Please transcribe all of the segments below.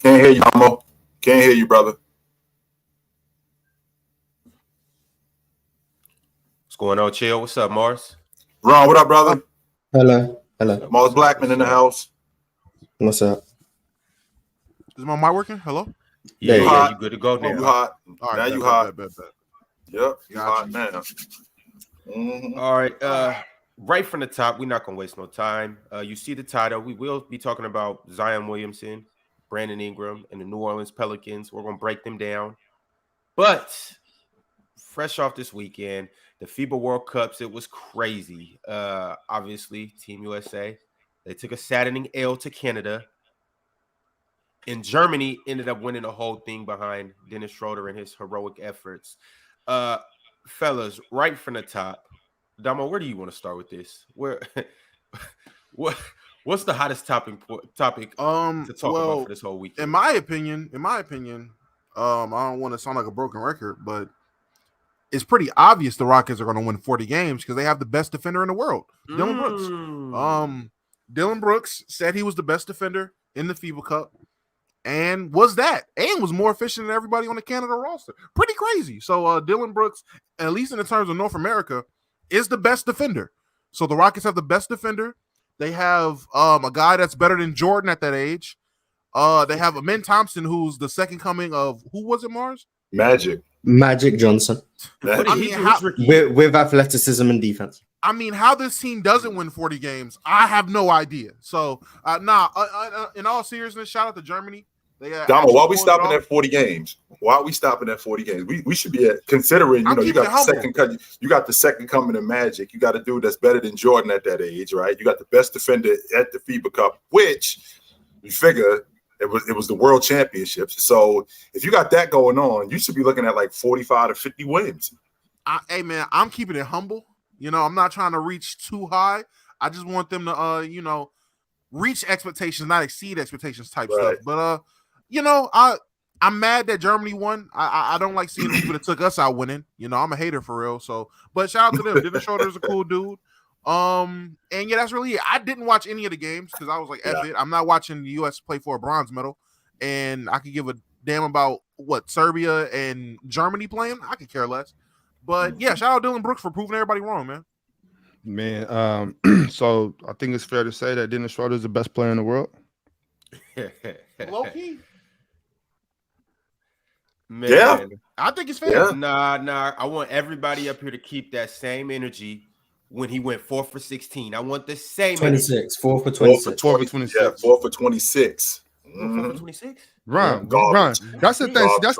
Can't hear you, Mo. Can't hear you, brother. What's going on, Chill? What's up, Mars? Ron, what up, brother? Hello. Mars Blackman in the house. What's up? Is my mic working? Hello? Yeah, you good to go now. You hot. All right, now you hot. Bet. Yep, you hot you. now. Mm-hmm. All right, right from the top, we're not going to waste no time. You see the title. We will be talking about Zion Williamson, Brandon Ingram, and the New Orleans Pelicans. We're going to break them down. But fresh off this weekend, the FIBA World Cups, it was crazy. Obviously, Team USA, they took a saddening L to Canada. And Germany ended up winning the whole thing behind Dennis Schroder and his heroic efforts. Fellas, right from the top, Damo, where do you want to start with this? What's the hottest topic to talk about for this whole weekend? In my opinion, I don't want to sound like a broken record, but it's pretty obvious the Rockets are going to win 40 games because they have the best defender in the world, Dillon Brooks. Dillon Brooks said he was the best defender in the FIBA Cup. And was more efficient than everybody on the Canada roster. Pretty crazy. So Dillon Brooks, at least in the terms of North America, is the best defender. So the Rockets have the best defender. They have a guy that's better than Jordan at that age. They have Amen Thompson, who's the second coming of who was it, Mars? Magic Johnson. With athleticism and defense. I mean, how this team doesn't win 40 games, I have no idea. So, in all seriousness, shout out to Germany. Damo, why are we stopping at 40 games? Why are we stopping at 40 games? We should be considering, you got the second coming of Magic. You got a dude that's better than Jordan at that age, right? You got the best defender at the FIBA Cup, which we figure it was the World Championships. So if you got that going on, you should be looking at like 45 to 50 wins. Hey, man, I'm keeping it humble. I'm not trying to reach too high. I just want them to, reach expectations, not exceed expectations type stuff. But, I'm mad that Germany won. I don't like seeing the people that took us out winning. I'm a hater for real. So, but shout out to them. Dennis Schroder is a cool dude. And yeah, that's really it. I didn't watch any of the games because I was like, F it. I'm not watching the U.S. play for a bronze medal. And I could give a damn about what Serbia and Germany playing. I could care less. But yeah, shout out Dillon Brooks for proving everybody wrong, man. Man, so I think it's fair to say that Dennis Schroder is the best player in the world. Low key. Man, yeah, I think it's fair. Yeah. Nah. I want everybody up here to keep that same energy when he went 4 for 16. I want the same 26, energy. 4 for 26. 4 for 26. Yeah, 4 for 26. 4 for 26? Run. That's the thing. That's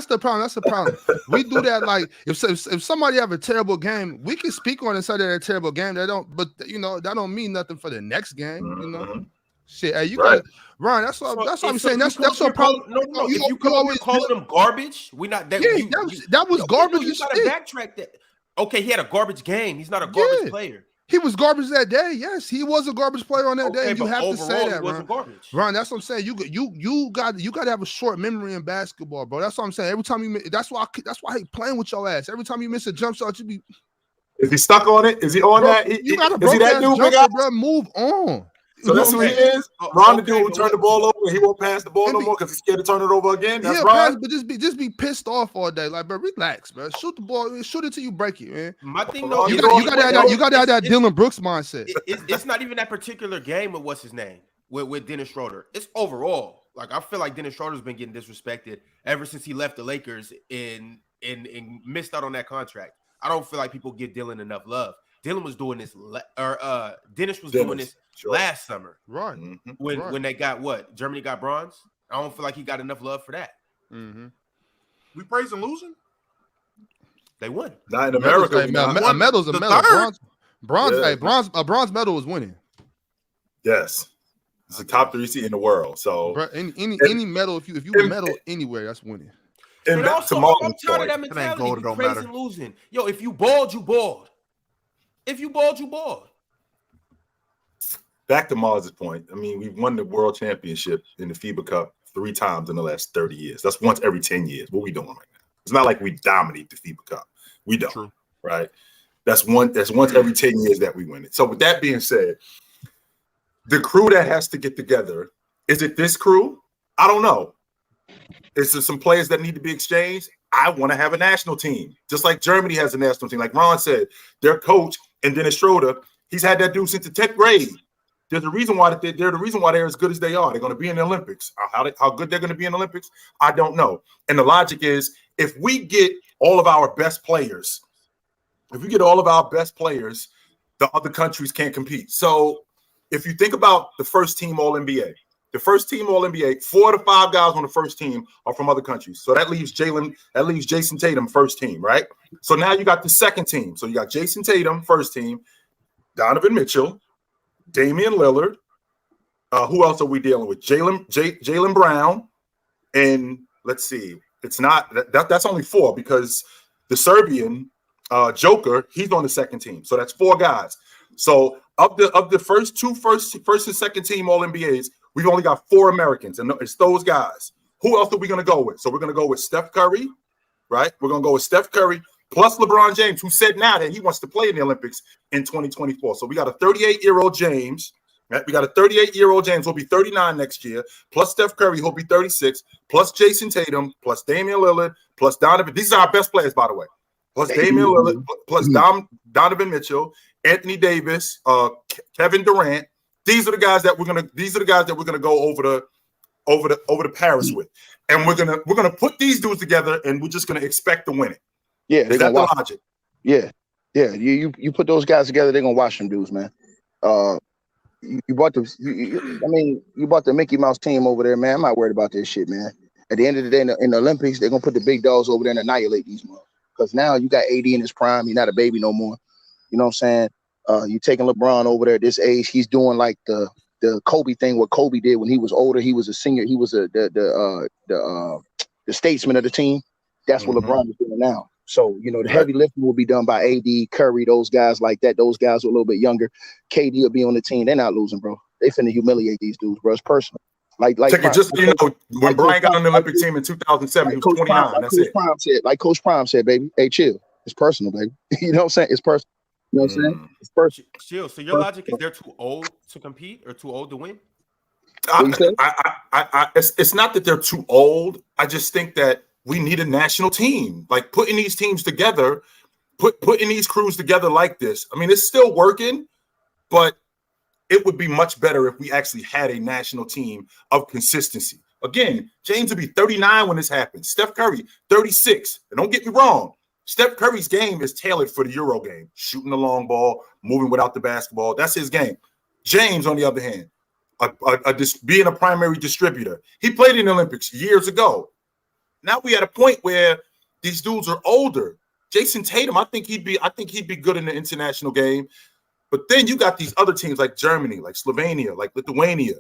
the problem. That's the problem. We do that like if somebody have a terrible game, we can speak on it and say they're a terrible game. That don't mean nothing for the next game. Shit, hey, you gotta Ron. That's what I'm saying. That's your problem. No. If you always calling them garbage, we not that. Yeah, that was garbage. You gotta backtrack that. Okay, he had a garbage game. He's not a garbage player. He was garbage that day. Yes, he was a garbage player on that day. You have to say that, Ron. Garbage. Ron, that's what I'm saying. You got to have a short memory in basketball, bro. That's what I'm saying. Every time you, that's why I hate playing with your ass. Every time you miss a jump shot, you be. Is he stuck on it? Is he on that? You got to is he that new jumper, bro. Move on. So that's who he is. Ron, the dude who turned the ball over, he won't pass the ball no more because he's scared to turn it over again. That's Ron. But just be pissed off all day, like, bro. Relax, bro. Shoot the ball, shoot it till you break it, man. My thing though, you got to have that Dillon Brooks mindset. It's not even that particular game with what's his name with Dennis Schroder. It's overall. Like I feel like Dennis Schroder's been getting disrespected ever since he left the Lakers and missed out on that contract. I don't feel like people give Dillon enough love. Dillon was doing this, Dennis was doing this last summer, right? When they got what? Germany got bronze. I don't feel like he got enough love for that. Mm-hmm. We praising losing. They won. Not in America. A medal's a medal. A bronze medal is winning. Yes, it's the top 3 seed in the world. So any medal, if you win medal anywhere, that's winning. And also, I'm tired of that mentality. Be praising losing. Yo, if you balled, you balled. If you balled, you balled. Back to Mars' point. I mean, we've won the world championship in the FIBA Cup 3 times in the last 30 years. That's once every 10 years. What are we doing right now? It's not like we dominate the FIBA Cup. We don't, right? That's once every 10 years that we win it. So with that being said, the crew that has to get together, is it this crew I don't know. Is there some players that need to be exchanged? I want to have a national team, just like Germany has a national team. Like Ron said, their coach and Dennis Schroder, he's had that dude since the 10th grade. There's a reason why they're the reason why they're as good as they are. They're going to be in the Olympics. How good they're going to be in the Olympics, I don't know. And the logic is, if we get all of our best players, the other countries can't compete. So if you think about the first team All-NBA, 4 to 5 guys on the first team are from other countries. So that leaves Jason Tatum first team, right? So now you got the second team. So you got Jason Tatum first team, Donovan Mitchell, Damian Lillard. Who else are we dealing with? Jaylen Brown, and let's see. It's not that's only 4 because the Serbian Joker, he's on the second team. So that's 4 guys. So of the first and second team All-NBAs, we've only got 4 Americans, and it's those guys. Who else are we going to go with? So we're going to go with Steph Curry, right? We're going to go with Steph Curry plus LeBron James, who said now that he wants to play in the Olympics in 2024. So we got a 38-year-old James. Right? We got a 38-year-old James. He'll be 39 next year. Plus Steph Curry, he'll be 36. Plus Jason Tatum. Plus Damian Lillard. Plus Donovan. These are our best players, by the way. Plus Damian Lillard. Plus Donovan Mitchell, Anthony Davis, Kevin Durant. These are the guys that we're gonna go over to Paris with, and we're gonna put these dudes together, and we're just gonna expect to win it. Yeah, is that the logic? Yeah. You put those guys together, they're gonna watch them dudes, man. You bought the Mickey Mouse team over there, man. I'm not worried about this shit, man. At the end of the day, in the Olympics, they're gonna put the big dogs over there and annihilate these motherfuckers. Because now you got AD in his prime. He's not a baby no more. You know what I'm saying? You taking LeBron over there at this age. He's doing like the Kobe thing, what Kobe did when he was older. He was a senior. He was the statesman of the team. That's what LeBron is doing now. So, the heavy lifting will be done by AD, Curry, those guys like that. Those guys who are a little bit younger. KD will be on the team. They're not losing, bro. They finna humiliate these dudes, bro. It's personal. Like when Brian got on the Olympic team in 2007, he was 29. That's it. Like Coach Prime said, baby, hey, chill. It's personal, baby. You know what I'm saying? It's personal. You know what I'm saying? It's personal. Chill. So your logic is they're too old to compete or too old to win? It's not that they're too old. I just think that we need a national team. Like putting these teams together, putting these crews together like this. I mean, it's still working, but it would be much better if we actually had a national team of consistency. Again, James will be 39 when this happens. Steph Curry, 36. And don't get me wrong, Steph Curry's game is tailored for the Euro game. Shooting the long ball, moving without the basketball. That's his game. James, on the other hand, being a primary distributor. He played in the Olympics years ago. Now we at a point where these dudes are older. Jason Tatum, I think he'd be good in the international game. But then you got these other teams like Germany, like Slovenia, like Lithuania,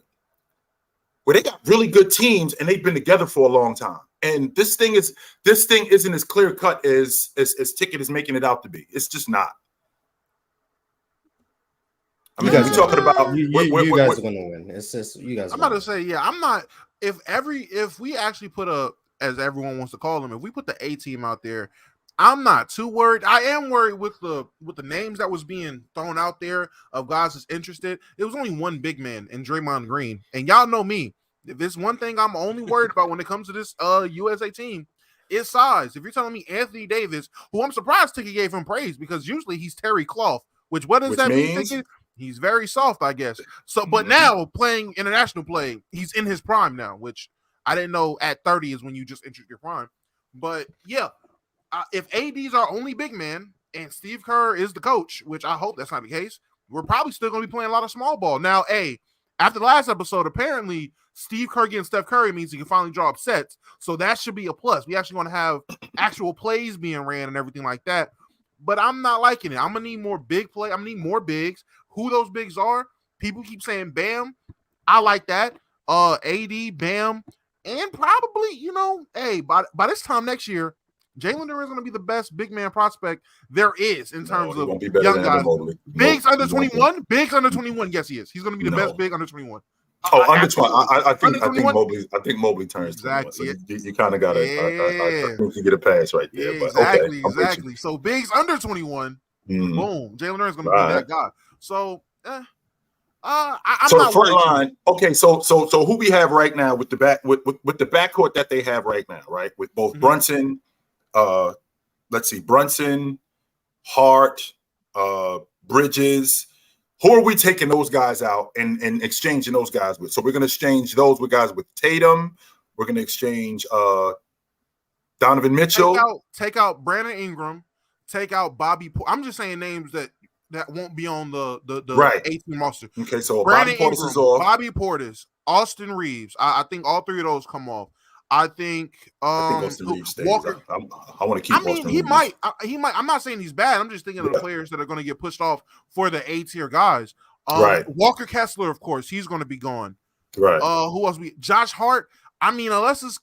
where they got really good teams and they've been together for a long time. And this thing isn't as clear cut as Ticket is making it out to be. It's just not. I mean, we're talking about you guys are gonna win. It's just you guys. I'm about to say, yeah, I'm not. If we actually put as everyone wants to call them, if we put the A team out there, I'm not too worried. I am worried with the names that was being thrown out there of guys that's interested. It was only one big man in Draymond Green, and y'all know me. If there's one thing I'm only worried about when it comes to this USA team, it's size. If you're telling me Anthony Davis, who I'm surprised Ticket gave him praise because usually he's Terry Cloth, what does that mean? He's very soft, I guess. So, but now playing international play, he's in his prime now, which I didn't know at 30 is when you just entered your prime. But yeah. If AD's our only big man and Steve Kerr is the coach, which I hope that's not the case, we're probably still going to be playing a lot of small ball. Now, after the last episode, apparently Steve Kerr getting Steph Curry means he can finally draw up sets. So that should be a plus. We actually want to have actual plays being ran and everything like that. But I'm not liking it. I'm going to need more big play. I'm going to need more bigs. Who those bigs are, people keep saying Bam. I like that. AD, Bam. And probably, by this time next year, Jalen Duran is going to be the best big man prospect there is in terms of young guys. Bigs under 21? Bigs under 21. Yes, he is. He's going to be the best big under 21. Under 20. I think Mobley turns exactly. 21. So you kind of got to I think you get a pass right there. But exactly. So bigs under 21. Boom. Jalen Duran is going to be that guy. So I'm so not the front worried. line. Okay, so who we have right now with the backcourt that they have right now, right? With both Brunson, let's see, Brunson, Hart, Bridges. Who are we taking those guys out and exchanging those guys with? So we're going to exchange those with guys with Tatum. We're going to exchange Donovan Mitchell. Take out Brandon Ingram. Take out Bobby. I'm just saying names that won't be on the right 18 roster. Okay, so Brandon Bobby Portis Ingram, is off. Bobby Portis, Austin Reeves. I think all three of those come off. I think Austin Reeves stays. Walker. I want to keep. Austin he Reeves. might. I'm not saying he's bad. I'm just thinking of the players that are going to get pushed off for the A-tier guys. Right. Walker Kessler, of course, he's going to be gone. Right. Who else? Josh Hart. I mean, unless it's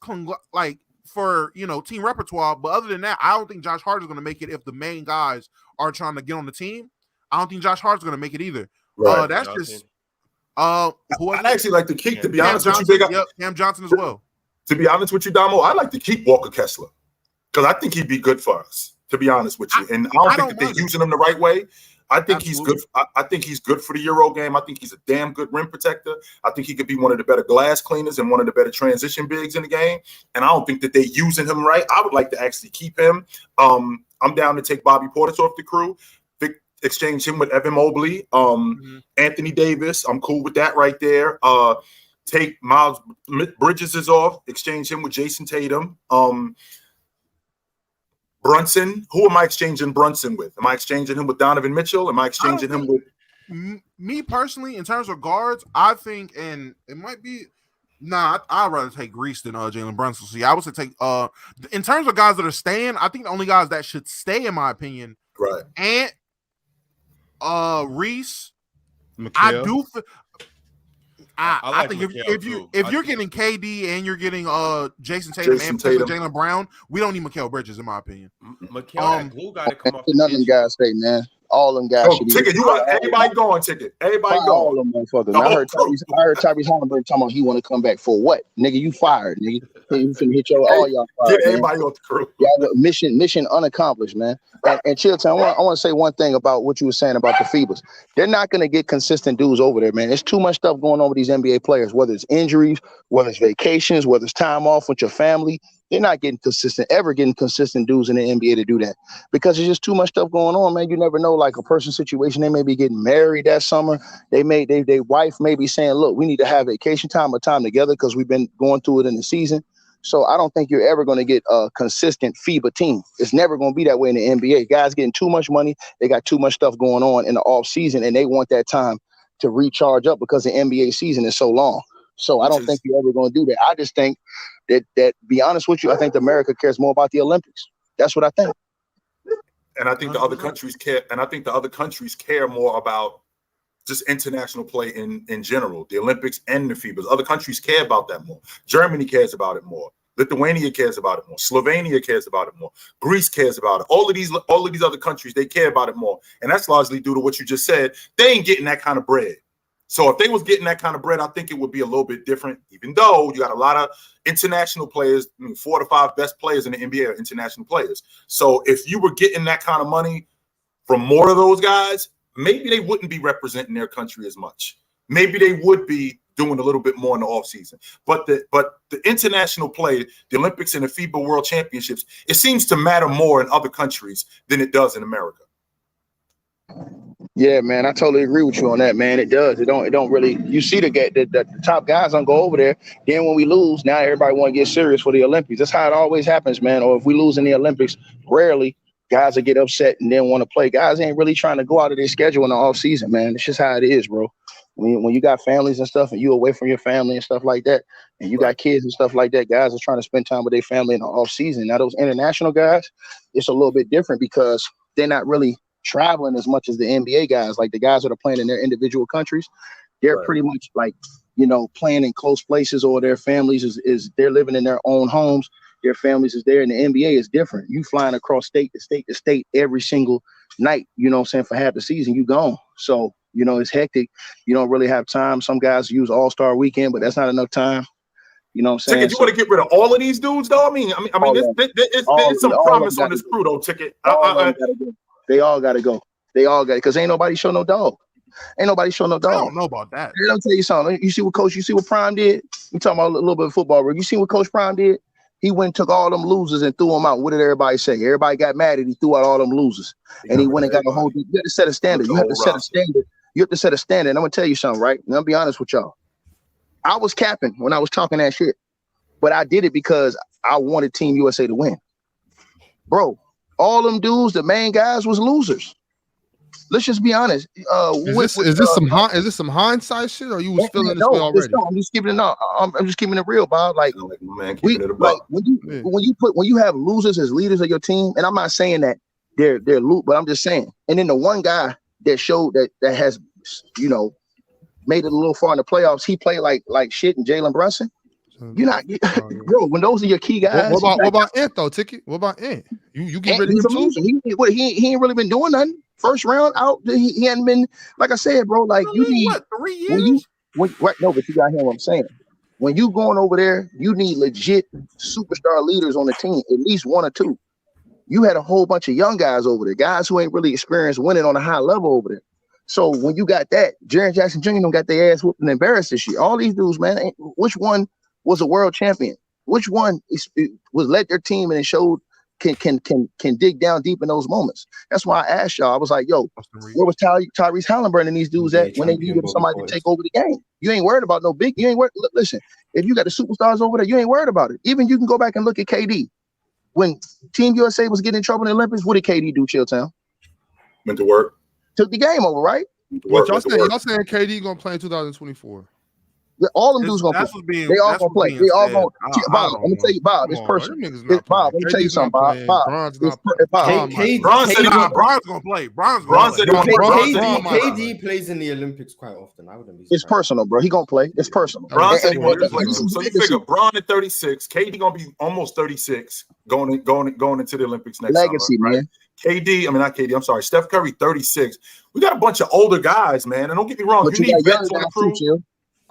like for team repertoire, but other than that, I don't think Josh Hart is going to make it if the main guys are trying to get on the team. I don't think Josh Hart's going to make it either. Right. That's just. I'd actually like to keep. To be honest with you, Cam Johnson as well. To be honest with you, Damo, I'd like to keep Walker Kessler because I think he'd be good for us. To be honest with you, and I don't think that they're using him the right way. I think he's good. I think he's good for the Euro game. I think he's a damn good rim protector. I think he could be one of the better glass cleaners and one of the better transition bigs in the game. And I don't think that they're using him right. I would like to actually keep him. I'm down to take Bobby Portis off the crew, exchange him with Evan Mobley, Anthony Davis. I'm cool with that right there. Take Miles Bridges is off, exchange him with Jason Tatum. Brunson, who am I exchanging Brunson with? Am I exchanging him with Donovan Mitchell? Am I exchanging him with me personally? In terms of guards, I think, and it might be I'd rather take Reese than Jalen Brunson. See, I would say take in terms of guys that are staying, I think the only guys that should stay, in my opinion, right, and Reese. Mikal. I think if you're getting KD and you're getting Jason Tatum and Jaylen Brown, we don't need Mikal Bridges, in my opinion. Mikal got to come off. None of them guys stay, man. All them guys should Ticket. You got everybody going, Ticket. Everybody going. All them motherfuckers. I heard Tyrese Halliburton talking about he want to come back for what? Nigga, you fired. Nigga, you finna hit all y'all fired. Get everybody off the crew. Y'all mission unaccomplished, man. And Chitchat, I want to say one thing about what you were saying about the FIBAs. They're not going to get consistent dudes over there, man. There's too much stuff going on with these NBA players, whether it's injuries, whether it's vacations, whether it's time off with your family. They're not getting consistent dudes in the NBA to do that because there's just too much stuff going on, man. You never know, like a person's situation. They may be getting married that summer. Their wife may be saying, look, we need to have vacation time or time together because we've been going through it in the season. So I don't think you're ever going to get a consistent FIBA team. It's never going to be that way in the NBA. Guys getting too much money. They got too much stuff going on in the off season, and they want that time to recharge up because the NBA season is so long. So I don't think you're ever going to do that. I just think that be honest with you, I think America cares more about the Olympics. That's what I think. And I think the other countries care. And I think the other countries care more about just international play in general, the Olympics and the FIBA. Other countries care about that more. Germany cares about it more. Lithuania cares about it more. Slovenia cares about it more. Greece cares about it. All of these other countries, they care about it more. And that's largely due to what you just said. They ain't getting that kind of bread. So if they was getting that kind of bread, I think it would be a little bit different, even though you got a lot of international players. 4 to 5 best players in the NBA are international players. So if you were getting that kind of money from more of those guys, maybe they wouldn't be representing their country as much. Maybe they would be doing a little bit more in the offseason. But the international play, the Olympics and the FIBA World Championships, it seems to matter more in other countries than it does in America. Yeah, man, I totally agree with you on that, man. It does. It don't really. You see the top guys don't go over there. Then when we lose, now everybody want to get serious for the Olympics. That's how it always happens, man. Or if we lose in the Olympics, rarely guys will get upset and then want to play. Guys ain't really trying to go out of their schedule in the off season, man. It's just how it is, bro. When you got families and stuff, and you away from your family and stuff like that, and you got kids and stuff like that, guys are trying to spend time with their family in the off season. Now those international guys, it's a little bit different because they're not really traveling as much as the NBA guys. Like the guys that are playing in their individual countries, they're pretty much like, playing in close places, or their families is they're living in their own homes. Their families is there, and the NBA is different. You flying across state to state to state every single night, for half the season, you gone. So, it's hectic. You don't really have time. Some guys use All-Star weekend, but that's not enough time. You know what I'm saying? Ticket, you want to get rid of all of these dudes, though? I mean, there's some promise on this crew, though, Ticket. They all got to go. They all got it because ain't nobody show no dog. Ain't nobody showing no dog. I don't know about that. Let me tell you something. You see what Prime did? We talking about a little bit of football, bro. You see what Coach Prime did? He went and took all them losers and threw them out. What did everybody say? Everybody got mad and he threw out all them losers. And he went and got a whole. You have to set a standard. You have to set a standard. You have to set a standard. And I'm gonna tell you something, right? And I'll be honest with y'all. I was capping when I was talking that shit, but I did it because I wanted Team USA to win. Bro, all them dudes, the main guys, was losers. Let's just be honest. Is this some hindsight shit, or you was feeling this way already? No, I'm just keeping it. I'm just keeping it real, Bob. Like, when you have losers as leaders of your team, and I'm not saying that they're loot, but I'm just saying. And then the one guy that showed that has made it a little far in the playoffs, he played like shit, and Jalen Brunson. You're not, bro. When those are your key guys. What about Ant though, Ticket? What about Ant? You get rid of him too? He ain't really been doing nothing. First round out, he hadn't been. Like I said, bro. Like you need 3 years. No, but you got to hear what I'm saying. When you going over there, you need legit superstar leaders on the team, at least 1 or 2. You had a whole bunch of young guys over there, guys who ain't really experienced winning on a high level over there. So when you got that, Jaren Jackson Jr. got their ass whooped and embarrassed this year. All these dudes, man. Which one was a world champion? Which one was led their team and showed can dig down deep in those moments? That's why I asked y'all. I was like, yo, where was Tyrese Halliburton and these dudes at when they needed somebody to take over the game? You ain't worried about no big. You ain't worried. Listen, if you got the superstars over there, you ain't worried about it. Even you can go back and look at KD. When Team USA was getting in trouble in the Olympics, what did KD do, Chilltown? Went to work. Took the game over, right? What y'all saying KD gonna play in 2024? All them dudes gonna play. They all gonna play. They all gonna. Bob, let me tell you, Bob. It's personal. Bob, let me tell you something, Bob. Bron's gonna play. KD plays in the Olympics quite often. I wouldn't be surprised. It's personal, bro. He gonna play. It's personal. Bron said he wanted to play. So you figure Bron at 36, KD gonna be almost 36 going into the Olympics next legacy, summer, man. Right? Not KD. I'm sorry, Steph Curry 36. We got a bunch of older guys, man. And don't get me wrong, you need vets on the crew.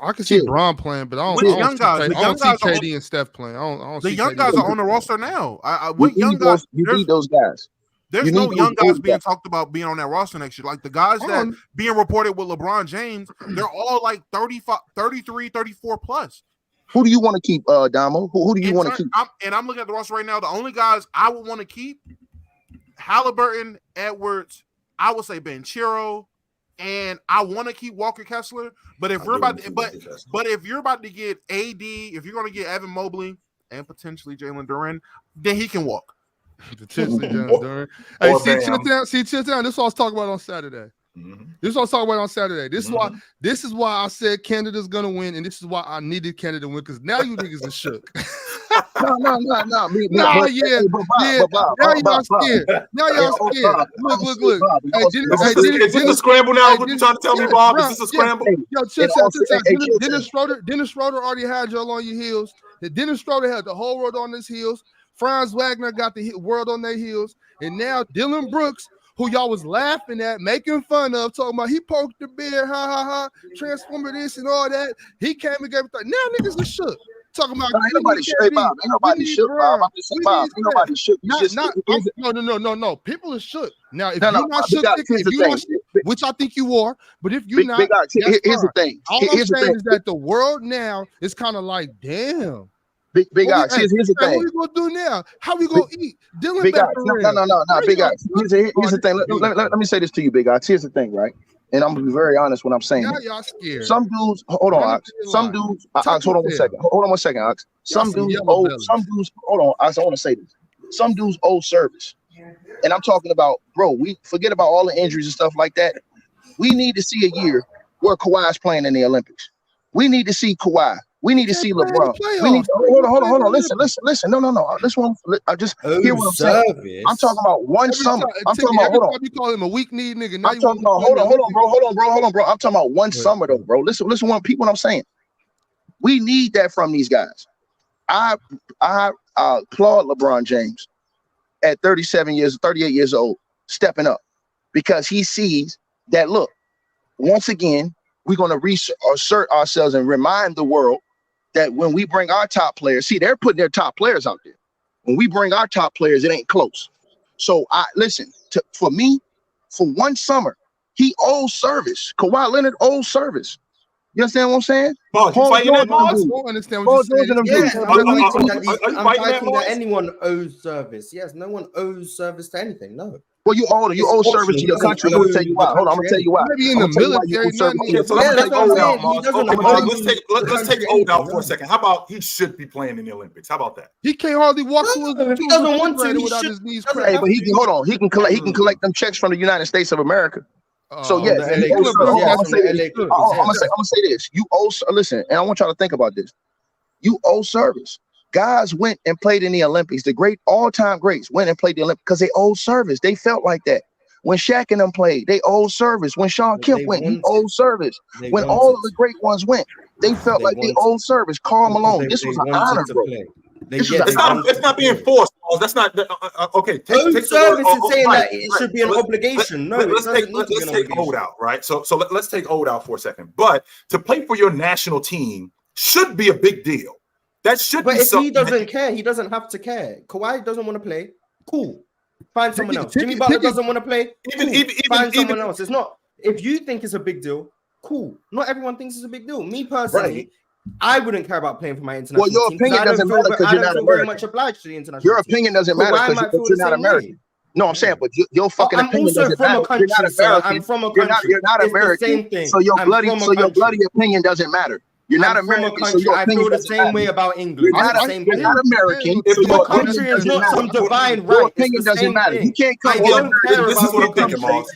I can see Bron playing, but I don't see KD and Steph playing. I don't the young guys are on the roster now. What young guys? You need those guys. There's no young guys being talked about being on that roster next year. Like the guys that being reported with LeBron James, they're all like 35, 33, 34 plus. Who do you want to keep, Damo? Who do you want to keep? I'm looking at the roster right now. The only guys I would want to keep: Halliburton, Edwards. I would say Banchero. And I want to keep Walker Kessler, but if you're about to get AD, if you're going to get Evan Mobley and potentially Jalen Duren, then he can walk. Potentially Jalen Duren. Hey, Chitchat. This is what I was talking about on Saturday. This is what I was talking about on Saturday. This is why I said Canada's gonna win, and this is why I needed Canada to win, because now you niggas are shook. No. Now y'all scared. Look. Is this a scramble now? What you trying to tell me, Bob? Is this a scramble? Dennis Schroder already had y'all on your heels. Dennis Schroder had the whole world on his heels. Franz Wagner got the world on their heels, and now Dillon Brooks, who y'all was laughing at, making fun of, talking about he poked the bear, transformer this and all that. He came and gave it. Now niggas are shook. Talking about ain't nobody shook, Bob. Ain't nobody shook, Bob. I'm just saying, Bob. Ain't nobody shook. No. People are shook. Now, if you're not shook, which I think you are, but if you're not, here's the thing. All I'm saying is that the world now is kind of like, damn. Big Ox, here's the thing. What we gonna do now? How we gonna eat? Dillon Big Ox, no, Big Ox. Here's the thing. Let me say this to you, Big Ox. Here's the thing, right? And I'm gonna be very honest when I'm saying now y'all scared. Some dudes, hold on, Ox. Some dudes, Ox, hold on 1 second. Hold on 1 second, Ox. Some dudes, hold on, Ox. I want to say this. Some dudes owe service, and I'm talking about, bro. We forget about all the injuries and stuff like that. We need to see a year where Kawhi's playing in the Olympics. We need to see Kawhi. We need to see LeBron. We need to, hold on. Listen. No. This one, I just hear what I'm saying. I'm talking about one summer. I'm talking about, hold on. You call him a weak knee nigga. I'm talking about, hold on, bro. I'm talking about one summer though, bro. Listen, what I'm saying. We need that from these guys. I applaud LeBron James at 38 years old, stepping up, because he sees that, look, once again, we're going to reassert ourselves and remind the world that when we bring our top players, see, they're putting their top players out there. When we bring our top players, it ain't close. So for me, for one summer, He owes service. Kawhi Leonard owes service. You understand what I'm saying? Mars, you fighting that, Mars? I don't understand what you're saying. Yes, I'm fighting that Mars? anyone owes service. Yes, no one owes service to anything. No. Well, you owe service to your country. I'm gonna tell you why. Hold on, I'm gonna tell you why. Maybe in the military. Let's take old out for a second. How about he should be playing in the Olympics? How about that? He can't hardly walk to his. He doesn't want to without his knees. Hey, but he can hold on. He can collect them checks from the United States of America. So yes, I'm gonna say this. You owe. Listen, and I want y'all to think about this. You owe service. Guys went and played in the Olympics. The great all-time greats went and played the Olympics because they owed service. They felt like that. When Shaq and them played, they owed service. When Sean Kemp went, he owed service. When all of the great ones went, they felt like they owed service. Karl Malone, this was an honor, bro. It's not being forced. That's not okay. Take service is saying that it should be an obligation. No, let's take Ode out, right? So let's take Ode out for a second. But to play for your national team should be a big deal. That should be something. But if he doesn't care, he doesn't have to care. Kawhi doesn't want to play. Cool. Find someone else. Jimmy Butler doesn't want to play. Find someone else. It's not. If you think it's a big deal, cool. Not everyone thinks it's a big deal. Me personally, I wouldn't care about playing for my international team. Well, your opinion doesn't matter because you're not American. Very much obliged to the international Your opinion doesn't matter because you're not American. No, I'm saying, but your fucking opinion doesn't matter. You're not American. I'm from a country. You're not American. So your bloody opinion doesn't matter. You're not American, so your I feel the same way about England. You're not American. If your country is not some divine right, your opinion doesn't matter. You can't come on. This is what I'm thinking, Mars.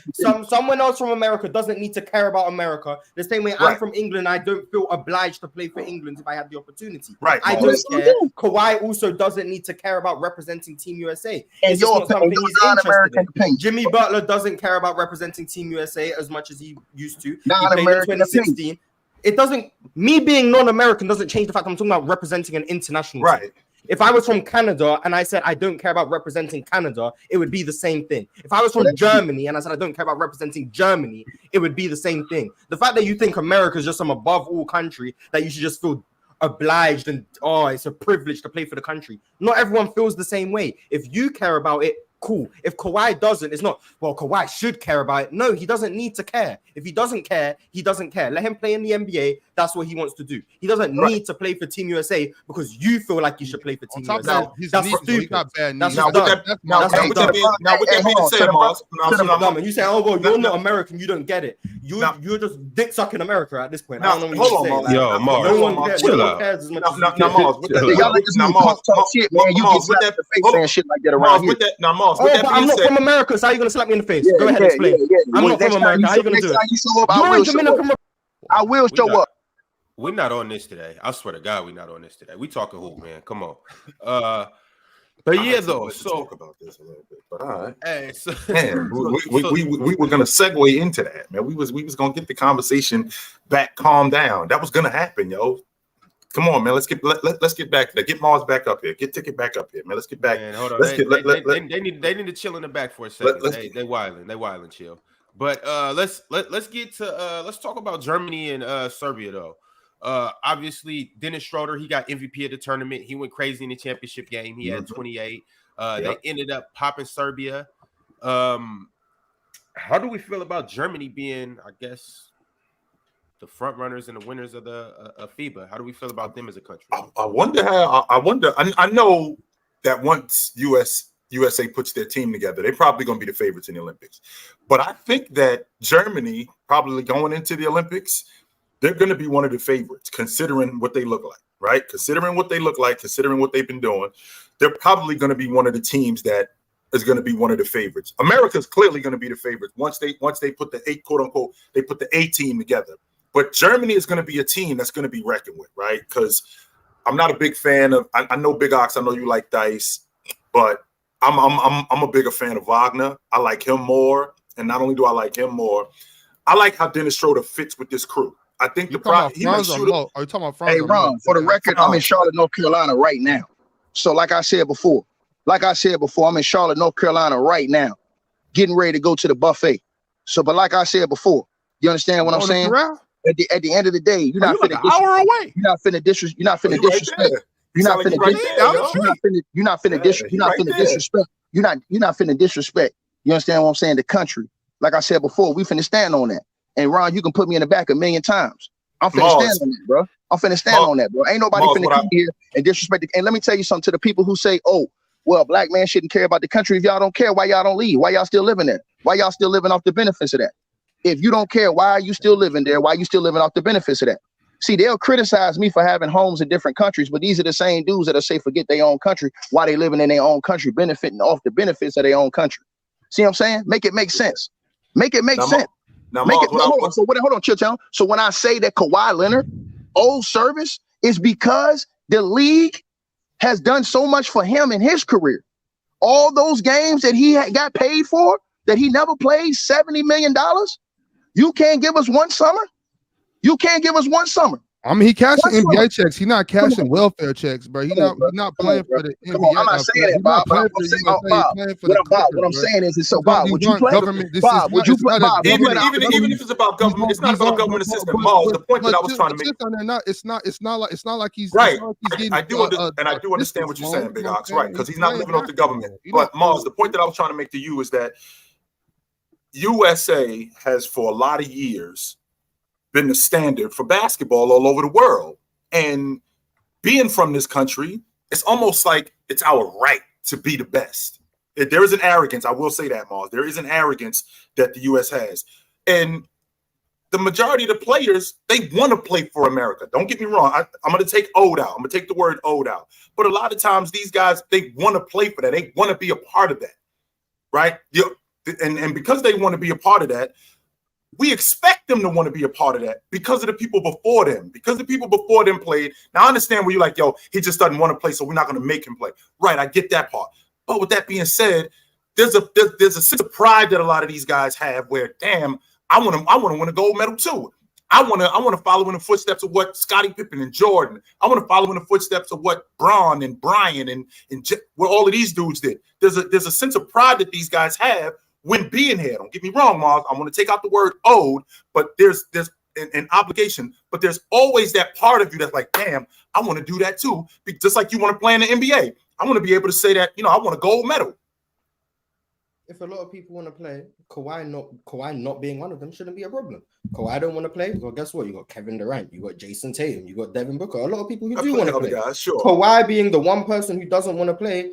Someone else from America doesn't need to care about America. The same way I'm from England, I don't feel obliged to play for England if I had the opportunity. Right. I don't care. Kawhi also doesn't need to care about representing Team USA. And your something he's interested in. Jimmy Butler doesn't care about representing Team USA as much as he used to. He played in 2016. It doesn't, me being non-American doesn't change the fact I'm talking about representing an international team. If I was from Canada and I said I don't care about representing Canada, it would be the same thing. If I was from Germany and I said I don't care about representing Germany, it would be the same thing. The fact that you think America is just some above all country that you should just feel obliged and it's a privilege to play for the country. Not everyone feels the same way. If you care about it, cool. If Kawhi doesn't, it's not, well, Kawhi should care about it. No, he doesn't need to care. If he doesn't care, he doesn't care. Let him play in the NBA. That's what he wants to do. He doesn't need to play for Team USA because you feel like you should play for Team USA. That's stupid. That's with that being said, Mars, you say, oh, well, you're not American. You don't get it. You're just dick sucking America at this point. I don't know what you say. Yo, Mars, no one cares as much as you. Y'all niggas talk shit, man. You get slapped in the face saying shit like that around here. But I'm not from America, so how are you going to slap me in the face? Go ahead, explain. I'm not from America. How are you going to do it? I will show up. We're not on this today. I swear to God, we're not on this today. We talking hoop, man. Come on. But yeah, though. So talk about this a little bit. But all right. Hey, so, man, we were gonna segue into that, man. We was gonna get the conversation back, calm down. That was gonna happen, yo. Come on, man. Let's get back there. Get Mars back up here. Get Ticket back up here, man. Let's get back. Man, hold on. They need to chill in the back for a second. They wilding, chill. But let's get to let's talk about Germany and Serbia though. Obviously, Dennis Schroder, he got MVP of the tournament. He went crazy in the championship game. He had 28. They ended up popping Serbia. How do we feel about Germany being, I guess, the front runners and the winners of the FIBA? How do we feel about them as a country? I wonder how. I know that once USA puts their team together, they're probably going to be the favorites in the Olympics. But I think that Germany, probably going into the Olympics, they're going to be one of the favorites, considering what they look like, right? Considering what they look like, considering what they've been doing, they're probably going to be one of the teams that is going to be one of the favorites. America's clearly going to be the favorites once they put the quote unquote, they put the A team together. But Germany is going to be a team that's going to be reckoned with, right? Because I'm not a big fan of. I know Big Ox. I know you like Dice, but I'm a bigger fan of Wagner. I like him more, and not only do I like him more, I like how Dennis Schroder fits with this crew. I think the problem. Are you talking about France? Hey, Ron, for the record, I'm in Charlotte, North Carolina right now. So, like I said before, I'm in Charlotte, North Carolina right now, getting ready to go to the buffet. So, but like I said before, you understand what I'm saying? At the end of the day, you're not finna disrespect. You're not finna disrespect. You're not finna disrespect. You understand what I'm saying? The country like I said before, we finna stand on that. And Ron, you can put me in the back 1,000,000 times. I'm finna stand on that, bro. I'm finna stand on that, bro. Ain't nobody finna come here and disrespect it. And let me tell you something to the people who say, oh, well, black man shouldn't care about the country. If y'all don't care, why y'all don't leave? Why y'all still living there? Why y'all still living off the benefits of that? If you don't care, why are you still living there? Why are you still living off the benefits of that? See, they'll criticize me for having homes in different countries, but these are the same dudes that'll say forget their own country while they living in their own country, benefiting off the benefits of their own country. See what I'm saying? Make it make sense. Make it make sense. Hold on, Chitchat. So when I say that Kawhi Leonard owes service, is because the league has done so much for him in his career. All those games that he got paid for, that he never played, $70 million. You can't give us one summer. You can't give us one summer. I mean, he cashing NBA checks. He's not cashing welfare checks, bro. He's not playing for the NBA. I'm not saying that, Bob. What I'm saying is, so Bob, would you play? Bob, would you play? Even if it's about government, it's not about government assistance. Miles, the point that I was trying to make. It's not like he's right. I do understand what you're saying, Big Ox. Right, because he's not living off the government. But Miles, the point that I was trying to make to you is that USA has for a lot of years been the standard for basketball all over the world. And being from this country, it's almost like it's our right to be the best. There is an arrogance, I will say that, Mars. There is an arrogance that the U.S. has. And the majority of the players, they want to play for America. Don't get me wrong. I'm going to take owed out. I'm going to take the word owed out. But a lot of times these guys, they want to play for that. They want to be a part of that, right? And because they want to be a part of that, we expect them to want to be a part of that because of the people before them, because the people before them played. Now, I understand where you're like, yo, he just doesn't want to play, so we're not going to make him play. Right, I get that part. But with that being said, there's a sense of pride that a lot of these guys have where, damn, I want to win a gold medal too. I want to follow in the footsteps of what Scottie Pippen and Jordan. I want to follow in the footsteps of what Bron and Brian and what all of these dudes did. There's a sense of pride that these guys have when being here. Don't get me wrong, Mars. I want to take out the word owed, but there's an obligation. But there's always that part of you that's like, damn, I want to do that too. Just like you want to play in the NBA. I want to be able to say that, I want a gold medal. If a lot of people want to play, Kawhi not being one of them shouldn't be a problem. Kawhi don't want to play. Well, guess what? You got Kevin Durant, you got Jason Tatum, you got Devin Booker. A lot of people who do want to play. Guys, sure. Kawhi being the one person who doesn't want to play,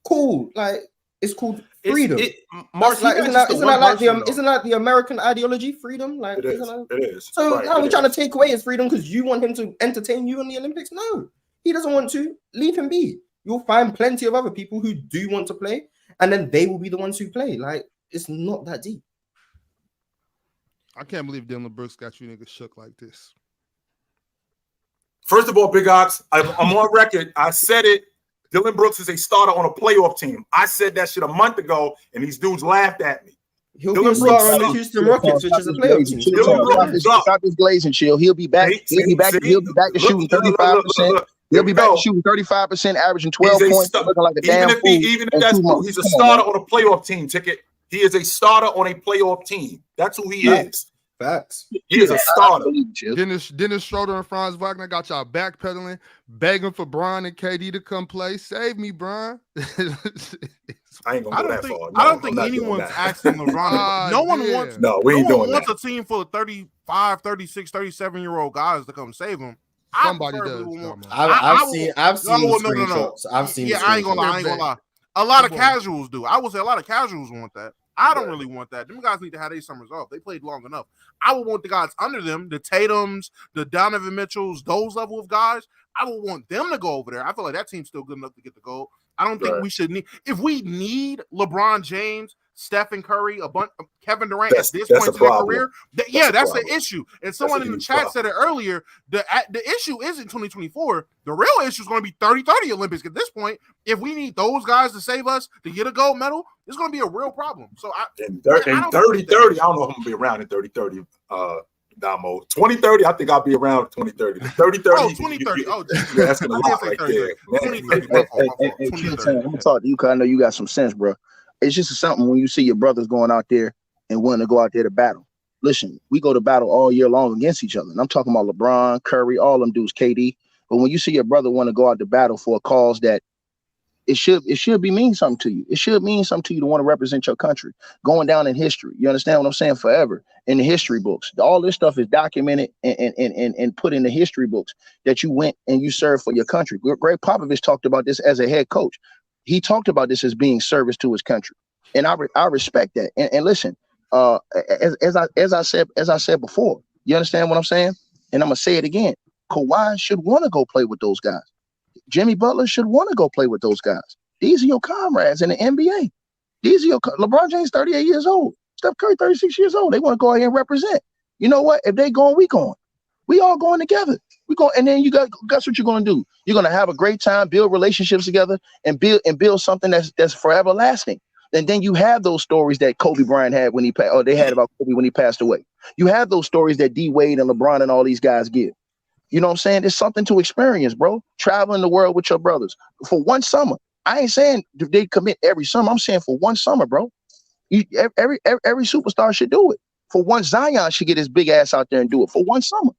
cool. Like, it's called freedom. Isn't that the American ideology? Freedom, like it is. So now we're trying to take away his freedom because you want him to entertain you in the Olympics. No, he doesn't want to. Leave him be. You'll find plenty of other people who do want to play, and then they will be the ones who play. Like, it's not that deep. I can't believe Dillon Brooks got you niggas shook like this. First of all, Big Ox, I'm on record. I said it. Dillon Brooks is a starter on a playoff team. I said that shit a month ago, and these dudes laughed at me. He'll be a starter on the Houston Rockets, which is a playoff team. Stop this glazing, chill. He'll be back. He'll be back to shooting 35%. He'll be back to shooting 35%, averaging 12 points, looking like a damn fool. Even if that's true, he's a starter on a playoff team, Ticket. He is a starter on a playoff team. That's who he is. Facts. He is a starter. Dennis Schroder and Franz Wagner got y'all backpedaling, begging for Bron and KD to come play. Save me, Bron. I ain't gonna go that far. No, I don't think anyone's asking LeBron. No one wants a team full of 35, 36, 37-year-old guys to come save them. Somebody does. I've seen screenshots. I've seen. Yeah, I ain't gonna lie. A lot of casuals do. I would say a lot of casuals want that. I don't really want that. Them guys need to have their summers off. They played long enough. I would want the guys under them, the Tatums, the Donovan Mitchells, those level of guys. I would want them to go over there. I feel like that team's still good enough to get the gold. I don't think we should need. If we need LeBron James, Stephen Curry, a bunch of Kevin Durant at this point in their career, that's the issue. And someone in the chat said it earlier. The issue isn't 2024. The real issue is going to be 30-30 Olympics at this point. If we need those guys to save us to get a gold medal, it's going to be a real problem. So in 30-30, I don't know if I'm going to be around in 30-30. Damo. 2030, I think I'll be around 2030. 30-30. Oh, 2030. You're asking a lot right there. 2030. Let me talk to you because I know you got some sense, bro. It's just something when you see your brothers going out there and wanting to go out there to battle. Listen, we go to battle all year long against each other. And I'm talking about LeBron, Curry, all them dudes, KD. But when you see your brother want to go out to battle for a cause that it should be mean something to you. It should mean something to you to want to represent your country, going down in history. You understand what I'm saying? Forever in the history books. All this stuff is documented and put in the history books that you went and you served for your country. Greg Popovich talked about this as a head coach. He talked about this as being service to his country, and I respect that. And listen, as I said before, you understand what I'm saying? And I'm gonna say it again. Kawhi should want to go play with those guys. Jimmy Butler should want to go play with those guys. These are your comrades in the NBA. These are your LeBron James, 38 years old. Steph Curry, 36 years old. They want to go out here and represent. You know what? If they going, we going. We all going together. We go, and then guess what you're going to do? You're going to have a great time, build relationships together, and build something that's forever lasting. And then you have those stories that Kobe Bryant had when they had about Kobe when he passed away. You have those stories that D Wade and LeBron and all these guys give. You know what I'm saying? There's something to experience, bro. Traveling the world with your brothers for one summer. I ain't saying they commit every summer. I'm saying for one summer, bro. Every superstar should do it. For one, Zion should get his big ass out there and do it for one summer.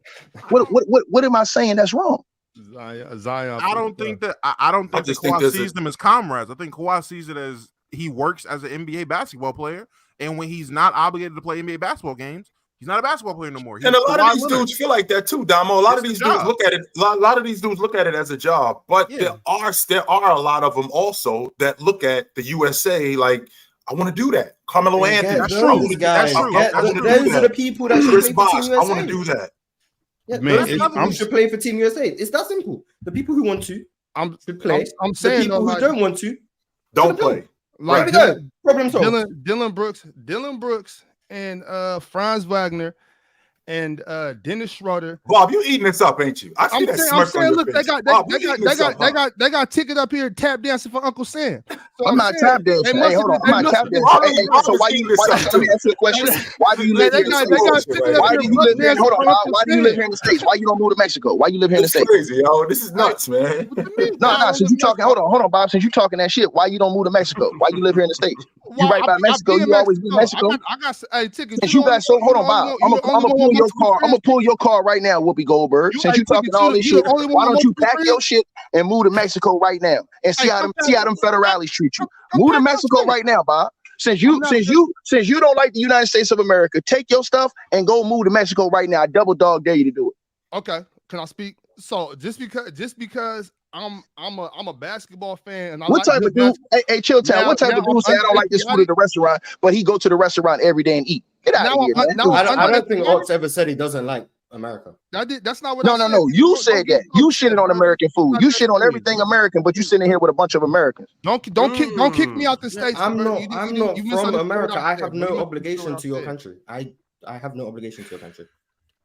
What am I saying that's wrong? Zion. I don't think that Kawhi sees them as comrades. I think Kawhi sees it as he works as an NBA basketball player, and when he's not obligated to play NBA basketball games, he's not a basketball player no more. And a lot of these dudes feel like that too, Damo. A lot of these dudes look at it. A lot of these dudes look at it as a job, but there are a lot of them also that look at the USA like, I want to do that. Carmelo Anthony. That's true. That's true. Those are the people that should play for Team USA. I want to do that. Yeah, those people should play for Team USA. It's that simple. The people who want to should play. I'm saying the people who don't want to don't play. Like problem solved. Dillon Brooks, and Franz Wagner and Dennis Schroder. Bob, you eating this up, ain't you? I'm saying, look, they got ticket up here tap dancing for Uncle Sam. So I'm not tap dancing. Hey, hold on. I'm not tap dancing. So why let me ask you a question. Why do you live here in the States? Why do you live here? Hold on. Why do you live here in the States? Why you don't move to Mexico? Why you live here in the States? Crazy, yo. This is nuts, man. No. Since you talking, hold on, Bob. Since you talking that shit, why you don't move to Mexico? Why you live here in the States? You right by Mexico. You always be Mexico. I got tickets. Since you got so, hold on, Bob. I'm gonna pull your car. I'm gonna pull your car right now, Whoopi Goldberg. Since you talking all this shit, why don't you pack your shit and move to Mexico right now and see how them federales treat you? Move to Mexico right now, Bob. Since you don't like the United States of America, take your stuff and go move to Mexico right now. I double dog dare you to do it. Okay, can I speak? So just because I'm a basketball fan and what type of dude? Hey, chill town. What type of dude say I don't like this food at the restaurant, but he go to the restaurant every day and eat? Get out of here, man. I don't think Ox ever said he doesn't like America. That's not what. No. You said that. You shitted on American food. You shit on everything American, but you sitting here with a bunch of Americans. Don't kick me out the States. I'm not from America. I have no obligation to your country. I have no obligation to your country.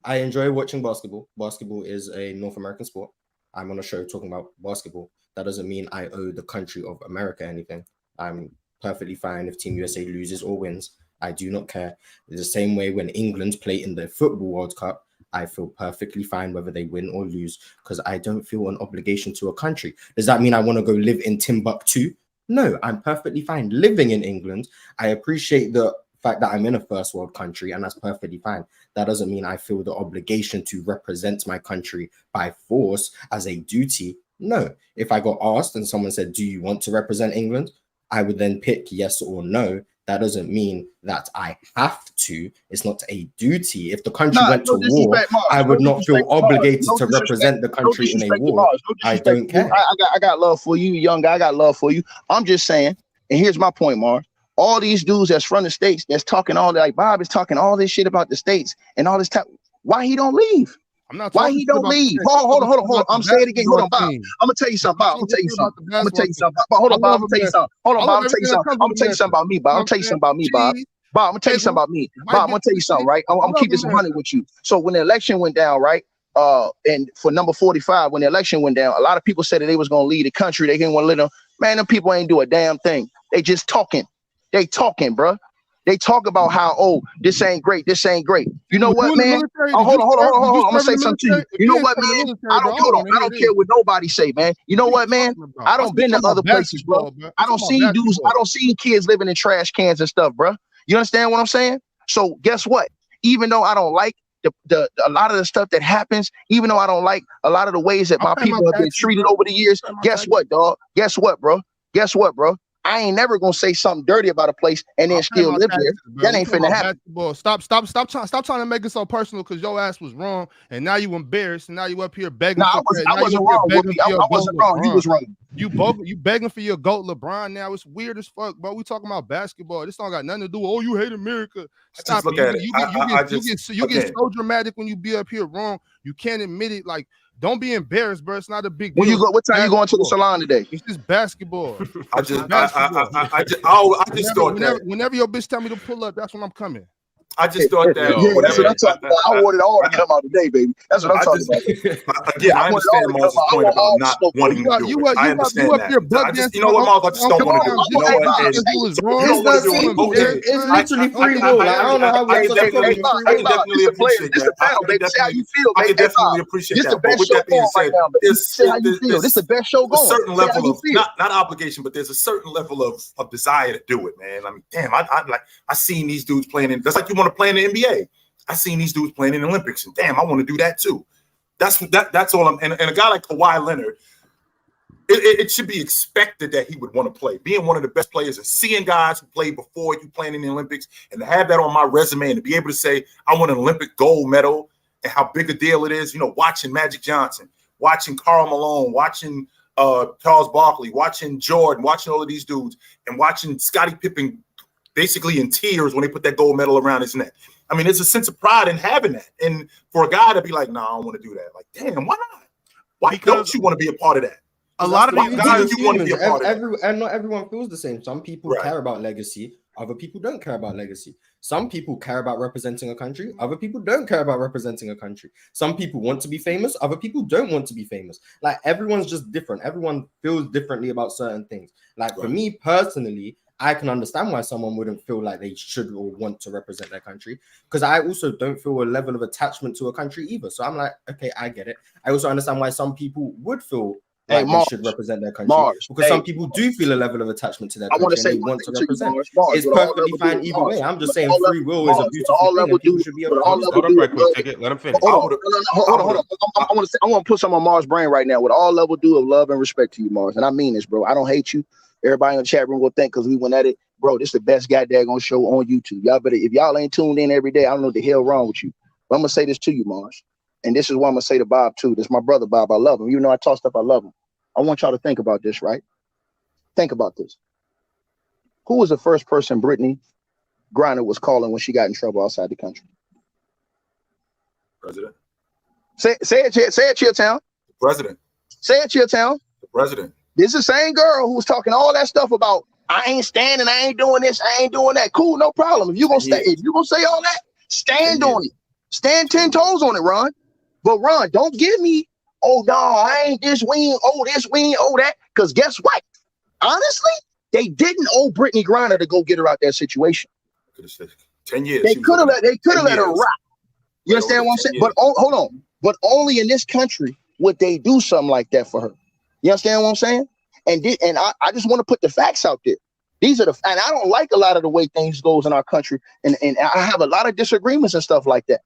I enjoy watching basketball. Basketball is a North American sport. I'm on a show talking about basketball. That doesn't mean I owe the country of America anything. I'm perfectly fine if Team USA loses or wins. I do not care. The same way when England play in the Football World Cup, I feel perfectly fine whether they win or lose because I don't feel an obligation to a country. Does that mean I want to go live in Timbuktu? No, I'm perfectly fine living in England. I appreciate the fact that I'm in a first world country and that's perfectly fine. That doesn't mean I feel the obligation to represent my country by force as a duty. No, if I got asked and someone said, do you want to represent England? I would then pick yes or no. That doesn't mean that I have to. It's not a duty. If the country went to war, I would not feel obligated to represent the country in a war. I don't care. I got love for you, young guy. I got love for you. I'm just saying, and here's my point, Mars. All these dudes that's from the States that's talking all like Bob is talking all this shit about the States and all this time. Why he don't leave? I'm not. Why he don't leave? Hold on. I'm saying it again. Hold on, Bob. I'm gonna tell you something, Bob. I'm gonna tell you something. Hold on, Bob. I'm gonna tell you something. Hold on, Bob. I'm gonna tell you something. I'm gonna tell you something about me, Bob. I'm gonna tell you something about me, Bob. Bob, I'm gonna tell you something about me. Bob, I'm gonna tell you something, right? I'm gonna keep this 100 with you. So when the election went down, right? And for number 45, when the election went down, a lot of people said that they was gonna leave the country. They didn't want to let them. Man, them people ain't do a damn thing. They just talking. They talking, bro. They talk about how, this ain't great. This ain't great. You know what, man? Hold on. I'm gonna say something to you. You know what, man? I don't care what nobody say, man. You know what, man? I don't been to other places, bro. I don't see dudes. I don't see kids living in trash cans and stuff, bro. You understand what I'm saying? So guess what? Even though I don't like a lot of the stuff that happens, even though I don't like a lot of the ways that my people have been treated over the years, guess what, dog? Guess what, bro? guess what, bro? I ain't never gonna say something dirty about a place and then still live there. That ain't finna happen. Basketball. Stop trying to make it so personal because your ass was wrong and now you embarrassed and now you up here begging. I wasn't wrong. I wasn't wrong. You was wrong. You begging for your GOAT LeBron now. It's weird as fuck, bro. We talking about basketball. This don't got nothing to do with, oh, you hate America. Stop. Look at it. You get so dramatic when you be up here wrong. You can't admit it. Like, don't be embarrassed, bro. It's not a big deal. What time you going to the salon today? It's just basketball. I just thought that whenever your bitch tell me to pull up, that's when I'm coming. I just thought that. Yeah, that's what I'm talking about. I want it all to come out today, baby. That's what I'm talking about. Again, I understand Moses' point about not wanting to do it. I understand that. You know what, Moses? I just don't want to do it. You know what? It's literally free will. I don't know how I can definitely appreciate that. I can definitely appreciate that. But with that being said, this is the best show going. A certain level of not obligation, but there's a certain level of desire to do it, man. I mean, damn, I seen these dudes playing in. That's like you want to play in the NBA. I seen these dudes playing in the Olympics, and damn, I want to do that too. That's all. And a guy like Kawhi Leonard, it should be expected that he would want to play. Being one of the best players and seeing guys who played before you playing in the Olympics, and to have that on my resume and to be able to say I won an Olympic gold medal and how big a deal it is. You know, watching Magic Johnson, watching Karl Malone, watching Charles Barkley, watching Jordan, watching all of these dudes, and watching Scottie Pippen basically in tears when they put that gold medal around his neck. I mean, there's a sense of pride in having that. And for a guy to be like, no, I don't want to do that. Like, damn, why not? Why don't you want to be a part of that? A lot of these guys, you want to be a part of that. And not everyone feels the same. Some people care about legacy. Other people don't care about legacy. Some people care about representing a country. Other people don't care about representing a country. Some people want to be famous. Other people don't want to be famous. Like, everyone's just different. Everyone feels differently about certain things. Like, for me personally, I can understand why someone wouldn't feel like they should or want to represent their country, because I also don't feel a level of attachment to a country either. So I'm like, okay, I get it. I also understand why some people would feel like they should represent their country, because some people do feel a level of attachment to their country and they want to represent. It's perfectly fine either way. I'm just saying free will is a beautiful thing and people should be able to let him finish. Hold on. I want to put some on Mars' brain right now with all level due of love and respect to you, Mars. And I mean this, bro. I don't hate you. Everybody in the chat room will think because we went at it, bro. This is the best goddamn show on YouTube. Y'all better, if y'all ain't tuned in every day, I don't know what the hell wrong with you. But I'm gonna say this to you, Mars, and this is what I'm gonna say to Bob too. This is my brother Bob. I love him. You know I talk stuff. I love him. I want y'all to think about this, right? Think about this. Who was the first person Brittany Griner was calling when she got in trouble outside the country? President. Say it, Chilltown. The president. Say it, Chilltown. The president. This is the same girl who was talking all that stuff about I ain't standing, I ain't doing this, I ain't doing that. Cool, no problem. If you're gonna stay, if you're gonna say all that, stand on it. Stand 10 toes on it, Ron. But Ron, don't give me, oh no, I ain't this wing, oh this wing, oh that. Because guess what? Honestly, they didn't owe Brittany Griner to go get her out that situation. 10 years. They could have let her rock. You understand what I'm saying? But hold on. But only in this country would they do something like that for her. You understand what I'm saying? And I just want to put the facts out there. These are and I don't like a lot of the way things goes in our country, and I have a lot of disagreements and stuff like that.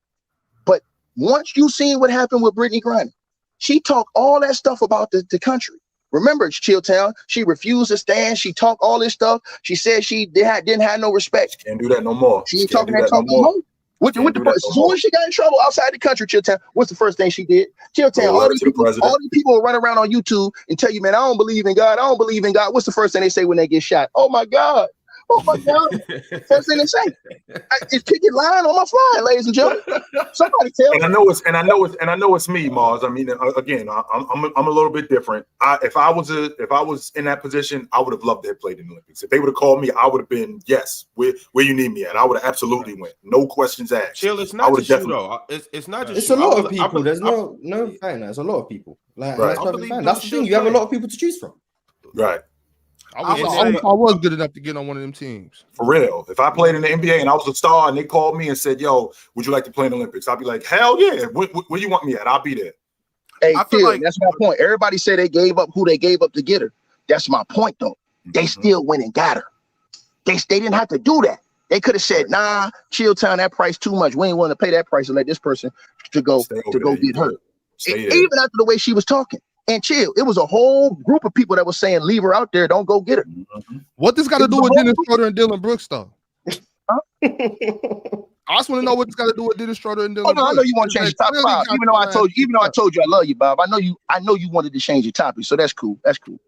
But once you seen what happened with Brittany Griner, she talked all that stuff about the country. Remember, Chilltown, she refused to stand. She talked all this stuff. She said she didn't have no respect. She can't do that no more. She ain't talking that talk no more. As soon as she got in trouble outside the country, Chilltown, what's the first thing she did? Chilltown, all these people run around on YouTube and tell you, man, I don't believe in God. I don't believe in God. What's the first thing they say when they get shot? Oh my God. Oh my God. First thing they say. It's picket line on my fly, ladies and gentlemen. Somebody tell me. And I know it's me, Mars. I mean, again, I'm a little bit different. If I was in that position, I would have loved to have played in the Olympics. If they would have called me, I would have been, yes, where you need me at. I would have absolutely went. No questions asked. Chill, it's not just you though. It's not just it's a lot of people. There's no fine. There's a lot of people. Like that's perfectly fine. That's the thing. You have a lot of people to choose from. Right. I was good enough to get on one of them teams. For real. If I played in the NBA and I was a star and they called me and said, yo, would you like to play in the Olympics? I'd be like, hell yeah. Where you want me at? I'll be there. Hey, Phil, that's my point. Everybody said they gave up who they gave up to get her. That's my point, though. They still went and got her. They didn't have to do that. They could have said, nah, Chilltown, that price too much. We ain't willing to pay that price to let this person to go get her. Even after the way she was talking. and chill. It was a whole group of people that was saying, leave her out there. Don't go get her. What this got to do with Dennis Schroder and Dillon Brooks, though? Huh? I just want to know what this got to do with Dennis Schroder and Dillon Brooks. I know you want to change the topic, Bob. Even though I told you I love you, Bob. I know you wanted to change your topic, so that's cool. That's cool.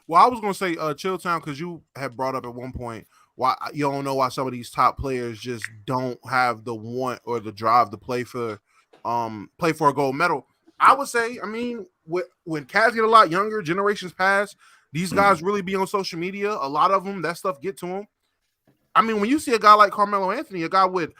Well, I was gonna say Chilltown, because you had brought up at one point why you don't know why some of these top players just don't have the want or the drive to play for a gold medal. I would say, I mean, when cats get a lot younger, generations pass, these guys really be on social media. A lot of them, that stuff get to them. I mean, when you see a guy like Carmelo Anthony, a guy with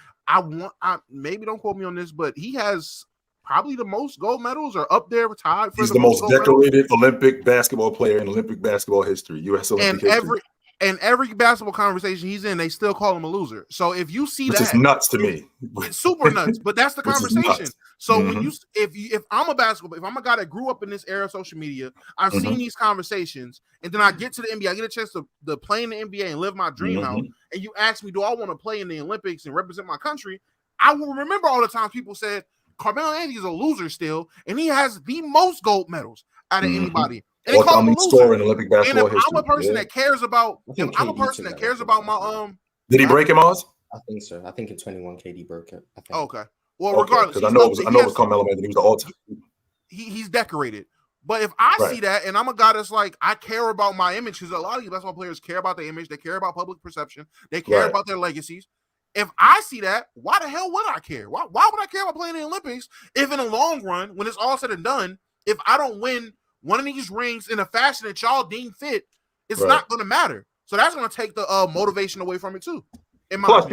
maybe don't quote me on this, but he has probably the most gold medals, or up there tied for He's the most decorated Olympic basketball player in Olympic basketball history, U.S. Olympic history. And every basketball conversation he's in, they still call him a loser. So if you see which is nuts to me. It's super nuts, but that's the conversation. So when if I'm a guy that grew up in this era of social media, I've seen these conversations, and then I get to the NBA, I get a chance to play in the NBA and live my dream out, and you ask me, do I want to play in the Olympics and represent my country? I will remember all the times people said Carmelo Anthony is a loser still, and he has the most gold medals out of anybody. And they call him a loser. In Olympic basketball history. I'm a person that cares about. I'm a person that cares about my Did he break him, Oz? I think so. I think in 21 KD broke it. I think. Okay. Well, regardless, because I know it was Carmelo Anthony. He was the all-time. He's decorated. But if I see that, and I'm a guy that's like, I care about my image, because a lot of these basketball players care about their image, they care about public perception, they care about their legacies. If I see that, why the hell would I care? Why would I care about playing in the Olympics if in the long run, when it's all said and done, if I don't win one of these rings in a fashion that y'all deem fit, it's not going to matter. So that's going to take the motivation away from it too. Plus,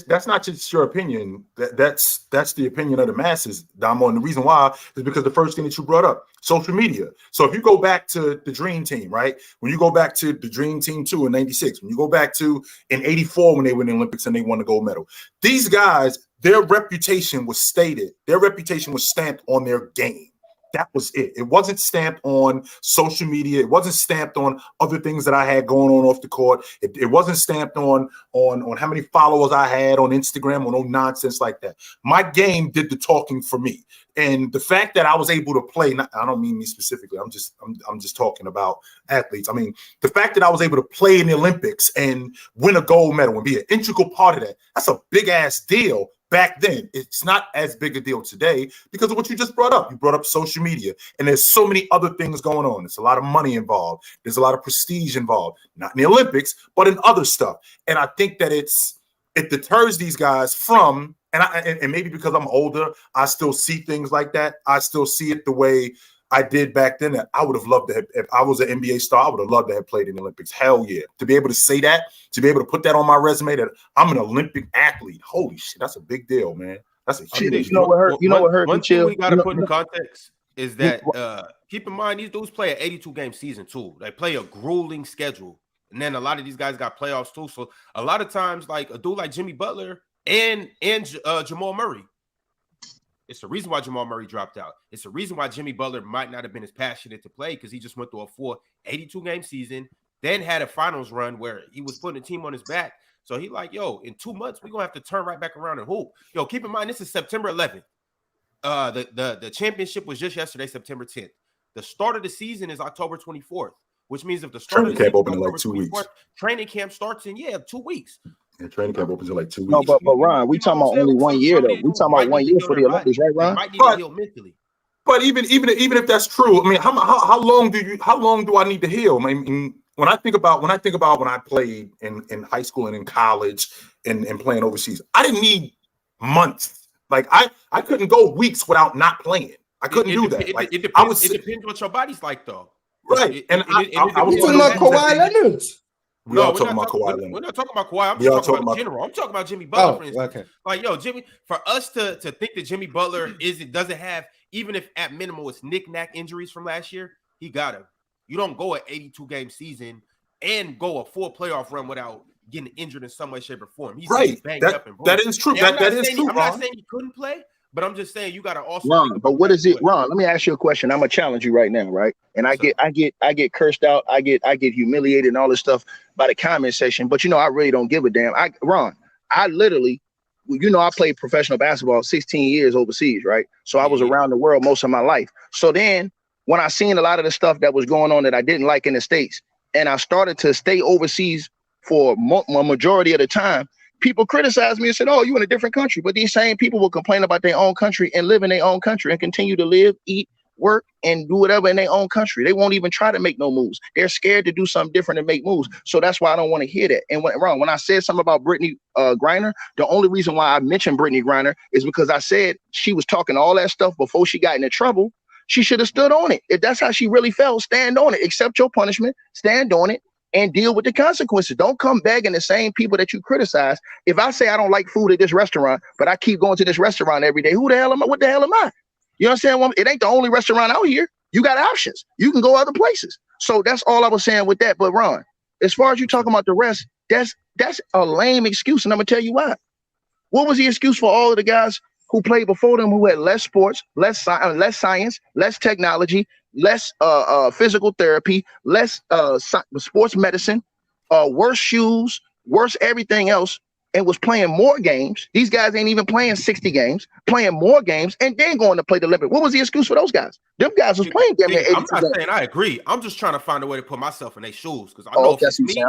that's not just your opinion. That's the opinion of the masses, Damo. And the reason why is because the first thing that you brought up, social media. So if you go back to the Dream Team, right? When you go back to the Dream Team 2 in '96, when you go back to in '84 when they were in the Olympics and they won the gold medal, these guys, their reputation was stated. Their reputation was stamped on their game. That was it. It wasn't stamped on social media. It wasn't stamped on other things that I had going on off the court. It wasn't stamped on how many followers I had on Instagram or no nonsense like that. My game did the talking for me. And the fact that I was able to play, I don't mean me specifically. I'm just talking about athletes. I mean, the fact that I was able to play in the Olympics and win a gold medal and be an integral part of that, that's a big ass deal. Back then, it's not as big a deal today because of what you just brought up. You brought up social media, and there's so many other things going on. There's a lot of money involved. There's a lot of prestige involved, not in the Olympics, but in other stuff. And I think that it deters these guys from, and maybe because I'm older, I still see things like that. I still see it the way I did back then. That I would have loved to have, if I was an NBA star, I would have loved to have played in the Olympics. Hell yeah. To be able to say that, to be able to put that on my resume that I'm an Olympic athlete. Holy shit, that's a big deal, man. That's a huge deal. You know what hurt? One thing we got to put in context is that keep in mind these dudes play an 82-game season too. They play a grueling schedule. And then a lot of these guys got playoffs too. So a lot of times, like a dude like Jimmy Butler and Jamal Murray, it's the reason why Jamal Murray dropped out. It's the reason why Jimmy Butler might not have been as passionate to play because he just went through a full 82-game season, then had a finals run where he was putting the team on his back. So he like, yo, in 2 months, we're going to have to turn right back around and hoop. Yo, keep in mind, this is September 11th. The championship was just yesterday, September 10th. The start of the season is October 24th, which means if the start training camp opens in like 2 weeks. Training camp starts in 2 weeks. And training camp opens in like 2 weeks. No, but Ron, we talking about only 1 year though. We talking about 1 year for the Olympics, right, Ron? Might need to heal mentally. But even if that's true, I mean, how long do I need to heal? I mean, when I think about when I played in high school and in college and playing overseas, I didn't need months. Like I couldn't go weeks without not playing. I couldn't do that. Like it depends what your body's like, though. Right. I was talking about Kawhi Leonard. We're not talking about Kawhi Leonard. We're not talking about Kawhi. I'm just talking about general. I'm talking about Jimmy Butler, for instance. Okay. Like, yo, Jimmy, for us to think that Jimmy Butler doesn't have, even if at minimal it's knick-knack injuries from last year, he got him. You don't go an 82-game season and go a full playoff run without getting injured in some way, shape, or form. He's banged up and that is true. That is true. I'm not saying he couldn't play, but I'm just saying you got to also. Ron, but what is it, Ron? Let me ask you a question. I'm gonna challenge you right now, right? And I get cursed out. I get humiliated and all this stuff by the comment section. But I really don't give a damn. Ron, I literally I played professional basketball 16 years overseas, right? So I was around the world most of my life. So then when I seen a lot of the stuff that was going on that I didn't like in the States, and I started to stay overseas for a majority of the time, people criticized me and said, oh, you in a different country. But these same people will complain about their own country and live in their own country and continue to live, eat, work, and do whatever in their own country. They won't even try to make no moves. They're scared to do something different and make moves. So that's why I don't want to hear that. And when I said something about Brittany Griner, the only reason why I mentioned Brittany Griner is because I said she was talking all that stuff before she got into trouble. She should have stood on it. If that's how she really felt, stand on it. Accept your punishment, stand on it, and deal with the consequences. Don't come begging the same people that you criticize. If I say I don't like food at this restaurant, but I keep going to this restaurant every day, who the hell am I? What the hell am I? You know what I'm saying? It ain't the only restaurant out here. You got options. You can go other places. So that's all I was saying with that. But Ron, as far as you talking about the rest, that's a lame excuse, and I'm gonna tell you why. What was the excuse for all of the guys who played before them who had less sports, less science, less technology, less physical therapy, less sports medicine, worse shoes, worse everything else, and was playing more games? These guys ain't even playing 60 games, playing more games, and then going to play the Olympics. What was the excuse for those guys? Them guys was playing damn near 82 I'm not saying I agree. I'm just trying to find a way to put myself in their shoes, because I know if it's me,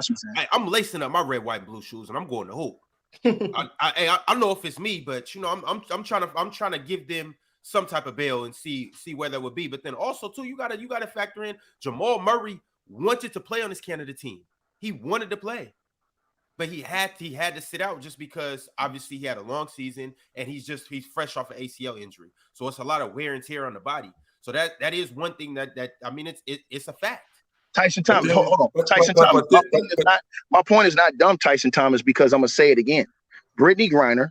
I'm lacing up my red, white, and blue shoes, and I'm going to hoop. I know if it's me, but I'm trying to give them some type of bail and see where that would be. But then also too, you gotta factor in Jamal Murray wanted to play on this Canada team. He wanted to play, but he had to sit out just because obviously he had a long season and he's fresh off an ACL injury. So it's a lot of wear and tear on the body. So that is one thing that I mean it's a fact. Tyson Thomas, hold on. Tyson Thomas. My point is not dumb, Tyson Thomas, because I'm gonna say it again. Brittany Griner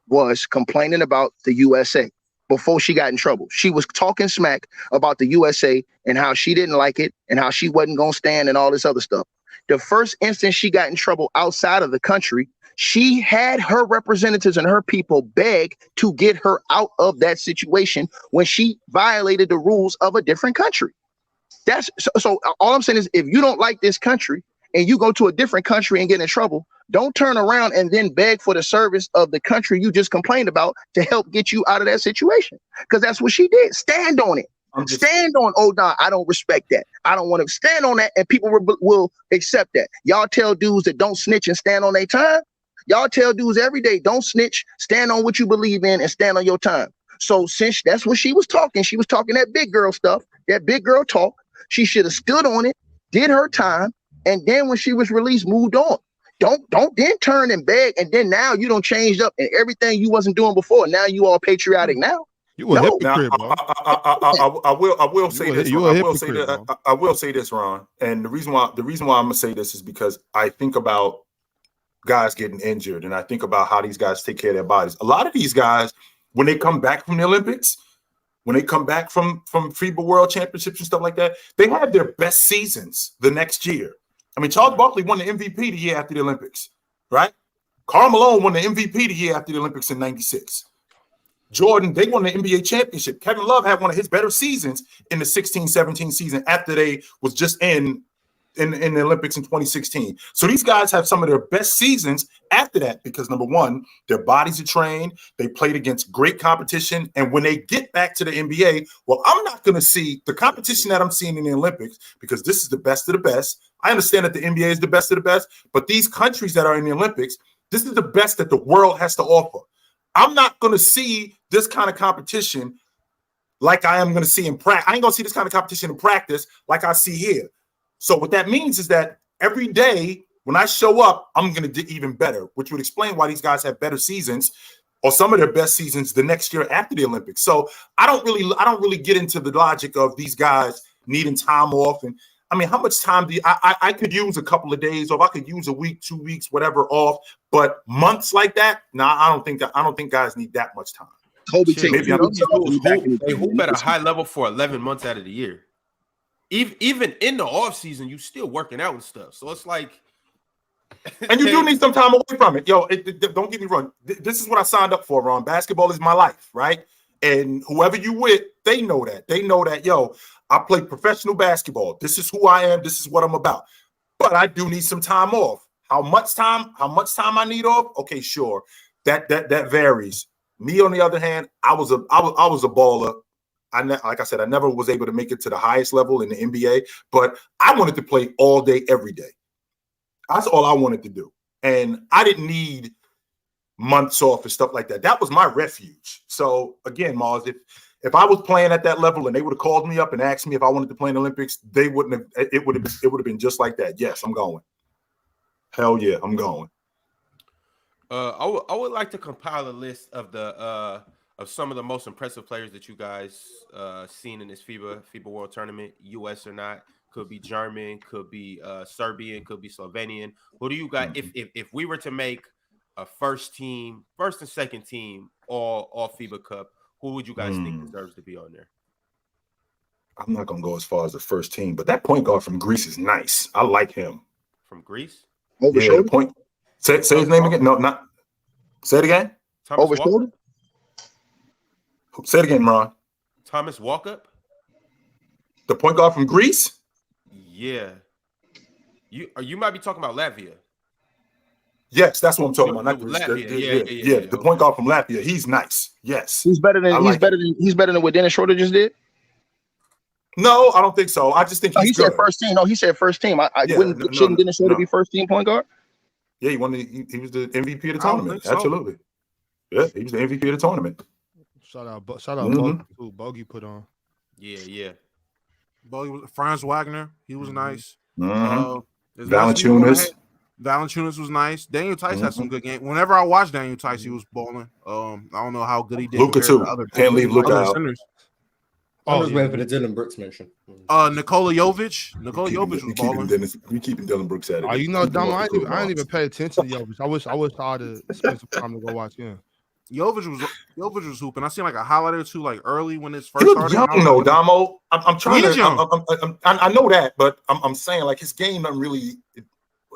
was complaining about the USA before she got in trouble. She was talking smack about the USA and how she didn't like it and how she wasn't gonna stand and all this other stuff. The first instance she got in trouble outside of the country, she had her representatives and her people beg to get her out of that situation when she violated the rules of a different country. That's so all I'm saying is, if you don't like this country and you go to a different country and get in trouble, don't turn around and then beg for the service of the country you just complained about to help get you out of that situation. Because that's what she did. Stand on it. Stand on, oh, nah, I don't respect that. I don't want to stand on that, and people will accept that. Y'all tell dudes that don't snitch and stand on their time. Y'all tell dudes every day, don't snitch, stand on what you believe in, and stand on your time. So since that's what she was talking that big girl stuff, that big girl talk. She should have stood on it, did her time, and then when she was released, moved on. Don't then turn and beg, and then now you don't change up and everything you wasn't doing before. Now you all patriotic now. You a hypocrite, bro. I will say this. I will say this, Ron. And the reason why I'm gonna say this is because I think about guys getting injured, and I think about how these guys take care of their bodies. A lot of these guys, when they come back from the Olympics, when they come back from FIBA World Championships and stuff like that, they have their best seasons the next year. I mean, Charles Barkley won the MVP the year after the Olympics, right? Karl Malone won the MVP the year after the Olympics in '96. Jordan, they won the NBA championship. Kevin Love had one of his better seasons in the 16-17 season after they was just in the Olympics in 2016. So these guys have some of their best seasons after that because, number one, their bodies are trained. They played against great competition. And when they get back to the NBA, well, I'm not going to see the competition that I'm seeing in the Olympics because this is the best of the best. I understand that the NBA is the best of the best, but these countries that are in the Olympics, this is the best that the world has to offer. I'm not going to see this kind of competition like I am going to see in practice. I ain't going to see this kind of competition in practice like I see here. So what that means is that every day when I show up, I'm going to do even better, which would explain why these guys have better seasons or some of their best seasons the next year after the Olympics. So I don't really get into the logic of these guys needing time off. And I mean, how much time do I could use a couple of days off. I could use a week, 2 weeks, whatever off. But months like that, I don't think guys need that much time. Kobe, maybe who bet a high level for 11 months out of the year. Even in the offseason, you still working out and stuff. So it's like, and you do need some time away from it. Yo, don't get me wrong. This is what I signed up for, Ron. Basketball is my life, right? And whoever you with, they know that. They know that, yo, I play professional basketball. This is who I am. This is what I'm about. But I do need some time off. How much time I need off? Okay, sure. that varies. Me, on the other hand, I was a baller. Like I said, I never was able to make it to the highest level in the NBA, but I wanted to play all day, every day. That's all I wanted to do. And I didn't need months off and stuff like that. That was my refuge. So again, Mars, if I was playing at that level and they would have called me up and asked me if I wanted to play in the Olympics, they wouldn't have. It would have been just like that. Yes, I'm going. Hell yeah, I'm going. I would like to compile a list of some of the most impressive players that you guys seen in this FIBA World Tournament, US or not. Could be German, could be Serbian, could be Slovenian. Who do you got? If we were to make a first and second team all FIBA Cup, who would you guys think deserves to be on there? I'm not gonna go as far as the first team, but that point guard from Greece is nice. I like him. From Greece? Yeah, point. Say his name again. No, not. Say it again. Over Schroder? Say it again, Ron. Thomas Walkup? The point guard from Greece? Yeah. You might be talking about Latvia. Yes, that's what I'm talking about. Not Latvia. Yeah. The point guard from Latvia. He's nice. Yes. He's better than what Dennis Schroder just did. No, I don't think so. I just think he said first team. No, he said first team. Shouldn't Dennis Schroder be first team point guard? Yeah, he was the MVP of the tournament. Absolutely. Yeah, he was the MVP of the tournament. Shout out Bogey, who Bogey put on. Yeah. Bogey, Franz Wagner, he was nice. Valanciunas was nice. Daniel Tice had some good games. Whenever I watched Daniel Tice, he was balling. I don't know how good he did. Luka too. Can't leave Luka out. I was waiting for the Dillon Brooks mention. Nikola Jovic. Nikola Jovic was balling. We keeping Dillon Brooks at it. Oh, you know, Dom, I didn't even pay attention to Jovic. I wish I had to spend some time to go watch him. Jovic was hooping. I seen like a highlight or two like early when it's first he looked started. Young though, Damo. I'm trying to. I know that, but I'm saying like his game doesn't really.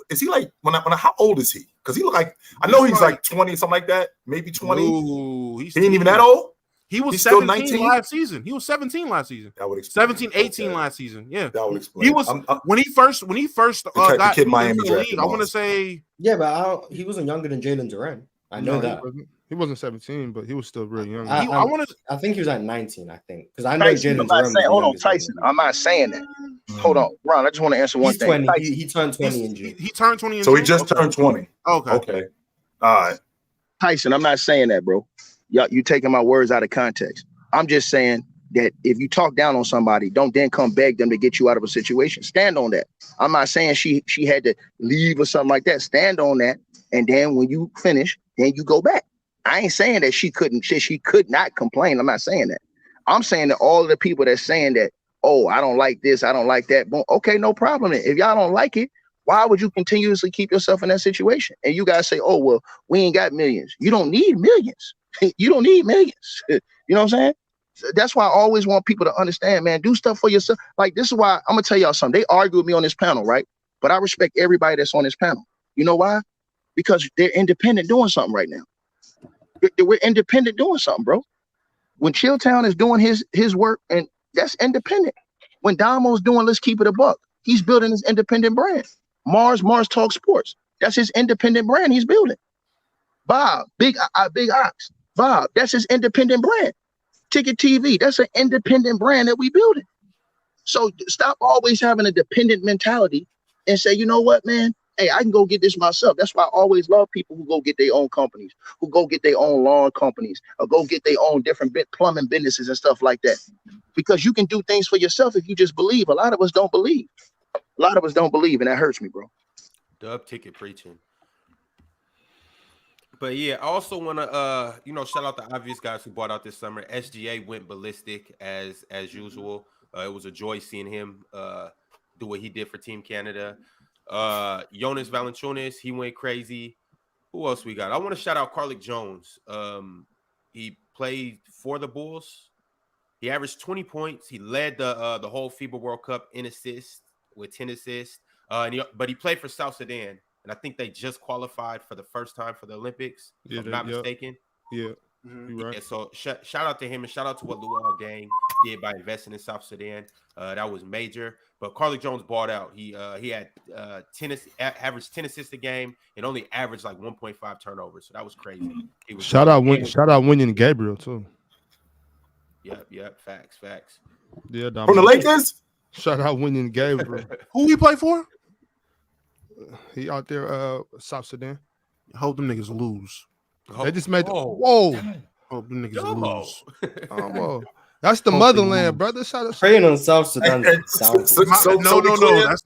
Is he like how old is he? Because he look like I know he's like 20 something like that, maybe 20. No, he ain't even that old. He was 17 last season. He was 17 last season. That would explain. 17, 18 last season. Yeah, that would explain. He was when he first got the kid Miami into the league. I want to say he wasn't younger than Jalen Duran. I know that. He wasn't 17, but he was still really young. I think he was at 19. I think because I know Jalen Duran. Hold on, Tyson. I'm not saying that. Hold on, Ron. I just want to answer one thing. 20. He turned 20 in June. He turned 20 in June. So he just turned 20. Okay. All right. Tyson, I'm not saying that, bro. You taking my words out of context. I'm just saying that if you talk down on somebody, don't then come beg them to get you out of a situation. Stand on that. I'm not saying she had to leave or something like that. Stand on that, and then when you finish, then you go back. I ain't saying that she could not complain. I'm not saying that. I'm saying that all of the people that's saying that, oh, I don't like this, I don't like that. Boom. Okay, no problem. If y'all don't like it, why would you continuously keep yourself in that situation? And you guys say, oh, well, we ain't got millions. You don't need millions. You don't need millions. You know what I'm saying? That's why I always want people to understand, man, do stuff for yourself. Like, this is why I'm going to tell y'all something. They argue with me on this panel, right? But I respect everybody that's on this panel. You know why? Because they're independent doing something right now. We're independent doing something, bro. When Chilltown is doing his work, and that's independent. When Damo's doing Let's Keep It a Buck, he's building his independent brand. Mars Talk Sports, that's his independent brand he's building. Bob, Big Ox, Bob, that's his independent brand. Ticket TV, that's an independent brand that we building. So stop always having a dependent mentality and say, you know what, man? Hey, I can go get this myself. That's why I always love people who go get their own companies, who go get their own lawn companies, or go get their own different plumbing businesses and stuff like that. Because you can do things for yourself if you just believe. A lot of us don't believe. And that hurts me, bro. Dub ticket preaching. But yeah, I also want to shout out the obvious guys who bought out this summer. SGA went ballistic as usual. It was a joy seeing him do what he did for Team Canada. Jonas Valanciunas, he went crazy. Who else we got? I want to shout out Carlick Jones. He played for the Bulls. He averaged 20 points. He led the whole FIBA World Cup in assists with 10 assists. But he played for South Sudan. And I think they just qualified for the first time for the Olympics, if I'm not mistaken. Yeah. Mm-hmm. Right. Yeah, so shout out to him and shout out to what Luau Gang did by investing in South Sudan. That was major. But Carly Jones balled out. He had averaged 10 assists a game and only averaged like 1.5 turnovers. So that was crazy. Shout out William Gabriel too. Yep. Facts. Yeah, from the Lakers. Shout out William Gabriel. Who he play for? He out there, South Sudan. Hope them niggas lose. They just made. Hope them niggas lose. Whoa. That's the motherland, brother. Shout out. Praying on South Sudan. No, that's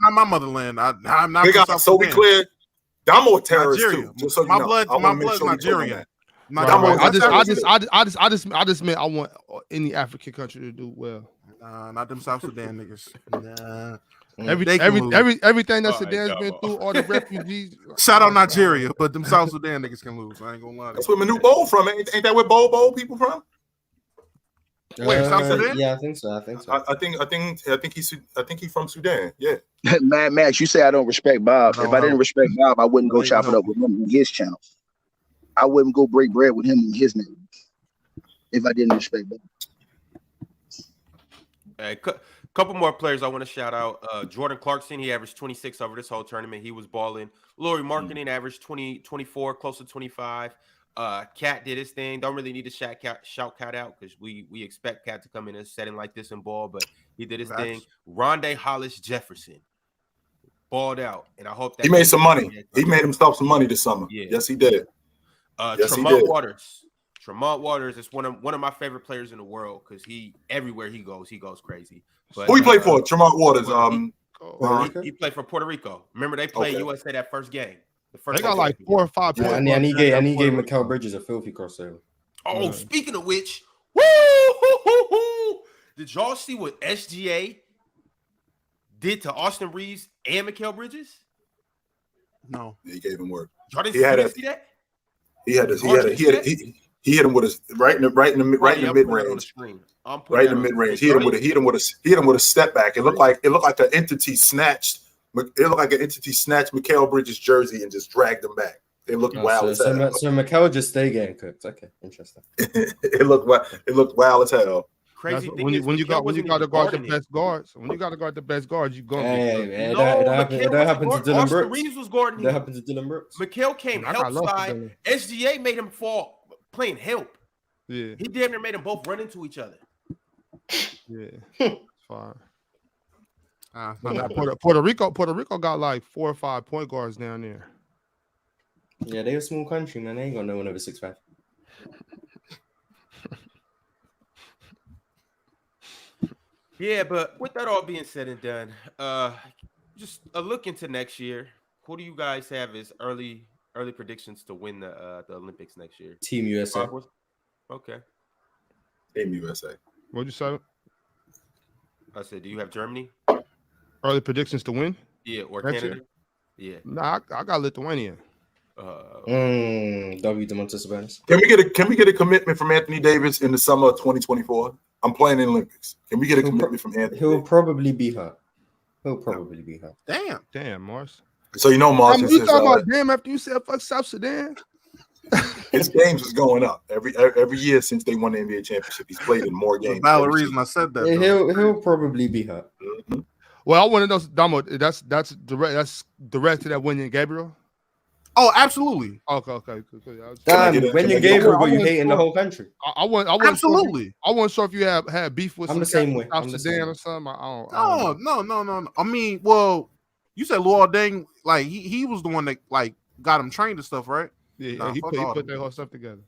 not my motherland. I'm not. So we clear. Damo a terrorist Nigeria. too. So my blood's Nigerian. I just meant I want any African country to do well. Not them South Sudan niggas. Nah. Everything that Sudan's been through, all the refugees. Shout out Nigeria, but them South Sudan niggas can lose. I ain't gonna lie. That's where Manu Bowl from. Ain't that where Bowl people from? Wait, South Sudan? Yeah, I think so. I think he's from Sudan. Yeah. Mad Max, you say I don't respect Bob. If I didn't respect Bob, I wouldn't go chop it up with him on his channel. I wouldn't go break bread with him in his name. If I didn't respect Bob. A couple more players I want to shout out. Jordan Clarkson, he averaged 26 over this whole tournament. He was balling. Laurie Marketing averaged 24, close to 25. Cat did his thing. Don't really need to shout Cat out because we expect Cat to come in a setting like this and ball, but he did his thing. Rondé Hollis Jefferson balled out, and I hope that he made some money. He made himself some money this summer. Yeah. Yes, he did. Tremont Waters is one of my favorite players in the world because everywhere he goes crazy. But, who he played for? Tremont Waters. He played for Puerto Rico. Remember they played USA that first game. They got like 4 or 5 points. And he gave Mikal Bridges a filthy crossover. Oh, speaking of which, did y'all see what SGA did to Austin Reeves and Mikal Bridges? No, he gave him work. Y'all didn't see that? He hit him with a right in the mid range. Right in the mid range. He hit him with a step back. It looked like an entity snatched. It looked like an entity snatched Mikal Bridges' jersey and just dragged him back. It looked wild as hell. So Mikal just stay getting cooked. Okay, interesting. It looked wild as hell. Crazy thing when you got to guard the best guards. When you got to guard the best guards, you go. That happened to Dillon Brooks. Reeves was guarding. That happened to Dillon Brooks. Mikal came help side. SGA made him fall playing help. Yeah, he damn near made them both run into each other. Yeah, it's fine. Puerto Rico got like 4 or 5 point guards down there. Yeah, they a small country, man. They ain't got no one over 6'5". Yeah, but with that all being said and done, just a look into next year. Who do you guys have as early predictions to win the Olympics next year? Team USA. Okay. Team USA. What'd you say? I said, do you have Germany? Early predictions to win? Yeah, or Canada? Yeah. Nah, I got Lithuania. W. Demontis Sabonis. Can we get a commitment from Anthony Davis in the summer of 2024? I'm playing in the Olympics. Can we get a commitment from Anthony? He'll probably be hurt. Damn, Mars. So Mars. You talking about damn after you said fuck South Sudan? His games is going up every year since they won the NBA championship. He's played in more games. Valid reason I said that. He'll probably be hurt. Mm-hmm. Well, I want to know, Damo. That's direct to that William Gabriel. Oh, absolutely. Okay. Damn, William Gabriel, but you hating the whole country. I want absolutely. I wasn't sure if you had beef with. I'm the same way. South Sudan or something. No. I mean, well, you said Luol Deng, like he was the one that like got him trained and stuff, right? Yeah, he put that whole stuff together.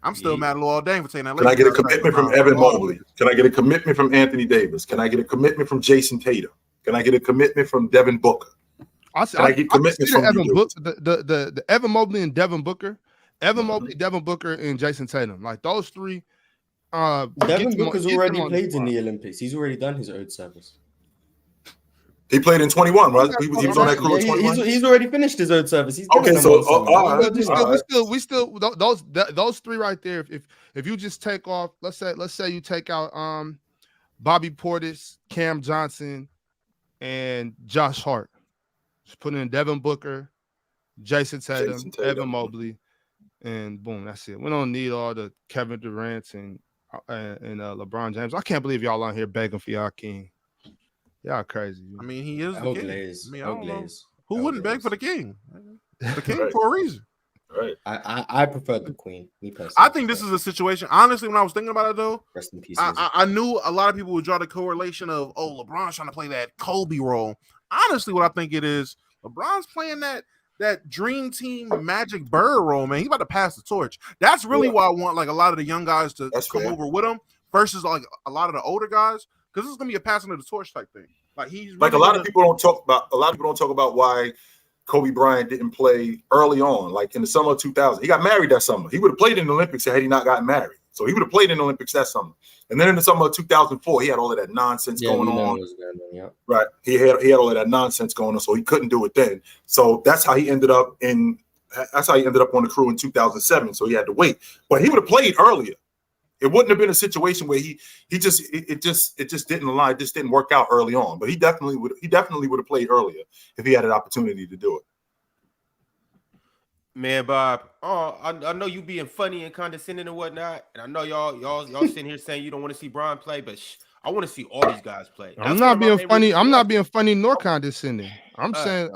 I'm still mad at Luol Deng for saying that. Can I get a commitment from Evan Mobley? Can I get a commitment from Anthony Davis? Can I get a commitment from Jason Tatum? Can I get a commitment from Devin Booker? I get commitments from the Evan Mobley and Devin Booker. Evan Mobley, Devin Booker, and Jason Tatum. Like those three. Devin Booker's already played in the Olympics. He's already done his own service. He played in 21, right? He was on that crew in 21. He's already finished his own service. He's okay, so we still those three right there. If you just take off, let's say you take out Bobby Portis, Cam Johnson, and Josh Hart. Just put in Devin Booker, Jason Tatum, Evan Mobley, and boom, that's it. We don't need all the Kevin Durant and and LeBron James. I can't believe y'all on here begging for y'all king. Y'all crazy. I mean, he is the king. Glaze. I mean, I don't know. Who wouldn't beg for the king? The king for a reason. Right. I prefer the queen. Me personally. I think this is a situation. Honestly, when I was thinking about it, though, rest in peace. I knew a lot of people would draw the correlation of, LeBron's trying to play that Kobe role. Honestly, what I think it is, LeBron's playing that dream team Magic Bird role, man. He's about to pass the torch. That's really why I want like a lot of the young guys to come over with him versus like a lot of the older guys, because this is gonna be a passing of the torch type thing. Like he's really like a lot of people don't talk about why Kobe Bryant didn't play early on, like in the summer of 2000. He got married that summer. He would have played in the Olympics had he not gotten married. So he would have played in the Olympics that summer. And then in the summer of 2004, he had all of that nonsense going on. Right. He had all of that nonsense going on, so he couldn't do it then. So that's how he ended up on the crew in 2007. So he had to wait. But he would have played earlier. It wouldn't have been a situation where it just didn't align. It just didn't work out early on. But he definitely would have played earlier if he had an opportunity to do it. Man, Bob, I know you being funny and condescending and whatnot, and I know y'all sitting here saying you don't want to see Bron play, but I want to see all these guys play. I'm not being funny. I'm not being funny nor condescending. I'm saying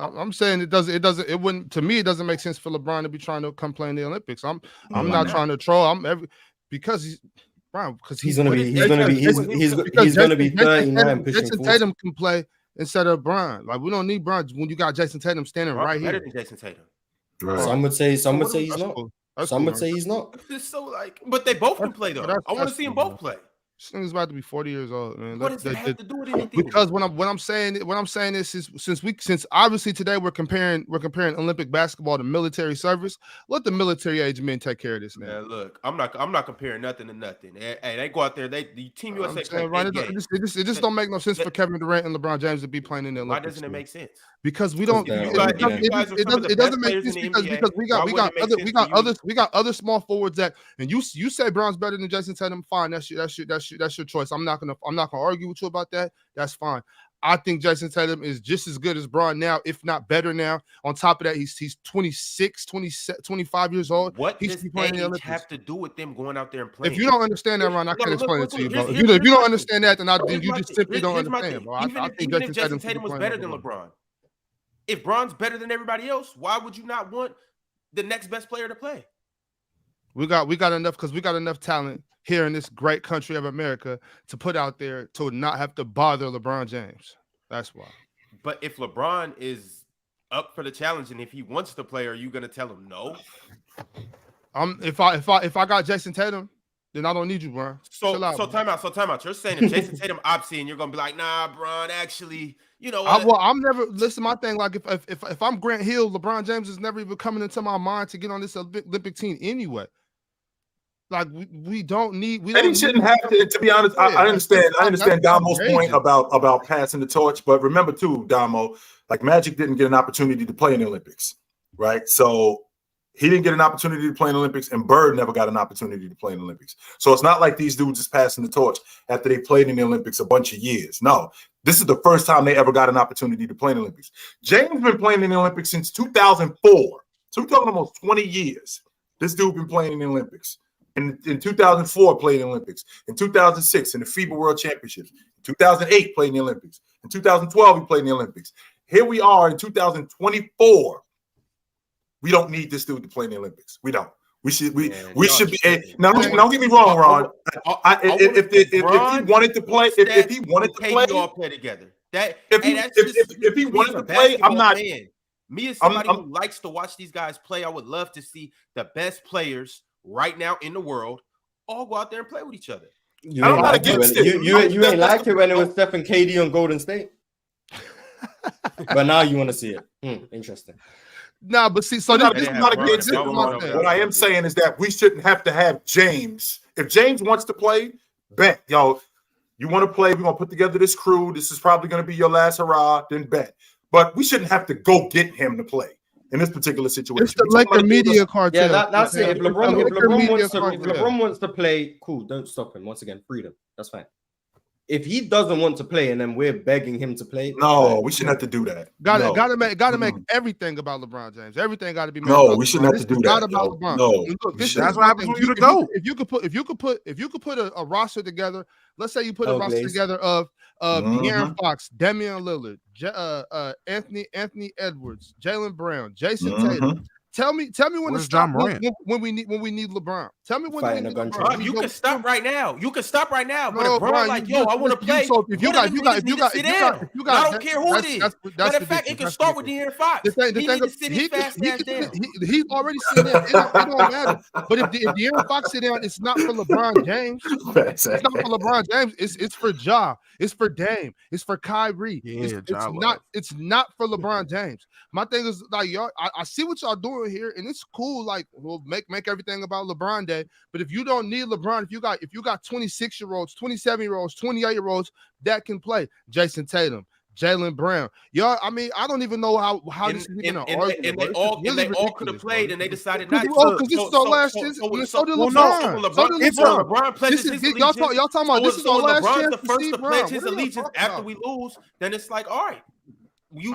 it wouldn't, to me, it doesn't make sense for LeBron to be trying to come play in the Olympics. I'm not trying to troll. Because he's gonna be 39. Jason Tatum can play instead of Bron. Like we don't need Bron when you got Jason Tatum standing right here. Better than Jason Tatum. Right. Some would say he's not. Some would say he's not. So but they both can play though. I want to see them both play. This thing's about to be 40 years old, man. What does that have to do with anything? Because what I'm saying is since obviously today we're comparing Olympic basketball to military service. Let the military age men take care of this now. Yeah, look, I'm not comparing nothing to nothing. Hey, they go out there. The Team USA play right. It just don't make no sense for Kevin Durant and LeBron James to be playing in the Olympics. Why doesn't it make sense? Because we don't. It doesn't make sense because we got other small forwards that, and you say Bron's better than Jason Tatum. Fine, that's your choice. I'm not gonna argue with you about that. That's fine. I think Jason Tatum is just as good as Bron now, if not better now. On top of that, he's 26, 27, 25 years old. What does age have to do with them going out there and playing? If you don't understand that, Ron, I can't explain it to you, bro. If you don't understand that, then you just simply don't understand, bro. I think Jason Tatum was better than LeBron. If Bron's better than everybody else, why would you not want the next best player to play? We got enough because we got enough talent here in this great country of America to put out there to not have to bother LeBron James. That's why. But if LeBron is up for the challenge and if he wants to play, are you going to tell him no? If I got Jason Tatum, then I don't need you, bro. So time out. You're saying if Jason Tatum opts in, you're going to be like, nah, Bron, actually, you know what? I'm never listen. My thing, like if I'm Grant Hill, LeBron James is never even coming into my mind to get on this Olympic team anyway. Like we don't need. And he shouldn't have to. To be honest, I understand Damo's point about passing the torch, but remember too, Damo, like Magic didn't get an opportunity to play in the Olympics, right? So he didn't get an opportunity to play in the Olympics, and Bird never got an opportunity to play in the Olympics. So it's not like these dudes is passing the torch after they played in the Olympics a bunch of years. No, this is the first time they ever got an opportunity to play in the Olympics. James been playing in the Olympics since 2004. So we're talking almost 20 years. This dude been playing in the Olympics. In 2004, played in the Olympics. In 2006, in the FIBA World Championships. In 2008, played in the Olympics. In 2012, he played in the Olympics. Here we are in 2024. We don't need this dude to play in the Olympics. We don't. We should be. Now, don't get me wrong, Ron. If he wanted to play, if he wanted to play, all play together. If he wanted to play, I'm not. Me as somebody who likes to watch these guys play, I would love to see the best players right now in the world all go out there and play with each other. You ain't like it when it was Steph and KD on Golden State. But now you want to see it. Interesting. No, but see, so this is not against it. What I am saying is that we shouldn't have to have James. If James wants to play, bet. Yo, you want to play, we're going to put together this crew. This is probably going to be your last hurrah, then bet. But we shouldn't have to go get him to play in this particular situation. It's the Laker media cartel. Yeah, that's it. If LeBron wants to play, cool, don't stop him. Once again, freedom. That's fine. if he doesn't want to play and then we're begging him to play, no, we shouldn't have to do that. Gotta make everything about LeBron James. Everything got to be made. No, we shouldn't have to do that. Not about LeBron. No, look, that's what happens when you go. If you could put a roster together, let's say you put a roster together of De'Aaron Fox, Damian Lillard, Anthony Edwards, Jaylen Brown, Jason Tatum. Tell me when to stop when we need LeBron. Tell me when we need LeBron. You can stop right now. You can stop right now. But if LeBron like, I want to play. So if you got, I don't care who it is. Matter of fact, it can start with De'Aaron Fox. He's already sitting down. It don't matter. But if De'Aaron Fox sit down, it's not for LeBron James. It's not for LeBron James. It's for Ja. It's for Dame. It's for Kyrie. It's not for LeBron James. My thing is like y'all. I see what y'all doing here, and it's cool. Like we'll make everything about LeBron Day. But if you don't need LeBron, if you got 26-year-olds, 27-year-olds, 28-year-olds that can play, Jason Tatum, Jaylen Brown, y'all. I mean, I don't even know how this is even an argument. And they all could have played, and they decided not to. Because this is our last chance. So did LeBron. LeBron pledges his allegiance. Y'all talking about this is our last chance. LeBron's the first to pledge his allegiance after we lose. Then it's like, all right.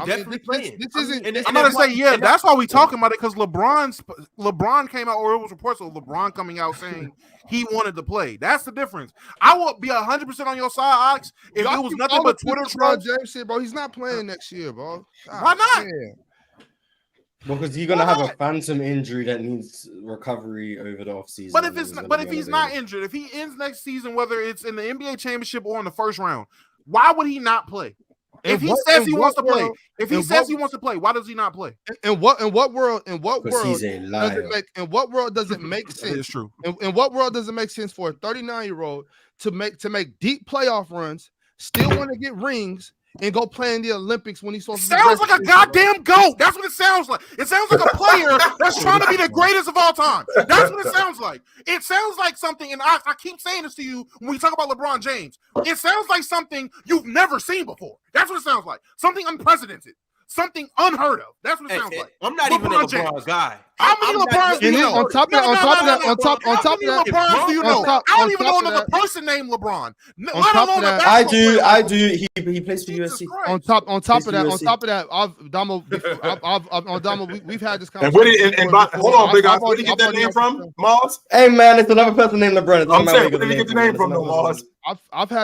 Definitely playing. I'm gonna say, that's why we talking about it, because LeBron came out, or it was reports of LeBron coming out saying he wanted to play. That's the difference. I will be 100% on your side, Ox. If it was nothing but Twitter trolls, James said, bro, he's not playing next year, bro. Why not? Because he's gonna have a phantom injury that needs recovery over the offseason. But if he's not injured, if he ends next season, whether it's in the NBA championship or in the first round, why would he not play? If he says he wants to play, why does he not play? In what world does it make sense? It's true. In what world does it make sense for a 39-year-old to make deep playoff runs, still want to get rings, and go play in the Olympics when he's supposed to? Sounds like a goddamn GOAT. That's what it sounds like. It sounds like a player that's trying to be the greatest of all time. That's what it sounds like. It sounds like something, and I keep saying this to you when we talk about LeBron James. It sounds like something you've never seen before. That's what it sounds like. Something unprecedented. Something unheard of. That's what it sounds like. I'm not even a LeBron guy. How many LeBrons do you know? On top of that, LeBrons do you know? I don't even know another person named LeBron. I do. He plays for USC. On top of that, we've had this conversation. Hold on, big guy. Where did you get that name from, Mars? Hey man, it's another person named LeBron. I'm saying, where did you get the name from, Mars?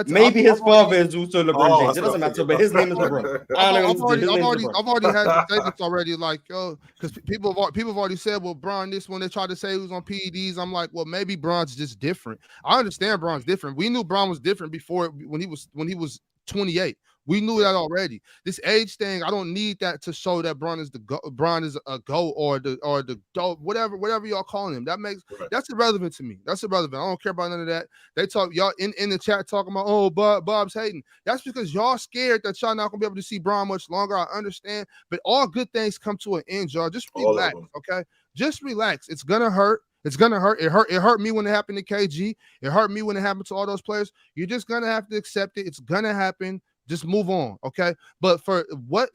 Maybe his father is also LeBron James. It doesn't matter, but his name is LeBron. I've already had statements already, like, because people have already said, well, Bron, this when they tried to say he was on PEDs, I'm like, well, maybe Bron's just different. I understand Bron's different. We knew Bron was different before when he was 28. We knew that already. This age thing, I don't need that to show that Bron is a GOAT or the dope, whatever y'all calling him. That's irrelevant to me. That's irrelevant. I don't care about none of that. They talk y'all in the chat talking about, oh, Bob's hating. That's because y'all scared that y'all not gonna be able to see Bron much longer. I understand, but all good things come to an end, y'all. Just relax, okay? Just relax. It's gonna hurt. It's gonna hurt. It hurt me when it happened to KG. It hurt me when it happened to all those players. You're just gonna have to accept it. It's gonna happen. Just move on, okay? But for what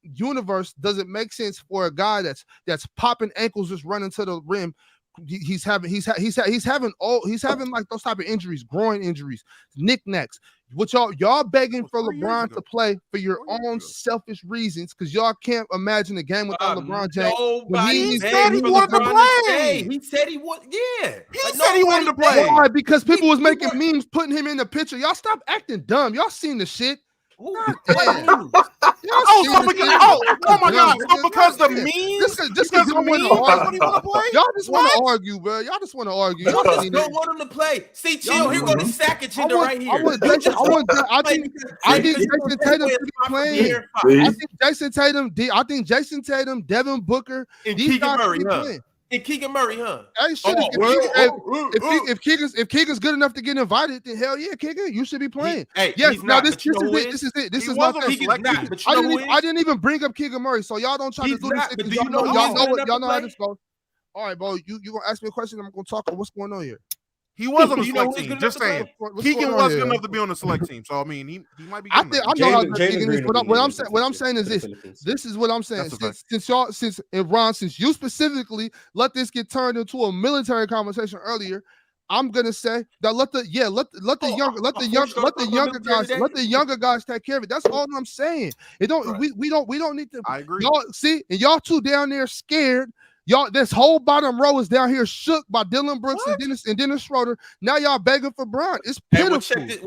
universe does it make sense for a guy that's popping ankles just running to the rim? He's having like those type of injuries, groin injuries, knickknacks. What y'all begging for LeBron to play for your own selfish reasons, because y'all can't imagine a game without LeBron James. He said he wanted to play. He said he would. Yeah, he said he wanted to play. Why? Because people was making memes putting him in the picture. Y'all stop acting dumb. Y'all seen the shit. Oh my God! So because the memes, just because y'all want to play, y'all just want to argue, bro. Y'all just want to argue. Y'all just don't want him to play. See, chill. Here go the sack agenda right here. I think Jason Tatum should be playing. I think Jason Tatum, Devin Booker, and Keegan Murray, And Keegan Murray, huh? Hey, shit, if Keegan's good enough to get invited, then hell yeah, Keegan, you should be playing. Yes, now this is it. This is my thing. I didn't even bring up Keegan Murray, so y'all don't try to do this because y'all know how this goes. All right, bro, you gonna ask me a question? I'm gonna talk on what's going on here. He was on the select team. Just saying, Keegan was good enough to be on the select team. So I mean, he might be. I know how good Keegan is. What I'm saying is this. This is what I'm saying. Since you specifically let this get turned into a military conversation earlier, I'm gonna say that let the younger guys take care of it. That's all I'm saying. It don't Right. we don't need to. I agree. Y'all see, and y'all two down there scared. Y'all, this whole bottom row is down here shook by Dillon Brooks and Dennis Schroder. Now y'all begging for Bron. It's pitiful. Check this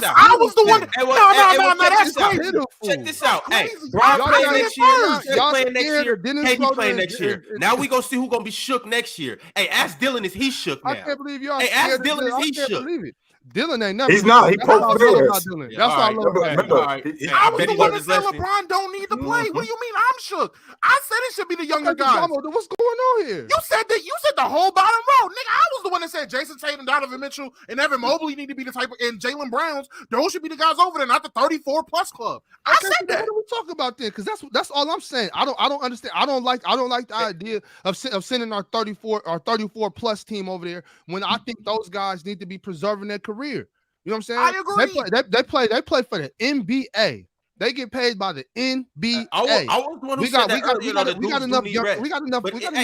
out. I was the one. No, that's crazy. Check this out. Hey, Crazy. Bron Y'all playing got next it year. first. Y'all Playing next scared year. of Dennis KD Schroder playing and- next year. Now we gonna see who gonna be shook next year. Hey, ask Dillon if he's shook now. I can't believe y'all. Hey, ask scared of Dillon if I he's can't shook. believe it. Dillon ain't never. He's not. He That's what I poked love fingers. about Dillon. Yeah, That's what I all love right. about Remember, Dillon. All right. he- I was Betty the one that Love is said listening. LeBron don't need to play. What do you mean I'm shook? I said it should be the younger guys. What's going on here? You said that. You said the whole bottom row, nigga. I was the one that said Jason Tatum, Donovan Mitchell, and Evan Mobley need to be the type of, and Jalen Browns. Those should be the guys over there, not the 34+ club. I Okay, said so that. what are we talking about then? Because that's all I'm saying. I don't understand. I don't like the idea of sending our 34+ team over there when I think those guys need to be preserving their career. You know what I'm saying? I agree. They play for the NBA. They get paid by the NBA. I was the one who said that earlier. We got enough young cats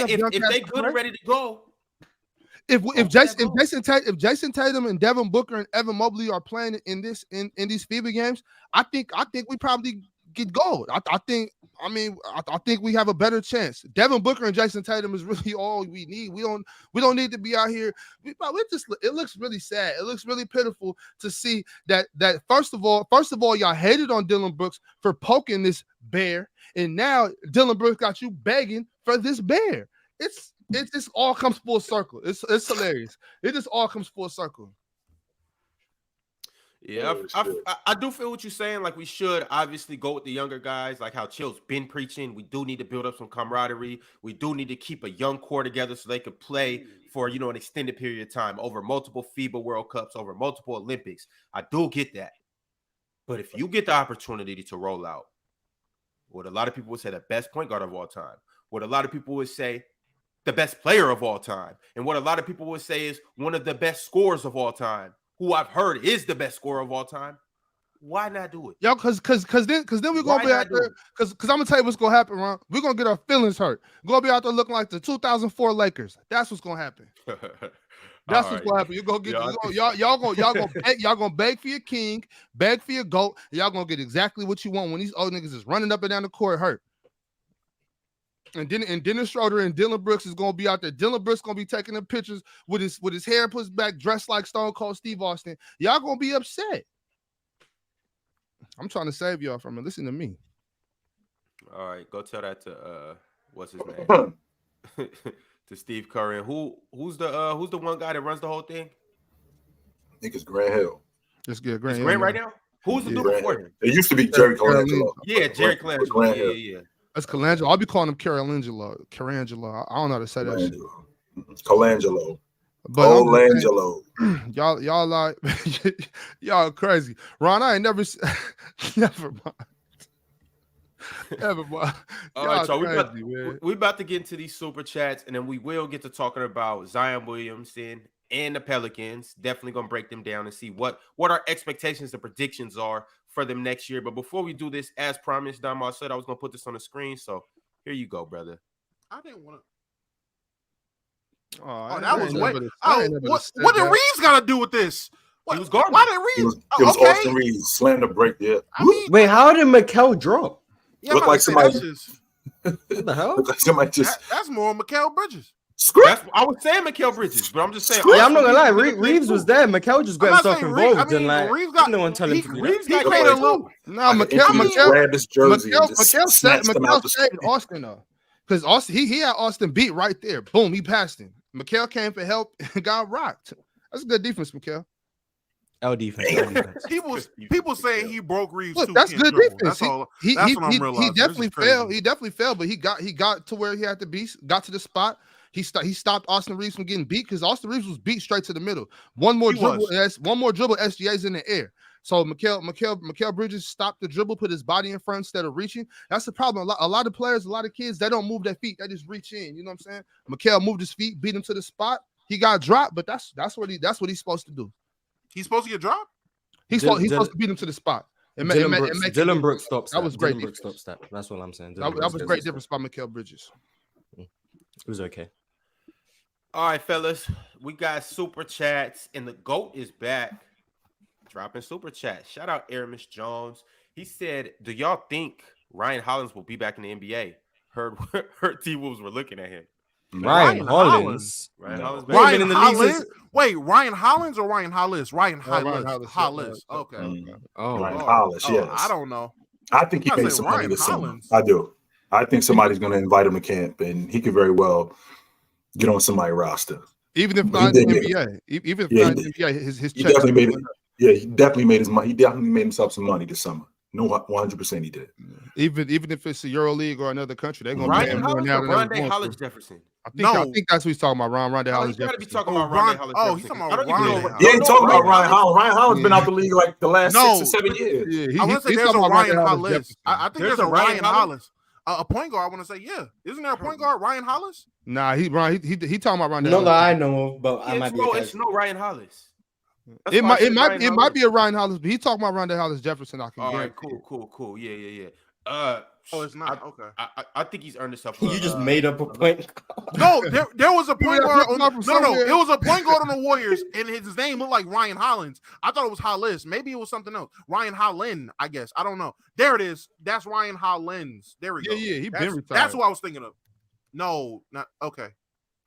If they good and ready to go. If Jason Tatum and Devin Booker and Evan Mobley are playing in these FIBA games, I think we probably get gold. I think we have a better chance. Devin Booker and Jason Tatum is really all we need. We don't need to be out here. It looks really sad. It looks really pitiful to see that first of all, y'all hated on Dillon Brooks for poking this bear, and now Dillon Brooks got you begging for this bear. It just all comes full circle. It's hilarious. It just all comes full circle. Yeah, I do feel what you're saying. Like, we should obviously go with the younger guys, like how Chill's been preaching. We do need to build up some camaraderie. We do need to keep a young core together so they could play for, an extended period of time over multiple FIBA World Cups, over multiple Olympics. I do get that. But if you get the opportunity to roll out what a lot of people would say the best point guard of all time, what a lot of people would say the best player of all time, and what a lot of people would say is one of the best scorers of all time, who I've heard is the best scorer of all time, why not do it? Yo, cause then we're gonna be out there. Cause I'm gonna tell you what's gonna happen, Ron. We're gonna get our feelings hurt. We're gonna be out there looking like the 2004 Lakers. That's what's gonna happen. That's what's gonna happen. You're gonna get y'all gonna beg for your king, beg for your GOAT. Y'all gonna get exactly what you want when these old niggas is running up and down the court hurt. And Dennis Schroder and Dillon Brooks is gonna be out there. Dillon Brooks gonna be taking the pictures with his hair pushed back, dressed like Stone Cold Steve Austin. Y'all gonna be upset. I'm trying to save y'all from it. Listen to me. All right, go tell that to what's his name? To Steve Curry. Who's the one guy that runs the whole thing? I think it's Grant Hill. Let's get Grant Hill right now. Who's the dude before him? It used to be Jerry Colangelo. Yeah, Jerry Colangelo. Yeah. That's Colangelo. I'll be calling him Carangelo. I don't know how to say that shit. Colangelo. But Colangelo. Y'all like y'all crazy. Ron, I ain't never never mind. Never mind. All right, so we about to get into these super chats, and then we will get to talking about Zion Williamson and the Pelicans. Definitely gonna break them down and see what our expectations and predictions are for them next year. But before we do this, as promised, Dom, I said I was gonna put this on the screen. So here you go, brother. I didn't want to. Oh, that was way. What did Reeves got to do with this? He was guarding. Why did Reeves? It was Austin Reeves slammed the break. Yeah. Wait, how did Mikal drop? Yeah, looked like somebody. What the hell? Looked like somebody just. That's more Mikal Bridges. I was saying Mikal Bridges, but I'm just saying. Yeah, I'm not gonna lie. Reeves was there. Mikal just got himself involved, and like Reeves got no one tell him to do Reeves that. got paid a little. No, Mikal saved Austin though, because Austin he had Austin beat right there. Boom, he passed him. Mikal came for help and got rocked. That's a good defense, Mikal. L defense. People saying he broke Reeves. Look, that's good defense. That's all. He definitely failed. He definitely failed, but he got to where he had to be. Got to the spot. He stopped Austin Reeves from getting beat because Austin Reeves was beat straight to the middle. One more dribble, SGA's in the air. So Mikal Bridges stopped the dribble, put his body in front instead of reaching. That's the problem. A lot of players, a lot of kids, they don't move their feet. They just reach in. You know what I'm saying? Mikal moved his feet, beat him to the spot. He got dropped, but that's what he's supposed to do. He's supposed to get dropped? He's supposed to beat him to the spot. Dillon Brooks stops. That was great. Brooks stops that. That's what I'm saying. That was great difference by Mikal Bridges. It was okay. All right, fellas, we got super chats, and the GOAT is back, dropping super chats. Shout out Aramis Jones. He said, "Do y'all think Ryan Hollins will be back in the NBA?" Heard T-Wolves were looking at him. Ryan Hollins. Ryan Hollins. Ryan Hollins. Wait, Ryan Hollins or Ryan Hollis? Ryan Hollis. Hollis. Okay. Oh, Ryan Hollis, yes. I don't know. I think he made some money this summer. I do. I think somebody's going to invite him to camp, and he could very well get on somebody's roster. Even if not in the NBA. Even if not in the NBA, his check. He definitely made his money. He definitely made himself some money this summer. No, 100% he did. Even if it's the Euro League or another country, they're going to pay him more now than Rondé Hollis Jefferson. I think that's what he's talking about. Rondé Hollis Jefferson. Jefferson. Be talking about Rondé Hollis Jefferson. He's talking about Ryan. He ain't talking about Ryan Hollins. Ryan Hollins been out the league like the last 6 or 7 years. Yeah, I want to say there's a Ryan Hollis. I think there's a Ryan Hollis. A point guard. I want to say, yeah. Isn't there a point guard, Ryan Hollis? Nah, he talking about Rondé. No, that I know of, but I might be. It's no Ryan Hollis. It might be a Ryan Hollis, but he's talking about Rondé Hollis Jefferson. I can All right, guarantee. Cool. Yeah. It's not. Okay. I think he's earned himself. You just made up a point. No, there was a point guard. It was a point guard on the Warriors, and his name looked like Ryan Hollins. I thought it was Hollis. Maybe it was something else. Ryan Hollins, I guess. I don't know. There it is. That's Ryan Hollins. There we go. Yeah, he been retired. That's what I was thinking of. No, not okay.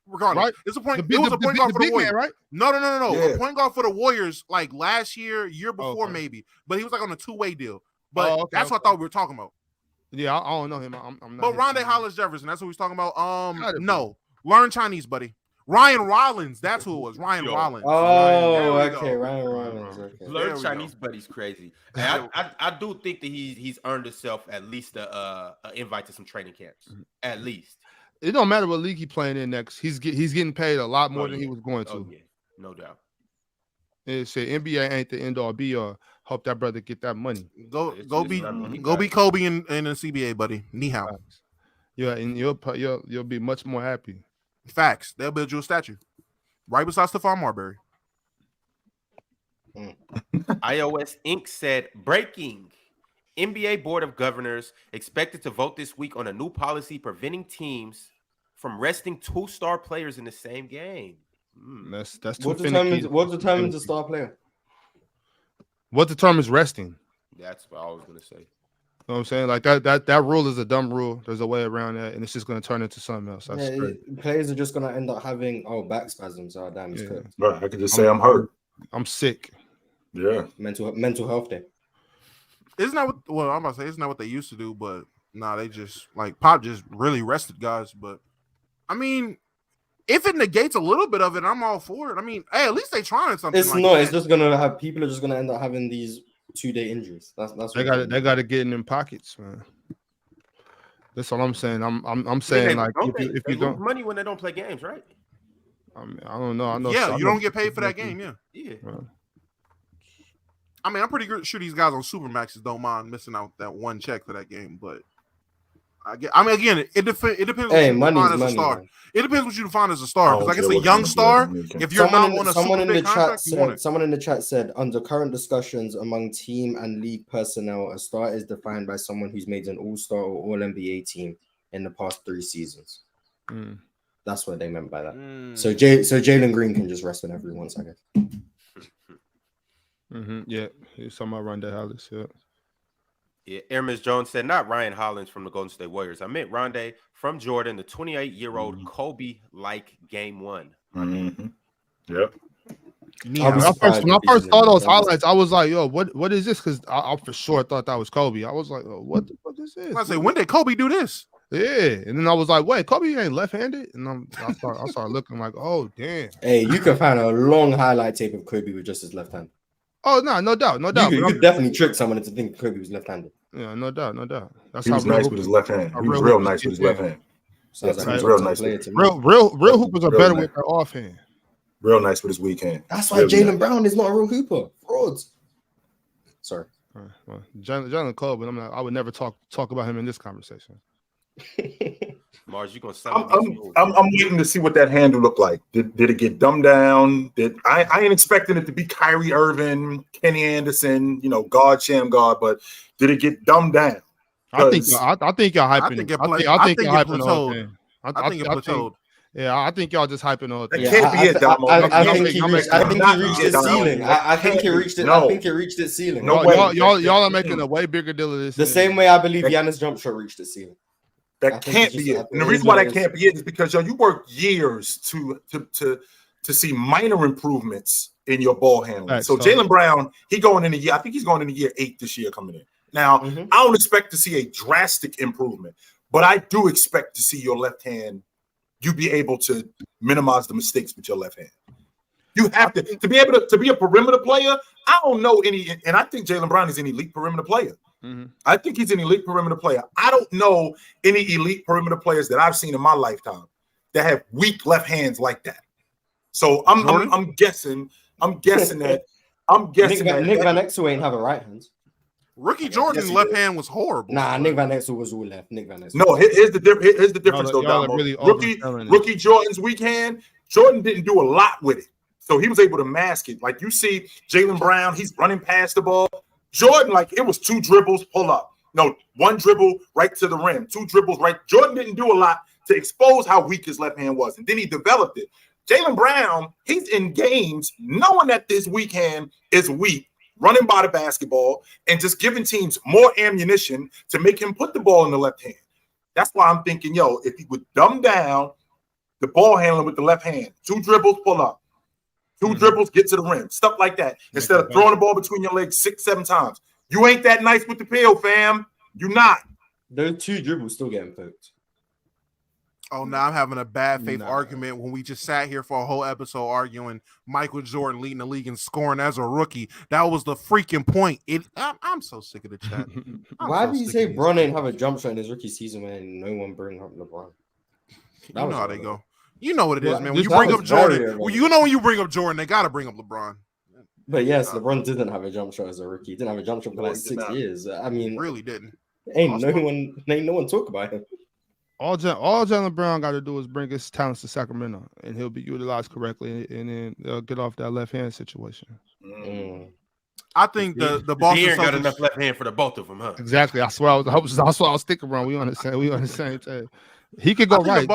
Regardless, right? It's a point. It was a point guard for the Warriors, man, right? No. Yeah. A point guard for the Warriors, like last year before, maybe. But he was like on a 2-way deal. But that's what I thought we were talking about. Yeah, I don't know him. I'm not. But Rondé Hollis Jefferson, that's what he's talking about. No, learn Chinese, buddy. Ryan Rollins, that's who it was. Ryan Rollins. Oh, okay, Ryan Rollins. Okay. Learn Chinese, buddy's crazy. And I do think that he's earned himself at least a invite to some training camps. At least. It don't matter what league he playing in next. He's getting paid a lot more than he was going to. Yeah, no doubt. It said NBA ain't the end all be all. Hope that brother get that money. Go be Kobe in the CBA, buddy. Ni hao. Yeah, and you'll be much more happy. Facts. They'll build you a statue right beside Stephon Marbury. iOS Inc. said, breaking. NBA Board of Governors expected to vote this week on a new policy preventing teams from resting 2-star players in the same game. That's too What finicky. determines a star player? What determines resting? That's what I was gonna say. You know what I'm saying? Like that rule is a dumb rule. There's a way around that, and it's just gonna turn into something else. Players are just gonna end up having back spasms. Oh damn, it's good. Right, I could just say I'm hurt. I'm sick. Yeah. Mental health day. Isn't that what? Well, I'm about to say isn't that what they used to do? But nah, they just like Pop just really rested guys. But I mean, if it negates a little bit of it, I'm all for it. I mean, hey, at least they trying something. It's just gonna have people are just gonna end up having these 2-day injuries. That's they got to get in them pockets, man. That's all I'm saying. I'm saying like if you don't money when they don't play games, right? I mean, I don't know. I know. Yeah, you don't get paid for that game. Yeah. I mean, I'm pretty sure these guys on Supermaxes don't mind missing out that one check for that game, but I mean, again, it depends. Hey, money's as a star. money. It depends what you define as a star. Because, like I said, young star. If you're not on a super big contract, you want it. Someone in the chat said, under current discussions among team and league personnel, a star is defined by someone who's made an All-Star or All-NBA team in the past 3 seasons. That's what they meant by that. So Jalen Green can just rest on every once, I guess. Yeah, he's talking about Rondé Hollis. Yeah, Aramis Jones said, not Ryan Hollins from the Golden State Warriors. I meant Rondé from Jordan, the 28-year-old Kobe-like game 1. Yep. When I first saw those highlights, I was like, yo, what is this? Because I for sure thought that was Kobe. I was like, oh, what is this? I say, when did Kobe do this? Yeah, and then I was like, wait, Kobe ain't left-handed? And I started looking like, oh, damn. Hey, you can find a long highlight tape of Kobe with just his left hand. Oh, no doubt. You could definitely trick someone into thinking Kobe was left-handed. Yeah, no doubt. That's he was nice with his left hand. He was real nice with his left hand. Sounds like he was real nice. Real hoopers are better with their offhand. Real nice with his weak hand. That's why Jaylen Brown is not a real hooper. Frauds. Sorry. Well, Jalen Cole, but I would never talk about him in this conversation. Mars, you gonna I'm waiting to see what that handle looked like. Did it get dumbed down? I ain't expecting it to be Kyrie Irving, Kenny Anderson, guard, sham guard, but did it get dumbed down? I think y'all hyping. I think y'all hyping the whole thing. I think it plateaued. Yeah, I think y'all just hyping on. That can't be it, Damo. I think he reached its ceiling. I think he reached it. I think he reached its ceiling. Y'all are making a way bigger deal of this. The same way I believe Giannis' jump shot reached its ceiling. That can't be it. And the reason why that can't be it is because you work years to see minor improvements in your ball handling. Right, so Jaylen Brown, I think he's going in year 8 this year coming in. Now, I don't expect to see a drastic improvement, but I do expect to see your left hand, you be able to minimize the mistakes with your left hand. You have to be able to be a perimeter player. I don't know any, and I think Jaylen Brown is an elite perimeter player. I think he's an elite perimeter player. I don't know any elite perimeter players that I've seen in my lifetime that have weak left hands like that. So I'm guessing that Nick Van Exel ain't have a right hand. Rookie Jordan's left hand was horrible. Nah, Nick Van Exel was all left. Nick Van Exel. No, here's the difference though. Really rookie Jordan's weak hand. Jordan didn't do a lot with it, so he was able to mask it. Like you see, Jaylen Brown, he's running past the ball. Jordan, like it was 2 dribbles, pull up. No, 1 dribble right to the rim, 2 dribbles right. Jordan didn't do a lot to expose how weak his left hand was, and then he developed it. Jaylen Brown, he's in games knowing that this weak hand is weak, running by the basketball and just giving teams more ammunition to make him put the ball in the left hand. That's why I'm thinking, if he would dumb down the ball handling with the left hand, 2 dribbles, pull up, 2 dribbles, get to the rim, stuff like that. Instead of throwing the ball between your legs 6-7 times. You ain't that nice with the pill, fam. You not. Those 2 dribbles still getting poked. Oh, now I'm having a bad faith argument when we just sat here for a whole episode arguing Michael Jordan leading the league and scoring as a rookie. That was the freaking point. I'm so sick of the chat. Why do you say Bron didn't have a jump shot in his rookie season when no one bring up LeBron? You know how they go. You know what it is, man. When you bring up Jordan, when you bring up Jordan, they got to bring up LeBron. But yes, LeBron didn't have a jump shot as a rookie. He didn't have a jump shot for like 6 years. I mean, really didn't. Ain't no one talk about him. All Jaylen Brown got to do is bring his talents to Sacramento, and he'll be utilized correctly, and then they'll get off that left hand situation. I think the Boston Celtics got enough left hand for the both of them, huh? Exactly. I swear I was sticking around. We on the same team. He could go right.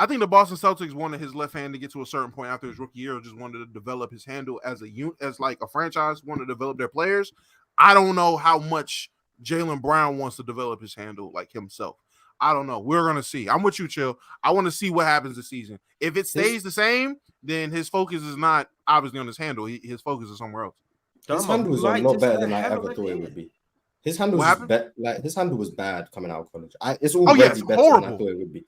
I think the Boston Celtics wanted his left hand to get to a certain point after his rookie year. Just wanted to develop his handle as like a franchise. Wanted to develop their players. I don't know how much Jaylen Brown wants to develop his handle like himself. I don't know. We're gonna see. I'm with you, Chill. I want to see what happens this season. If it stays the same, then his focus is not obviously on his handle. His focus is somewhere else. His handle was a lot better than I ever thought it would be. His handle was bad coming out of college. It's already better than I thought it would be.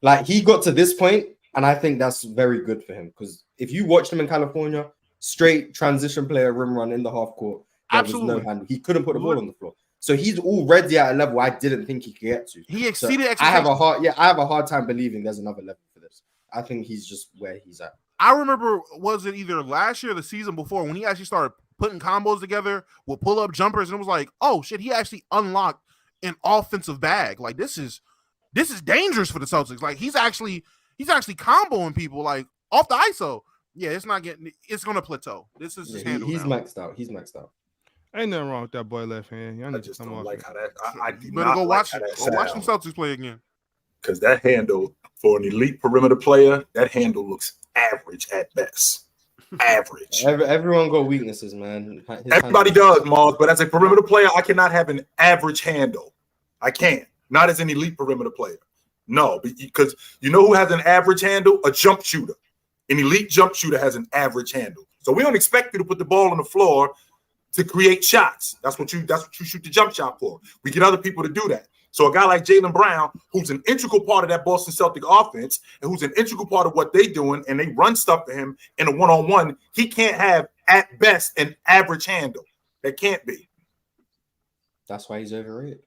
Like he got to this point, and I think that's very good for him because if you watched him in California, straight transition player, rim run in the half court, there was no handle. He couldn't put the ball on the floor. So he's already at a level I didn't think he could get to. He exceeded expectations. I have a hard time believing there's another level for this. I think he's just where he's at. I remember, was it either last year or the season before when he actually started putting combos together with pull-up jumpers, and it was like, oh shit, he actually unlocked an offensive bag. Like this is dangerous for the Celtics. Like he's actually comboing people like off the ISO. Yeah, it's gonna plateau. This is his handle. He's maxed out. He's maxed out. Ain't nothing wrong with that boy left hand. I just don't like how that. I do better not go watch like watch them Celtics play again. Because that handle for an elite perimeter player, that handle looks average at best. Average. Everyone got weaknesses, man. Everybody does, Mars. But as a perimeter player, I cannot have an average handle. I can't. Not as an elite perimeter player. No, because you know who has an average handle? A jump shooter. An elite jump shooter has an average handle. So we don't expect you to put the ball on the floor to create shots. That's what you shoot the jump shot for. We get other people to do that. So a guy like Jaylen Brown, who's an integral part of that Boston Celtic offense and who's an integral part of what they're doing, and they run stuff for him in a one-on-one, he can't have, at best, an average handle. That can't be. That's why he's overrated.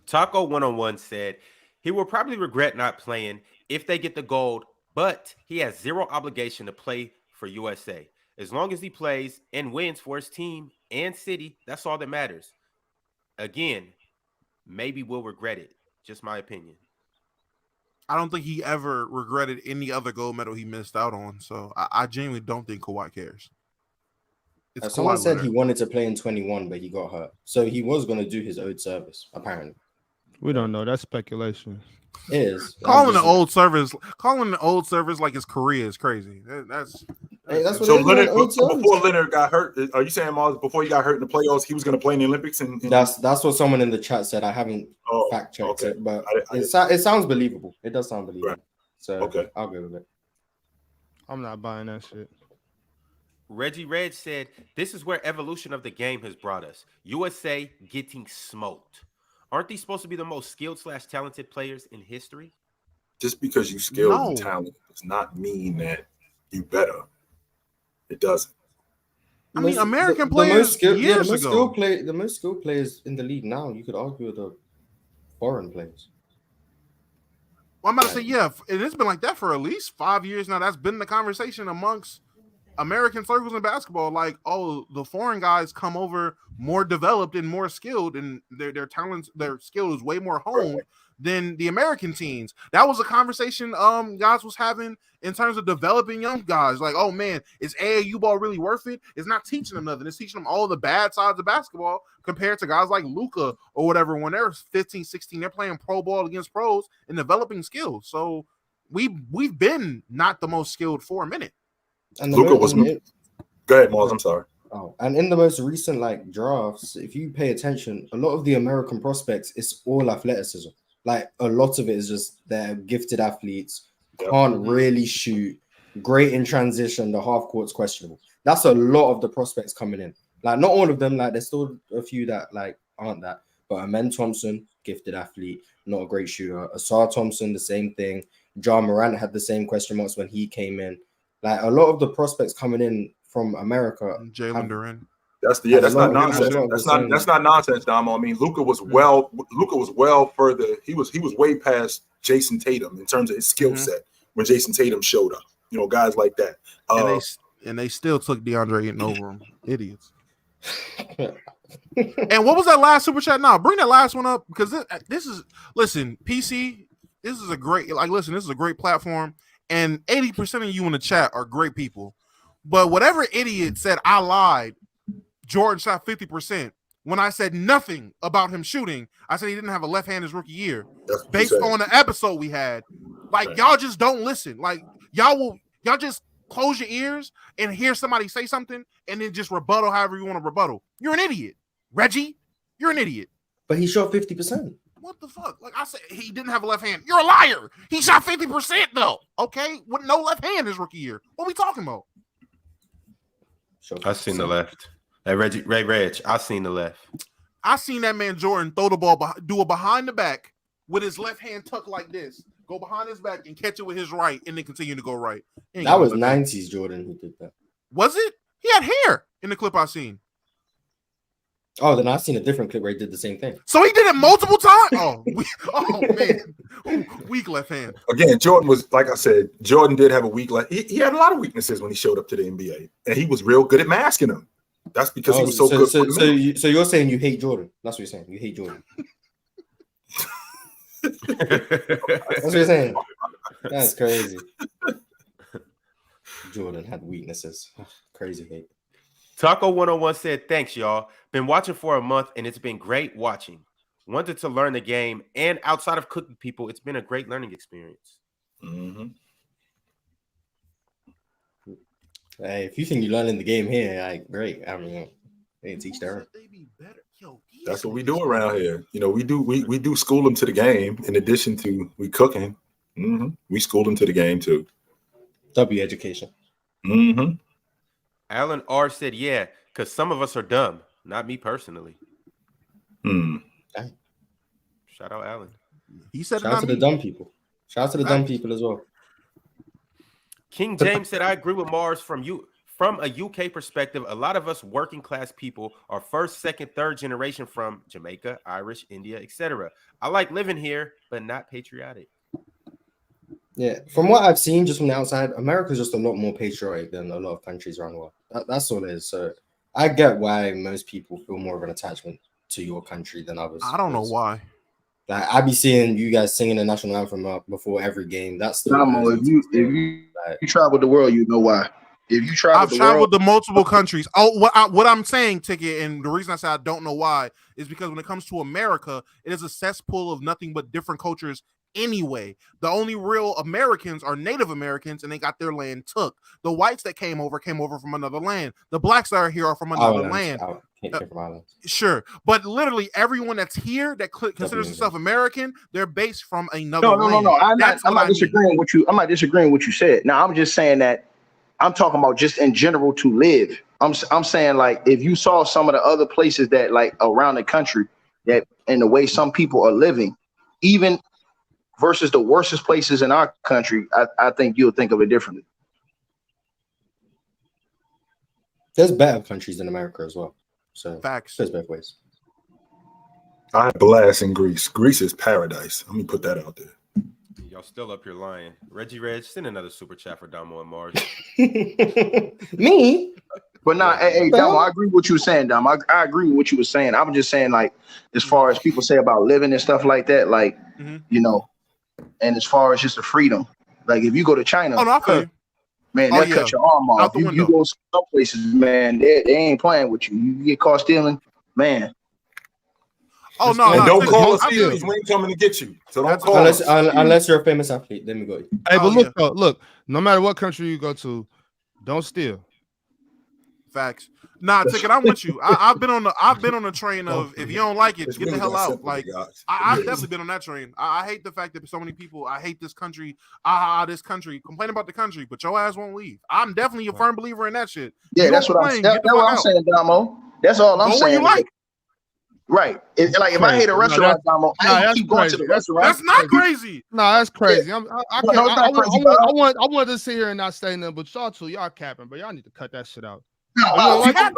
Taco 101 said he will probably regret not playing if they get the gold, but he has zero obligation to play for USA. As long as he plays and wins for his team and city, that's all that matters. Again, maybe we'll regret it. Just my opinion. I don't think he ever regretted any other gold medal he missed out on. So I genuinely don't think Kawhi cares. Someone said he wanted to play in 21, but he got hurt. So he was going to do his owed service, apparently. We don't know. That's speculation. It is. Calling the old service like it's Korea is crazy. That's what so Leonard, before Leonard got hurt, are you saying, Miles, before he got hurt in the playoffs, he was going to play in the Olympics? That's what someone in the chat said. I haven't fact checked it, but it sounds believable. It does sound believable. Right. So I'll go with it. I'm not buying that shit. Reggie Red said, "This is where evolution of the game has brought us. USA getting smoked. Aren't these supposed to be the most skilled / talented players in history?" Just because you skilled and talented does not mean that you better. It doesn't. I mean, American players the most skilled players in the league now, you could argue, the foreign players. Well, I'm about to say, yeah, and it's been like that for at least 5 years now. That's been the conversation amongst American circles in basketball. Like, oh, the foreign guys come over more developed and more skilled, and their talents, their skill is way more honed than the American teams. That was a conversation guys was having in terms of developing young guys. Like, oh man, is AAU ball really worth it? It's not teaching them nothing. It's teaching them all the bad sides of basketball compared to guys like Luka or whatever. When they're 15, 16, they're playing pro ball against pros and developing skills. So we've been not the most skilled for a minute. And Luka was. Go ahead, Miles. I'm sorry. Oh, and in the most recent drafts, if you pay attention, a lot of the American prospects, it's all athleticism. Like, a lot of it is just they're gifted athletes, can't really shoot, great in transition, the half court's questionable. That's a lot of the prospects coming in. Like, not all of them, like, there's still a few that aren't that. But Amen Thompson, gifted athlete, not a great shooter. Asar Thompson, the same thing. Ja Morant had the same question marks when he came in. Like, a lot of the prospects coming in from America. Jalen Duren. That's not nonsense. That's not nonsense, Damo. I mean, Luka was well further. He was way past Jason Tatum in terms of his skill set when Jason Tatum showed up. You know, guys like that. And they still took DeAndre Ayton over him. Idiots. And what was that last super chat? Now bring that last one up, because this is PC. This is a great this is a great platform, and 80% of you in the chat are great people. But whatever idiot said I lied, Jordan shot 50%. When I said nothing about him shooting, I said he didn't have a left hand his rookie year. Based on the episode we had. Like, y'all just don't listen. Like, y'all just close your ears and hear somebody say something and then just rebuttal however you want to rebuttal. You're an idiot. Reggie, you're an idiot. But he shot 50%. What the fuck? Like I said, he didn't have a left hand. You're a liar. He shot 50% though. Okay? With no left hand his rookie year. What are we talking about? I seen the left. Hey, Reg, I seen the left. I seen that man Jordan throw the ball, do a behind the back with his left hand tucked like this, go behind his back and catch it with his right, and then continue to go right. That was 90s Jordan who did that. Was it? He had hair in the clip I seen. Oh, then I've seen a different clip where he did the same thing. So he did it multiple times? Oh man. Weak left hand. Again, Jordan was, like I said, Jordan did have a weak left. He had a lot of weaknesses when he showed up to the NBA, and he was real good at masking them. That's because he was so good. So you're saying you hate Jordan? That's what you're saying. You hate Jordan. That's what you're saying. That's crazy. Jordan had weaknesses. Crazy hate. Taco 101 said, "Thanks, y'all. Been watching for a month, and it's been great watching. Wanted to learn the game, and outside of cooking people, it's been a great learning experience." Mm-hmm. Hey, if you think you're learning the game here, great. I mean, they can teach their. That's what we do around here. You know, we do school them to the game. In addition to we cooking, we school them to the game too. W education. Mm-hmm. Alan R said, "Yeah, because some of us are dumb. Not me personally." Shout out Alan. He said, "Shout out to the dumb people. Shout out to the dumb people as well." King James said, "I agree with Mars from a UK perspective. A lot of us working class people are first, second, third generation from Jamaica, Irish, India, etc. I like living here, but not patriotic." Yeah, from what I've seen just from the outside, America's just a lot more patriotic than a lot of countries around the world. That's all it is. So I get why most people feel more of an attachment to your country than others. I don't know why. Like, I be seeing you guys singing the national anthem before every game. That's the if you travel the world, you know why. If you travel, I've traveled to multiple countries. Oh, what I'm saying, Ticket, and the reason I say I don't know why is because when it comes to America, it is a cesspool of nothing but different cultures. Anyway, the only real Americans are Native Americans, and they got their land took. The whites that came over from another land. The blacks that are here are from another land. Sure, but literally everyone that's here that considers themselves American, they're based from another land. No. I'm not disagreeing with you. I'm not disagreeing with what you said. Now, I'm just saying that I'm talking about just in general to live. I'm saying, like, if you saw some of the other places that, like, around the country, that and the way some people are living, even versus the worstest places in our country, I think you'll think of it differently. There's better countries than America as well. So facts. There's both ways. I blast in Greece. Greece is paradise. Let me put that out there. Y'all still up here lying. Reggie Reg, send another super chat for Damo and Mars. Me? But nah, hey, Damo, I agree with what you were saying, Damo. I agree with what you were saying. I'm just saying, like, as far as people say about living and stuff like that, like, you know, and as far as just the freedom, like, if you go to China, man, they'll cut your arm off. You go some places, man, they ain't playing with you. You get caught stealing, man. Oh no! And don't call us stealers. We ain't coming to get you. So don't call us. Unless you're a famous athlete, then we go. Hey, but look. No matter what country you go to, don't steal. Facts. Nah, Ticket, I'm with you. I've been on the train of if you don't like it, get the hell out. Like I've definitely been on that train. I hate the fact that so many people. I hate this country. This country. Complain about the country, but your ass won't leave. I'm definitely a firm believer in that shit. Yeah, that's what I'm saying, Damo. That's all I'm saying. What you like? Right. Like if I hate a restaurant, I keep going to the restaurant. That's not crazy. No, that's crazy. I want to sit here and not say nothing, but y'all capping, but y'all need to cut that shit out. No, get out.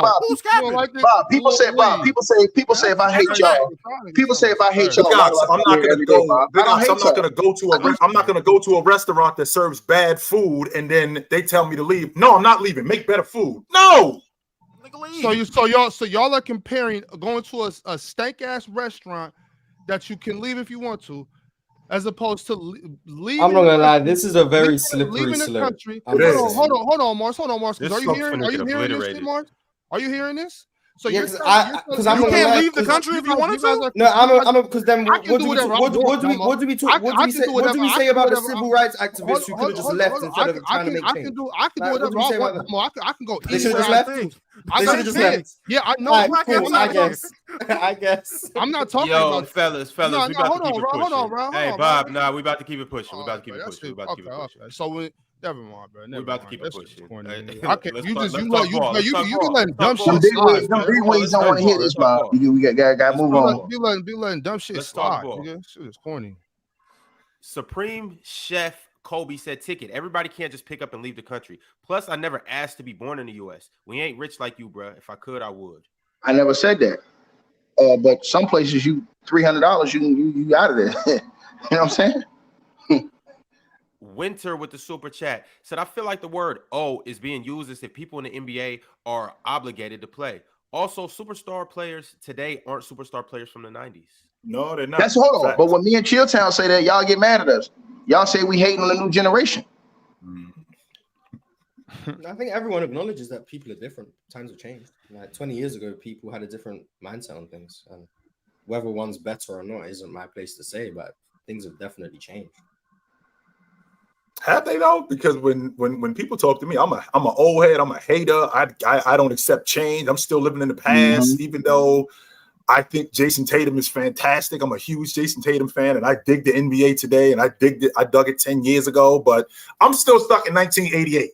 Bob, who's capping? Like people say if I hate y'all. People say if I hate y'all. I'm not gonna go to a restaurant that serves bad food and then they tell me to leave. No, I'm not leaving. Make better food. No. So y'all are comparing going to a stank ass restaurant that you can leave if you want to, as opposed to leaving. I'm not gonna lie, this is a very slippery slope. Hold on, Mars. Are you hearing this, Mars? Are you hearing this? So you can't leave the country if you wanted to. No, I'm because then what do we say about the civil rights activists who could have just left instead of trying to make change? I can do whatever I want. I can go. They should have just left. They should have just left. Yeah, I know. I guess. I'm not talking about fellas. We about to keep it pushing. Hey, Bob, we about to keep it pushing. We about to keep it pushing. So never mind, bro. We're about to keep it pushing. You letting dumb shit slide. Big ways don't want to hear this, Bob. We got move on. Be letting dumb shit slide. Shit is corny. Supreme Chef Kobe said, Ticket, everybody can't just pick up and leave the country. Plus, I never asked to be born in the U.S. We ain't rich like you, bro. If I could, I would. I never said that. But some places, you $300, you out of there. You know what I'm saying? Winter with the super chat said, I feel like the word is being used as if people in the NBA are obligated to play. Also, superstar players today aren't superstar players from the 90s. No, they're not. That's hold on. But when me and Chilltown say that, y'all get mad at us. Y'all say we hating on the new generation. I think everyone acknowledges that people are different. Times have changed. Like 20 years ago, people had a different mindset on things. And whether one's better or not isn't my place to say, but things have definitely changed. Have they though? Because when people talk to me, I'm an old head. I'm a hater. I don't accept change. I'm still living in the past, even though I think Jason Tatum is fantastic. I'm a huge Jason Tatum fan, and I dig the NBA today, and I dug it 10 years ago, but I'm still stuck in 1988.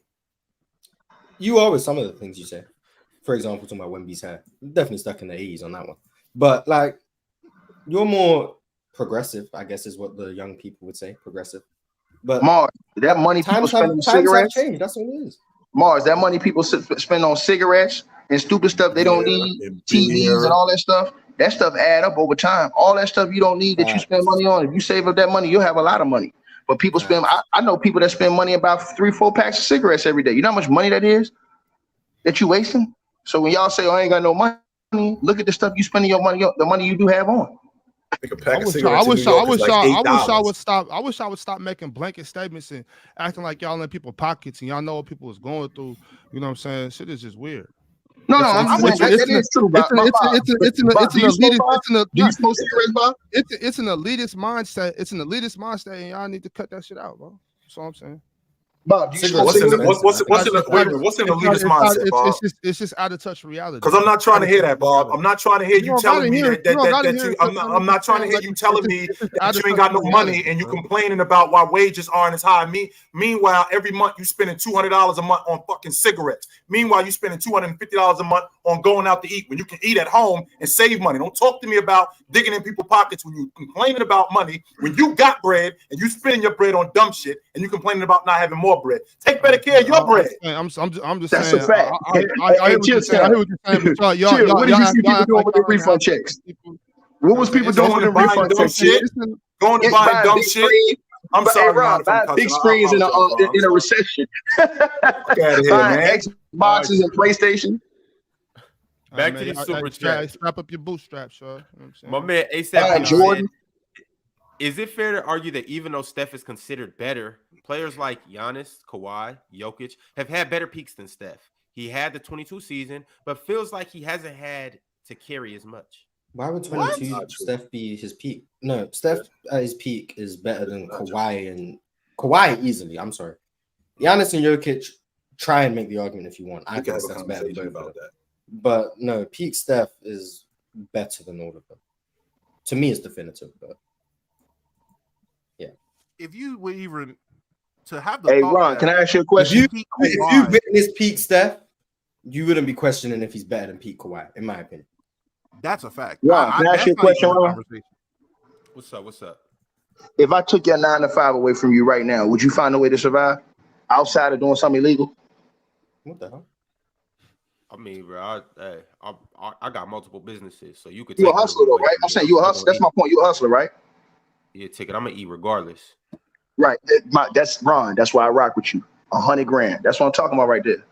You are with some of the things you say. For example, talking about Wemby's hair. Definitely stuck in the 80s on that one. But like, you're more progressive, I guess is what the young people would say, progressive. But Mars, that money people spend on cigarettes. That's what it is. Mars, that money people spend on cigarettes and stupid stuff they don't need, TVs and all that stuff. That stuff add up over time. All that stuff you don't need that you spend money on. If you save up that money, you'll have a lot of money. But people spend. I know people that spend money about 3-4 packs of cigarettes every day. You know how much money that is that you wasting? So when y'all say, "Oh, I ain't got no money," look at the stuff you spending your money, the money you do have on. I wish y'all would stop. I wish I would stop making blanket statements and acting like y'all in people's pockets and y'all know what people is going through. You know what I'm saying? Shit is just weird. No, I'm with you. That is true. It's an elitist mindset. It's an elitist mindset, and y'all need to cut that shit out, bro. That's all I'm saying. Bob, what's an elitist mindset, Bob? It's just out of touch reality. Because I'm not trying to hear that, Bob. I'm not trying to hear you telling me that I'm not trying to hear you telling me that you ain't got no money and you complaining about why wages aren't as high. Meanwhile, every month you spending $200 a month on fucking cigarettes. Meanwhile, you spending $250 a month on going out to eat when you can eat at home and save money. Don't talk to me about digging in people's pockets when you complaining about money, when you got bread and you spending your bread on dumb shit and you complaining about not having more bread. Take better care of your bread. I'm just That's saying. a fact. I hear what you're saying. What did you see people doing with the refund checks? What was people doing with the refund checks? Going to buy dumb shit. I'm sorry, Rob. Buying big screens in a recession. Buying Xboxes and PlayStation. Back to the super chat. Strap up your bootstraps, sir. My man ASAP Jordan. Is it fair to argue that even though Steph is considered better, players like Giannis, Kawhi, Jokic have had better peaks than Steph? He had the 22 season, but feels like he hasn't had to carry as much. Why would 22 Steph be his peak? No, Steph at his peak is better than Kawhi and Kawhi easily. I'm sorry. Giannis and Jokic, try and make the argument if you want. I think that's better than both of them. But no, peak Steph is better than all of them. To me, it's definitive, but if you would even to have the Ron, can I ask you a question? If you witness peak Steph, you wouldn't be questioning if he's better than peak Kawhi, in my opinion. That's a fact. Ron, can I ask you a question, Ron? What's up? If I took your 9 to 5 away from you right now, would you find a way to survive outside of doing something illegal? What the hell? I mean, bro, I got multiple businesses, so you could. You're a hustler, though, right? I'm saying you're a hustler. That's my point. You're a hustler, right? Yeah, ticket. I'm gonna eat regardless. Right. That's Ron. That's why I rock with you. $100,000. That's what I'm talking about right there.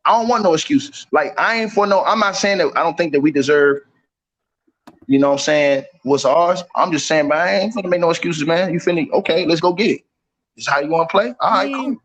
I don't want no excuses. Like, I'm not saying that I don't think that we deserve, you know what I'm saying, what's ours. I'm just saying, but I ain't finna make no excuses, man. You finna, okay, let's go get it. This is how you want to play? All right, cool. You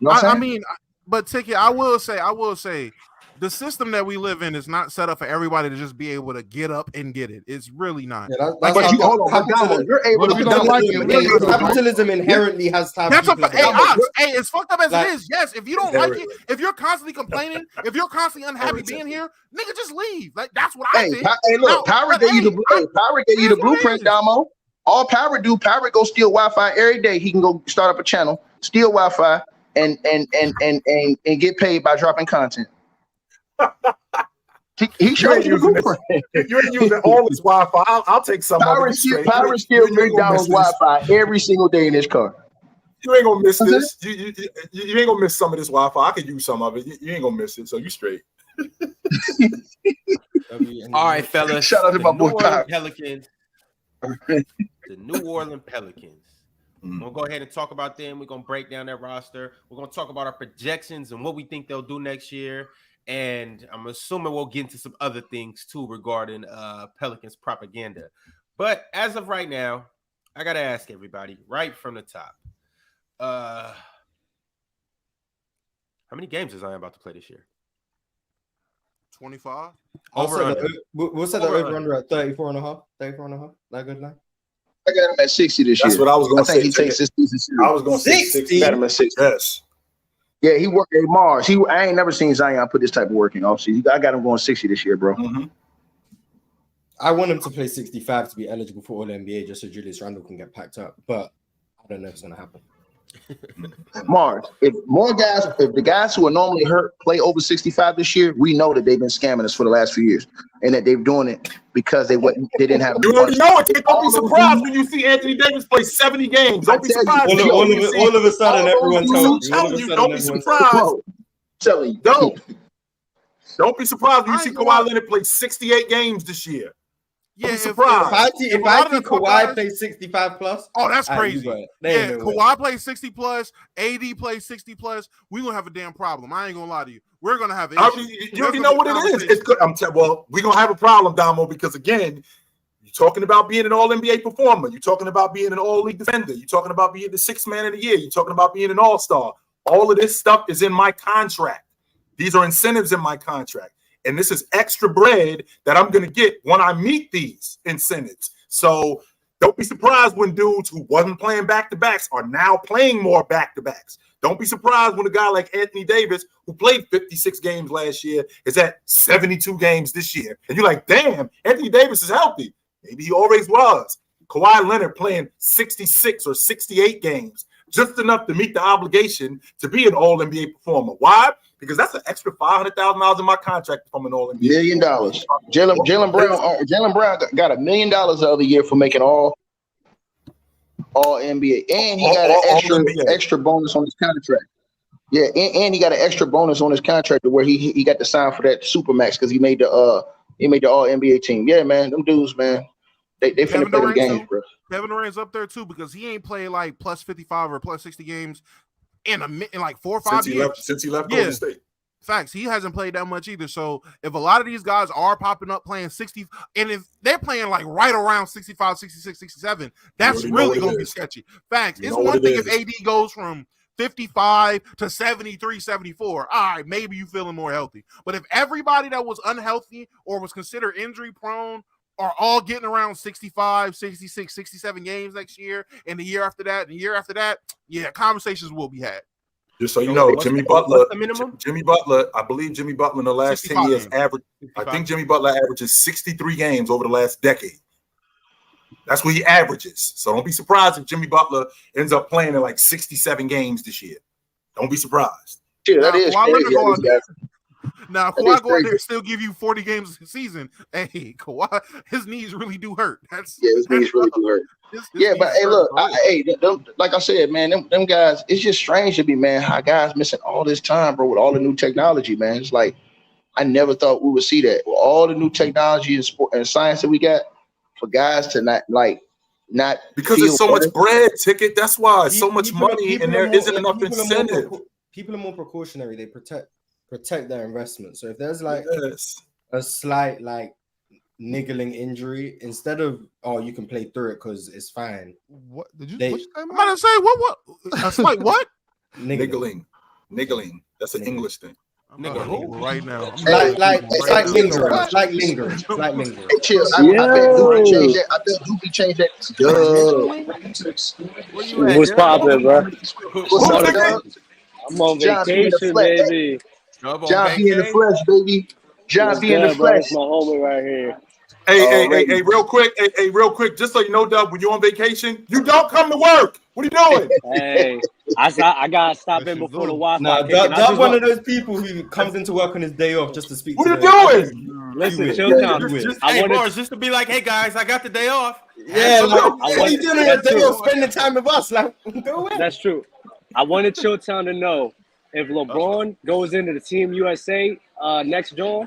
know what I'm saying? But ticket, I will say, the system that we live in is not set up for everybody to just be able to get up and get it. It's really not. Yeah, you're able to. Capitalism inherently has time. That's it's fucked up as it is. Yes, if you don't like it, if you're constantly complaining, if you're constantly unhappy being here, nigga, just leave. Like, that's what I think. Hey, look, Power gave you the blueprint, Damo. All Power go steal Wi-Fi every day. He can go start up a channel, steal Wi-Fi, and get paid by dropping content. He showed you the blueprint. You ain't using all his Wi-Fi. I'll take some Power of it. Power steals McDonald's Wi-Fi every single day in his car. You ain't gonna miss this. You ain't gonna miss some of this Wi-Fi. I could use some of it. You ain't gonna miss it, so you straight. All right, fellas. Shout out to my boy Pelicans. The New Orleans Pelicans. We're gonna go ahead and talk about them. We're gonna break down that roster. We're gonna talk about our projections and what we think they'll do next year. And I'm assuming we'll get into some other things too regarding Pelicans propaganda. But as of right now, I gotta ask everybody right from the top. How many games is Zion about to play this year? 25. We'll set the over-under at 34.5. 34.5. That good line? I got him at 60 this year. That's what I was going to say. He takes this season serious. I was going to say 60. Got him at 60. Yes. Yeah, he worked at Mars. I ain't never seen Zion put this type of work in offseason. I got him going 60 this year, bro. Mm-hmm. I want him to play 65 to be eligible for All-NBA just so Julius Randle can get packed up. But I don't know if it's going to happen. Mars, if the guys who are normally hurt play over 65 this year, we know that they've been scamming us for the last few years, and that they're doing it because they didn't have. You already know it. Don't be surprised when you see Anthony Davis play 70 games. Don't be surprised. All of a sudden, everyone told you. Don't be surprised. Telling you, don't be surprised when you see Kawhi Leonard play 68 games this year. Yeah, if I see Kawhi play 65 plus, oh, that's crazy. Kawhi plays 60 plus, AD plays 60 plus. We're gonna have a damn problem. I ain't gonna lie to you. We're gonna have an issue. You already know what it is. It's good. We're gonna have a problem, Damo, because again, talking about being an all-NBA performer. You're talking about being an all-league defender. You're talking about being the sixth man of the year. You're talking about being an all-star. All of this stuff is in my contract. These are incentives in my contract. And this is extra bread that I'm going to get when I meet these incentives. So don't be surprised when dudes who wasn't playing back-to-backs are now playing more back-to-backs. Don't be surprised when a guy like Anthony Davis, who played 56 games last year, is at 72 games this year. And you're like, damn, Anthony Davis is healthy. Maybe he always was. Kawhi Leonard playing 66 or 68 games, just enough to meet the obligation to be an all-NBA performer. Why? Because that's an extra $500,000 in my contract if I'm an all-NBA. $1 million. Jaylen Brown got $1 million the other year for making all NBA, and he got an extra bonus on his contract. Yeah, and he got an extra bonus on his contract to where he got to sign for that Supermax because he made the all NBA team. Yeah, man, them dudes, man, they finna play the games, bro. Kevin Durant's up there too because he ain't played like plus 55 or plus 60 games in like 4 or 5 years since he left Golden State. Facts. He hasn't played that much either. So if a lot of these guys are popping up playing 60, and if they're playing like right around 65, 66, 67, that's really going to be sketchy. Facts. It's one thing if AD goes from 55 to 73, 74. All right, maybe you feeling more healthy. But if everybody that was unhealthy or was considered injury prone are all getting around 65, 66, 67 games next year, and the year after that, and the year after that, yeah, conversations will be had. Just so you know, Jimmy Butler, I believe Jimmy Butler in the last 10 years average. I think Jimmy Butler averages 63 games over the last decade. That's what he averages. So don't be surprised if Jimmy Butler ends up playing in like 67 games this year. Don't be surprised. Yeah, that is crazy. Now, Kawhi go out there and still give you 40 games a season. Hey, Kawhi, his knees really do hurt. His knees really do hurt. But hey, look, like I said, man, them guys, it's just strange to me, man, how guys missing all this time, bro, with all the new technology, man. It's like, I never thought we would see that. With all the new technology and sport and science that we got, for guys to not because there's so much bread, Ticket. That's why so much money and there isn't enough incentive. People are more precautionary. They protect their investment. So if there's like a slight like niggling injury, instead of you can play through it because it's fine. What did you? I'm about to say what? A slight what? Niggling. That's an English thing. Right now, it's like lingering. Hey, chill. I bet Doopy changed that. What's poppin', bro? What's up, I'm on vacation, baby. John be in the flesh, baby. John be in the flesh. That's my homie right here. Hey, real quick, just so you know, Dub, when you're on vacation, you don't come to work. What are you doing? Hey, I gotta stop in before the Wi-Fi. Nah, Dub's one of those people who comes into work on his day off just to speak. What are you doing? Listen, chill down. Just to be like, hey guys, I got the day off. Yeah, what are you doing on your day off? Spending time with us, like, go in. That's true. I wanted Chill Town to know if LeBron goes into the Team USA next John,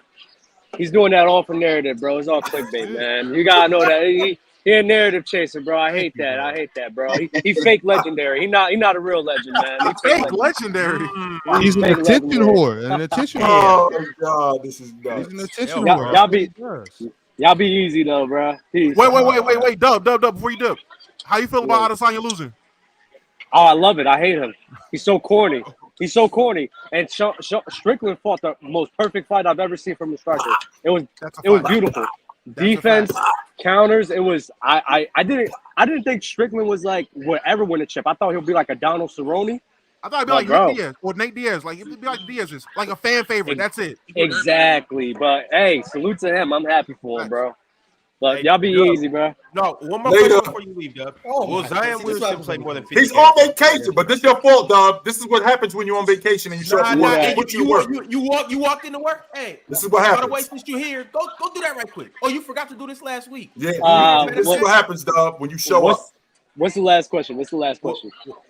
he's doing that all for narrative, bro. It's all clickbait, man. You gotta know that he a narrative chaser, bro. I hate that, bro. He fake legendary. He not a real legend, man. He fake legendary. He's an attention whore. An attention whore. Oh God, this is nuts. He's an attention whore. Y'all be easy though, bro. Peace. Wait, Dub, before you dip, how you feel about Adesanya losing? Oh, I love it. I hate him. He's so corny. And Strickland fought the most perfect fight I've ever seen from a striker. It was beautiful. Defense, counters. It was. I didn't think Strickland was like would ever win a chip. I thought he'll be like a Donald Cerrone. I thought he'd be like Nick Diaz or Nate Diaz. Like it'd be like Diaz's, like a fan favorite. That's it. Exactly. But hey, salute to him. I'm happy for him, bro. But y'all be easy, bro. No, one more question before you leave, Dub. Will Zion Williamson play more than 50 He's on vacation, but this is your fault, Dub. This is what happens when you're on vacation and you show up to work. You walked into work. Hey, this is what happens. By the way, since you're here, go do that right quick. Oh, you forgot to do this last week. Yeah, this is what happens, Dub, when you show up. What's the last question?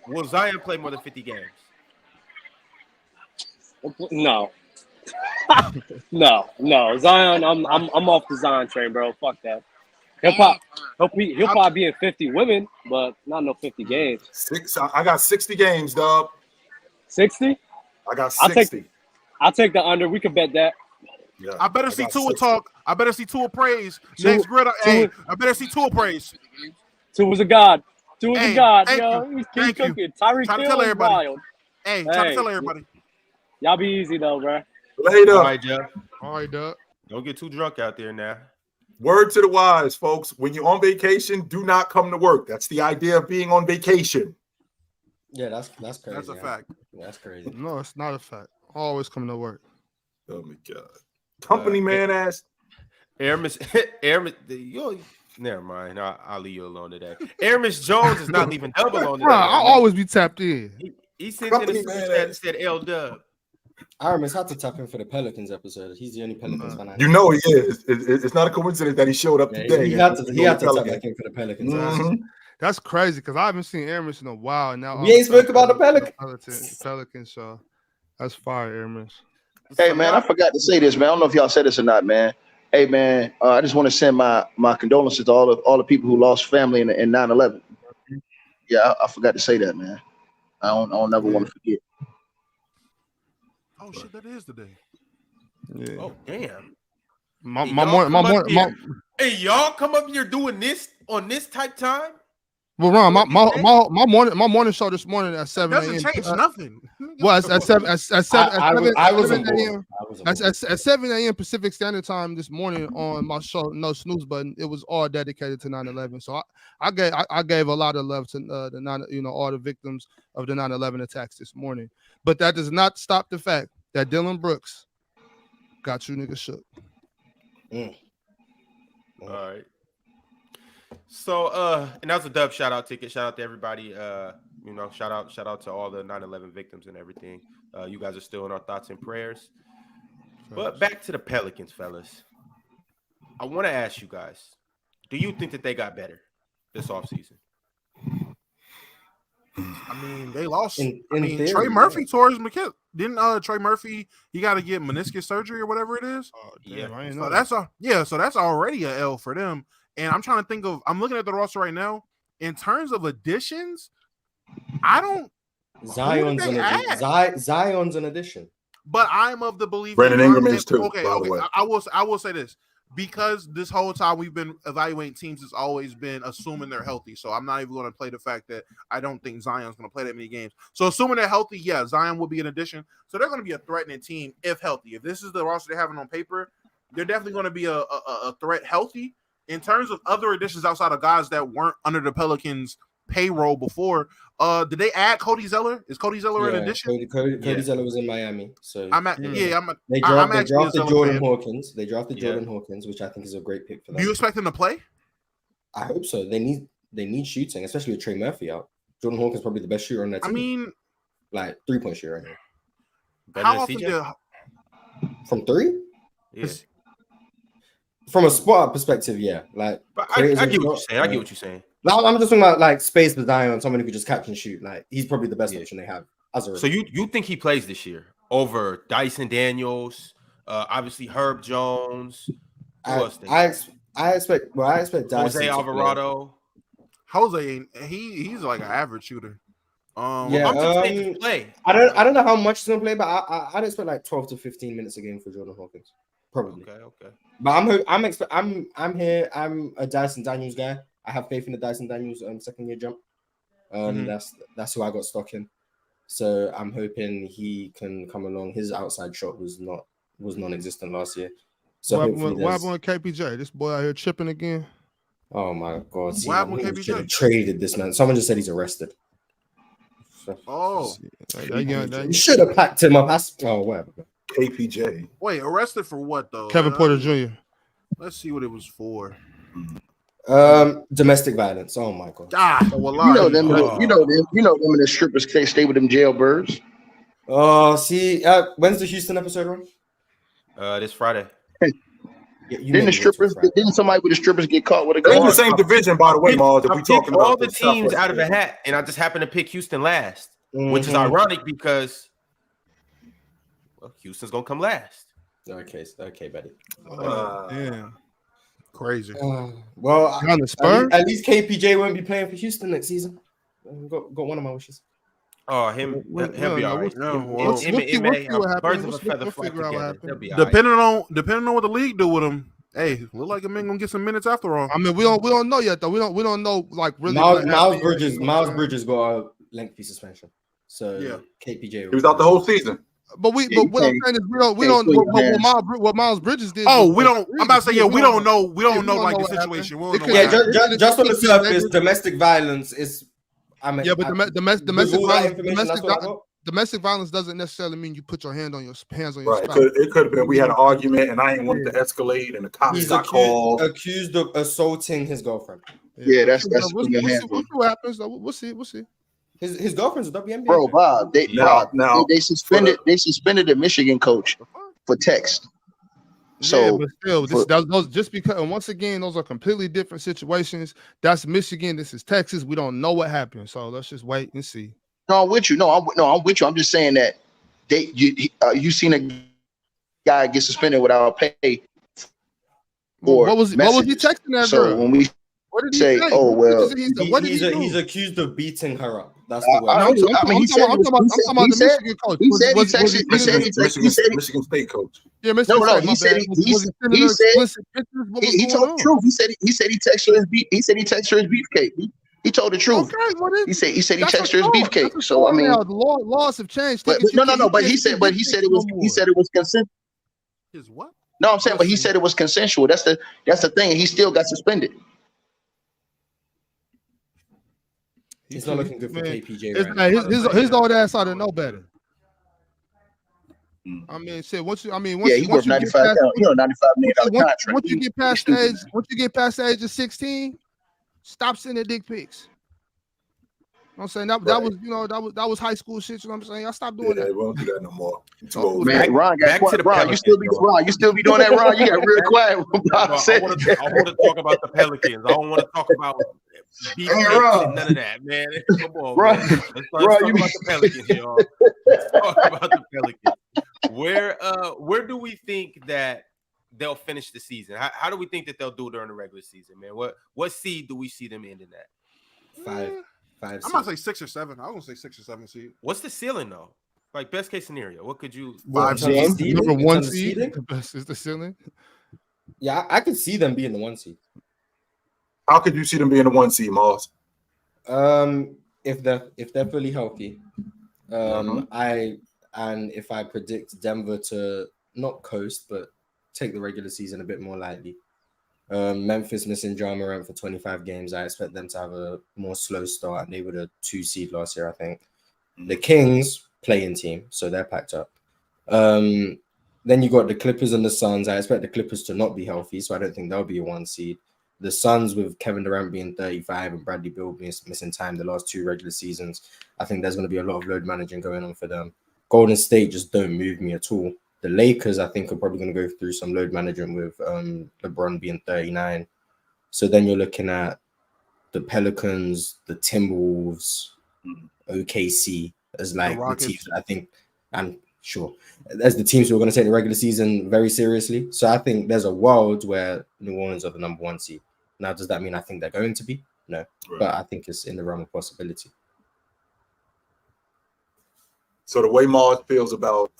Will Zion play more than 50 games? No. No. Zion, I'm off the Zion train, bro. Fuck that. He'll probably be in 50 women, but not no 50 games. I got 60 games, Dub. 60? I got 60. I'll take the under. We can bet that. Yeah, I better see Tua talk I better see Tua praise next gridiron. Hey, I better see Tua praise. Tua's a god. Tua's a god. Thank Yo, you. he's Thank you. cooking. Tyreek Hill is wild. Hey, try to tell everybody. Y'all be easy though, bro. Later. All right, Jeff. All right, Doug. Don't get too drunk out there now. Word to the wise, folks. When you're on vacation, do not come to work. That's the idea of being on vacation. Yeah, that's crazy. That's a fact. That's crazy. No, it's not a fact. Always coming to work. Oh my God. Company man ass. Aramis, never mind. I'll leave you alone today. Aramis Jones is not leaving double on today. I'll always be tapped in. He sent in a super chat and said L Dub. Aramis had to tap in for the Pelicans episode. He's the only Pelicans fan. You know he is. It's not a coincidence that he showed up today. He had to tap back in for the Pelicans. Mm-hmm. That's crazy because I haven't seen Aramis in a while. And now we ain't spoke about the Pelicans, so that's fire, Aramis. Hey man, I forgot to say this, man. I don't know if y'all said this or not, man. Hey man, I just want to send my condolences to all the people who lost family in 9/11. Yeah, I forgot to say that, man. I don't never want to forget. Oh shit, that is the day. Yeah. Oh damn. Hey, y'all come up here doing this on this type time? Well, Ron, my morning show this morning at 7 a.m. Doesn't change nothing. Well, at 7 a.m. Pacific Standard Time this morning on my show, No Snooze Button, it was all dedicated to 9/11. So I gave a lot of love to all the victims of the 9/11 attacks this morning. But that does not stop the fact that Dillon Brooks got you niggas shook. All right. So and that was a dub shout out ticket. Shout out to everybody. Shout out to all the 9/11 victims and everything. You guys are still in our thoughts and prayers. But back to the Pelicans, fellas. I want to ask you guys, do you think that they got better this offseason? I mean, they lost. Theory, Trey Murphy tore his Achilles. Didn't Trey Murphy? He got to get meniscus surgery or whatever it is. Oh, damn, I ain't So know so that's already a L for them. And I'm trying to think of. I'm looking at the roster right now. In terms of additions, I don't. Zion's an addition. But I'm of the belief. Brandon Ingram is too. Okay. By the way. I will say this. Because this whole time we've been evaluating teams, it's always been assuming they're healthy. So I'm not even going to play the fact that I don't think Zion's going to play that many games. So assuming they're healthy, yeah, Zion will be an addition. So they're going to be a threatening team if healthy. If this is the roster they're having on paper, they're definitely going to be a threat healthy. In terms of other additions outside of guys that weren't under the Pelicans' payroll before, did they add Cody Zeller? Is Cody Zeller an addition? Cody Zeller was in Miami, so They drafted Jordan Hawkins. They drafted Jordan Hawkins, which I think is a great pick for them. Do you expect them to play? I hope so. They need shooting, especially with Trey Murphy out. Jordan Hawkins is probably the best shooter on that team. I mean, like 3-point shooter right now. How often from three? Yeah. From a spot perspective, yeah. Like, but I get what you're saying. I'm just talking about like space with Zion, someone who could just catch and shoot. Like, he's probably the best option they have. So you think he plays this year over Dyson Daniels, obviously Herb Jones? I expect Dyson. Jose Alvarado. Jose, he's like an average shooter. I'm just saying play. I don't know how much he's gonna play, but I'd expect like 12 to 15 minutes a game for Jordan Hawkins. Probably. Okay. But I'm here. I'm a Dyson Daniels guy. I have faith in the Dyson Daniels second year jump. That's who I got stock in. So I'm hoping he can come along. His outside shot was non-existent last year. So what happened with KPJ? This boy out here tripping again. Oh my God! What happened with KPJ? Should have traded this man. Someone just said he's arrested. You should have packed him up. Whatever. KPJ. Wait, arrested for what though? Kevin Porter Jr. Let's see what it was for. Domestic violence. Oh my God. You know them in the strippers stay with them jailbirds. See, when's the Houston episode on? This Friday. Didn't somebody with the strippers get caught with a gun? They're in the same division, by the way, Miles. If we talking about all the teams out of a hat, and I just happened to pick Houston last, which is ironic because Houston's gonna come last. Okay, buddy. Yeah. Crazy. Well, on the Spurs? At least KPJ won't be playing for Houston next season. Got one of my wishes. Oh, he'll be all right. Birds of a feather flock together. He'll be all right. Depending on what the league do with him, Hey, look like a man gonna get some minutes after all. I mean, we don't know yet though. We don't know like really. Miles Bridges got a lengthy suspension, so yeah, KPJ. He was out the whole season. But what I'm saying is we don't what Miles Bridges did. Oh, we don't. I'm about to say we don't know. We don't know like the situation. Just on the surface, domestic violence is. I mean, yeah, but domestic violence doesn't necessarily mean you put your hands on your spouse. It could have been we had an argument and I ain't wanted to escalate and the cops got called. Accused of assaulting his girlfriend. Yeah, that's we'll see what happens though. We'll see. His girlfriend's a WNBA. Bro, Bob, they suspended the Michigan coach for text. So, but still, those just because, and once again, those are completely different situations. That's Michigan. This is Texas. We don't know what happened, so let's just wait and see. No, I'm with you. I'm with you. I'm just saying that you seen a guy get suspended without pay. What was he texting that girl? So when we say, "Oh well," he's accused of beating her up. That's the word. I'm talking about the Michigan coach. He said Michigan State coach. Yeah, he told the truth. He said he texted her his beef. He said he texted her his beefcake. He told the truth. Okay, he said he texted her his beefcake. So I mean, the laws have changed. But he said it was consensual. His what? No, I'm saying, but he said it was consensual. That's the thing. He still got suspended. He's not looking good for KPJ. Right his old ass ought to know better. I mean, shit. Once he worth 95 million contract. Once you get past the age of 16, stop sending dick pics. You know what I'm saying that was high school shit. You know what I'm saying? I stopped doing that. We won't do that no more. Man, Ron got quiet. Ron, you still be doing that, Ron? You got real quiet. I want to talk about the Pelicans. I don't want to talk about none of that, man. Come on, Ron. Man. Let's talk about the Pelicans, y'all. Let's talk about the Pelicans. Where do we think that they'll finish the season? How do we think that they'll do during the regular season, man? What seed do we see them ending at? 5. I'm gonna say 6 or 7. I was gonna say 6 or 7 seed. What's the ceiling though? Like best case scenario, what could you? 5 seed. Number 1 seed. The best is the ceiling. Yeah, I could see them being the 1 seed. How could you see them being the 1 seed, Mars? If they're fully healthy, if I predict Denver to not coast but take the regular season a bit more lightly. Memphis missing Ja Morant for 25 games. I expect them to have a more slow start. They were the 2 seed last year, I think. The Kings playing team, so they're packed up. Then you got the Clippers and the Suns. I expect the Clippers to not be healthy, so I don't think they'll be a 1 seed. The Suns with Kevin Durant being 35 and Bradley Beal missing time the last 2 regular seasons. I think there's going to be a lot of load managing going on for them. Golden State just don't move me at all. The Lakers, I think, are probably going to go through some load management with LeBron being 39. So then you're looking at the Pelicans, the Timberwolves, OKC as like the teams I think, and sure, as the teams who are going to take the regular season very seriously. So I think there's a world where New Orleans are the number 1 seed. Now, does that mean I think they're going to be? No, but I think it's in the realm of possibility. So the way Mars feels about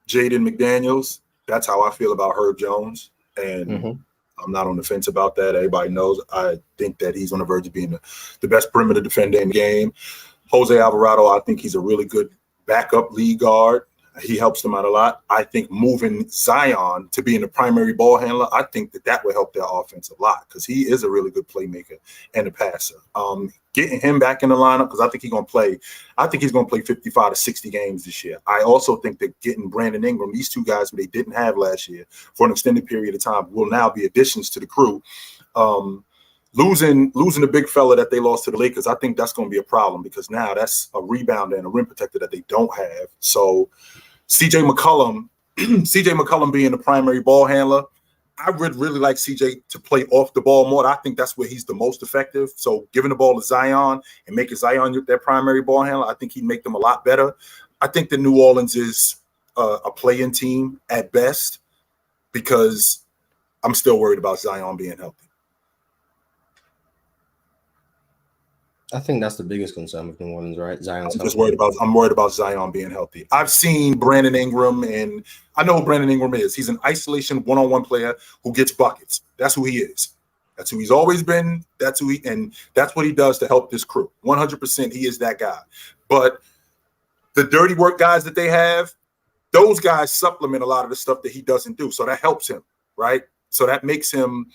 Jaden McDaniels, that's how I feel about Herb Jones. And I'm not on the fence about that. Everybody knows I think that he's on the verge of being the best perimeter defender in the game. Jose Alvarado, I think he's a really good backup lead guard. He helps them out a lot. I think moving Zion to being the primary ball handler, I think that would help their offense a lot because he is a really good playmaker and a passer. Getting him back in the lineup because I think he's going to play 55 to 60 games this year. I also think that getting Brandon Ingram, these 2 guys who they didn't have last year for an extended period of time, will now be additions to the crew. Losing the big fella that they lost to the Lakers, I think that's going to be a problem because now that's a rebounder and a rim protector that they don't have. So CJ McCollum being the primary ball handler, I would really like CJ to play off the ball more. I think that's where he's the most effective. So giving the ball to Zion and making Zion their primary ball handler, I think he'd make them a lot better. I think the New Orleans is a play-in team at best because I'm still worried about Zion being healthy. I think that's the biggest concern with New Orleans, right? Zion's I'm worried about Zion being healthy. I've seen Brandon Ingram, and I know who Brandon Ingram is. He's an isolation one-on-one player who gets buckets. That's who he is. That's who he's always been. That's what he does to help this crew. 100%, he is that guy. But the dirty work guys that they have, those guys supplement a lot of the stuff that he doesn't do. So that helps him, right? So that makes him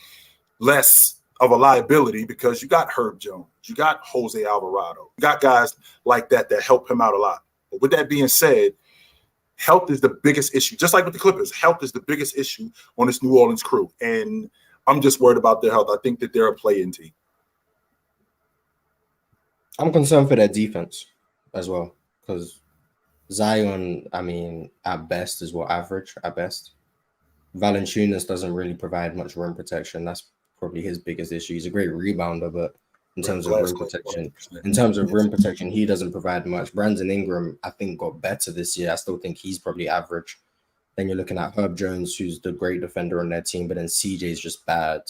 less of a liability because you got Herb Jones, you got Jose Alvarado, you got guys like that help him out a lot. But with that being said, health is the biggest issue. Just like with the Clippers, health is the biggest issue on this New Orleans crew. And I'm just worried about their health. I think that they're a play-in team. I'm concerned for their defense as well because Zion, I mean, at best is average at best. Valanciunas doesn't really provide much rim protection. That's probably his biggest issue. He's a great rebounder, but in terms of rim protection, he doesn't provide much. Brandon Ingram, I think, got better this year. I still think he's probably average. Then you're looking at Herb Jones, who's the great defender on their team, but then CJ is just bad.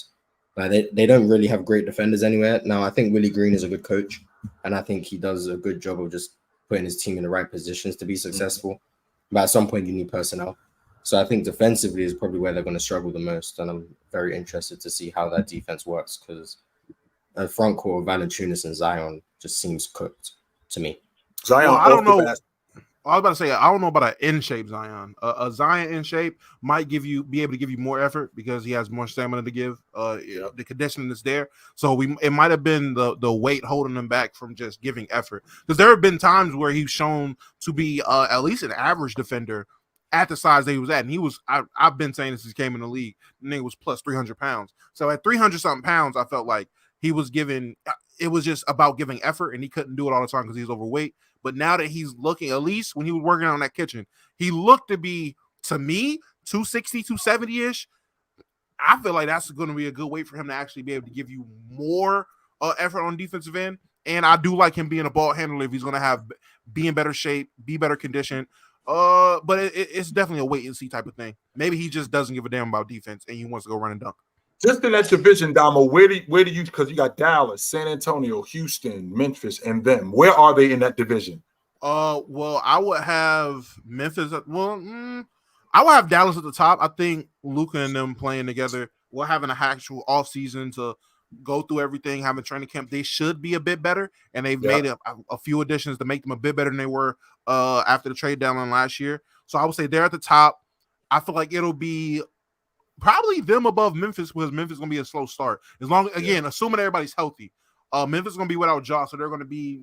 Like they don't really have great defenders anywhere. Now, I think Willie Green is a good coach, and I think he does a good job of just putting his team in the right positions to be successful. But at some point, you need personnel. So I think defensively is probably where they're going to struggle the most, and I'm very interested to see how that defense works because a front court of Valanciunas and Zion just seems cooked to me. Zion, I don't know. I was about to say, I don't know about an in-shape Zion. A Zion in shape might be able to give you more effort because he has more stamina to give. The conditioning is there. So it might have been the weight holding him back from just giving effort. Because there have been times where he's shown to be at least an average defender at the size that he was at. And I've been saying this since he came in the league, the nigga was plus 300 pounds. So at 300-something pounds, I felt like he was it was just about giving effort, and he couldn't do it all the time because he was overweight. But now that he's looking, at least when he was working on that kitchen, he looked to be, to me, 260, 270-ish. I feel like that's going to be a good way for him to actually be able to give you more effort on defensive end. And I do like him being a ball handler if he's going to be in better shape, be better conditioned. But it's definitely a wait and see type of thing. Maybe he just doesn't give a damn about defense and he wants to go run and dunk. Just in that division, Damo, where do you, because you got Dallas, San Antonio, Houston, Memphis, and them. Where are they in that division? Well, I would have Memphis. I would have Dallas at the top. I think Luka and them playing together, we're having an actual offseason to go through everything, having training camp. They should be a bit better, and they've made a few additions to make them a bit better than they were after the trade deadline last year. So I would say they're at the top. I feel like it'll be probably them above Memphis because Memphis is going to be a slow start. Assuming everybody's healthy. Memphis is going to be without Ja, so they're going to be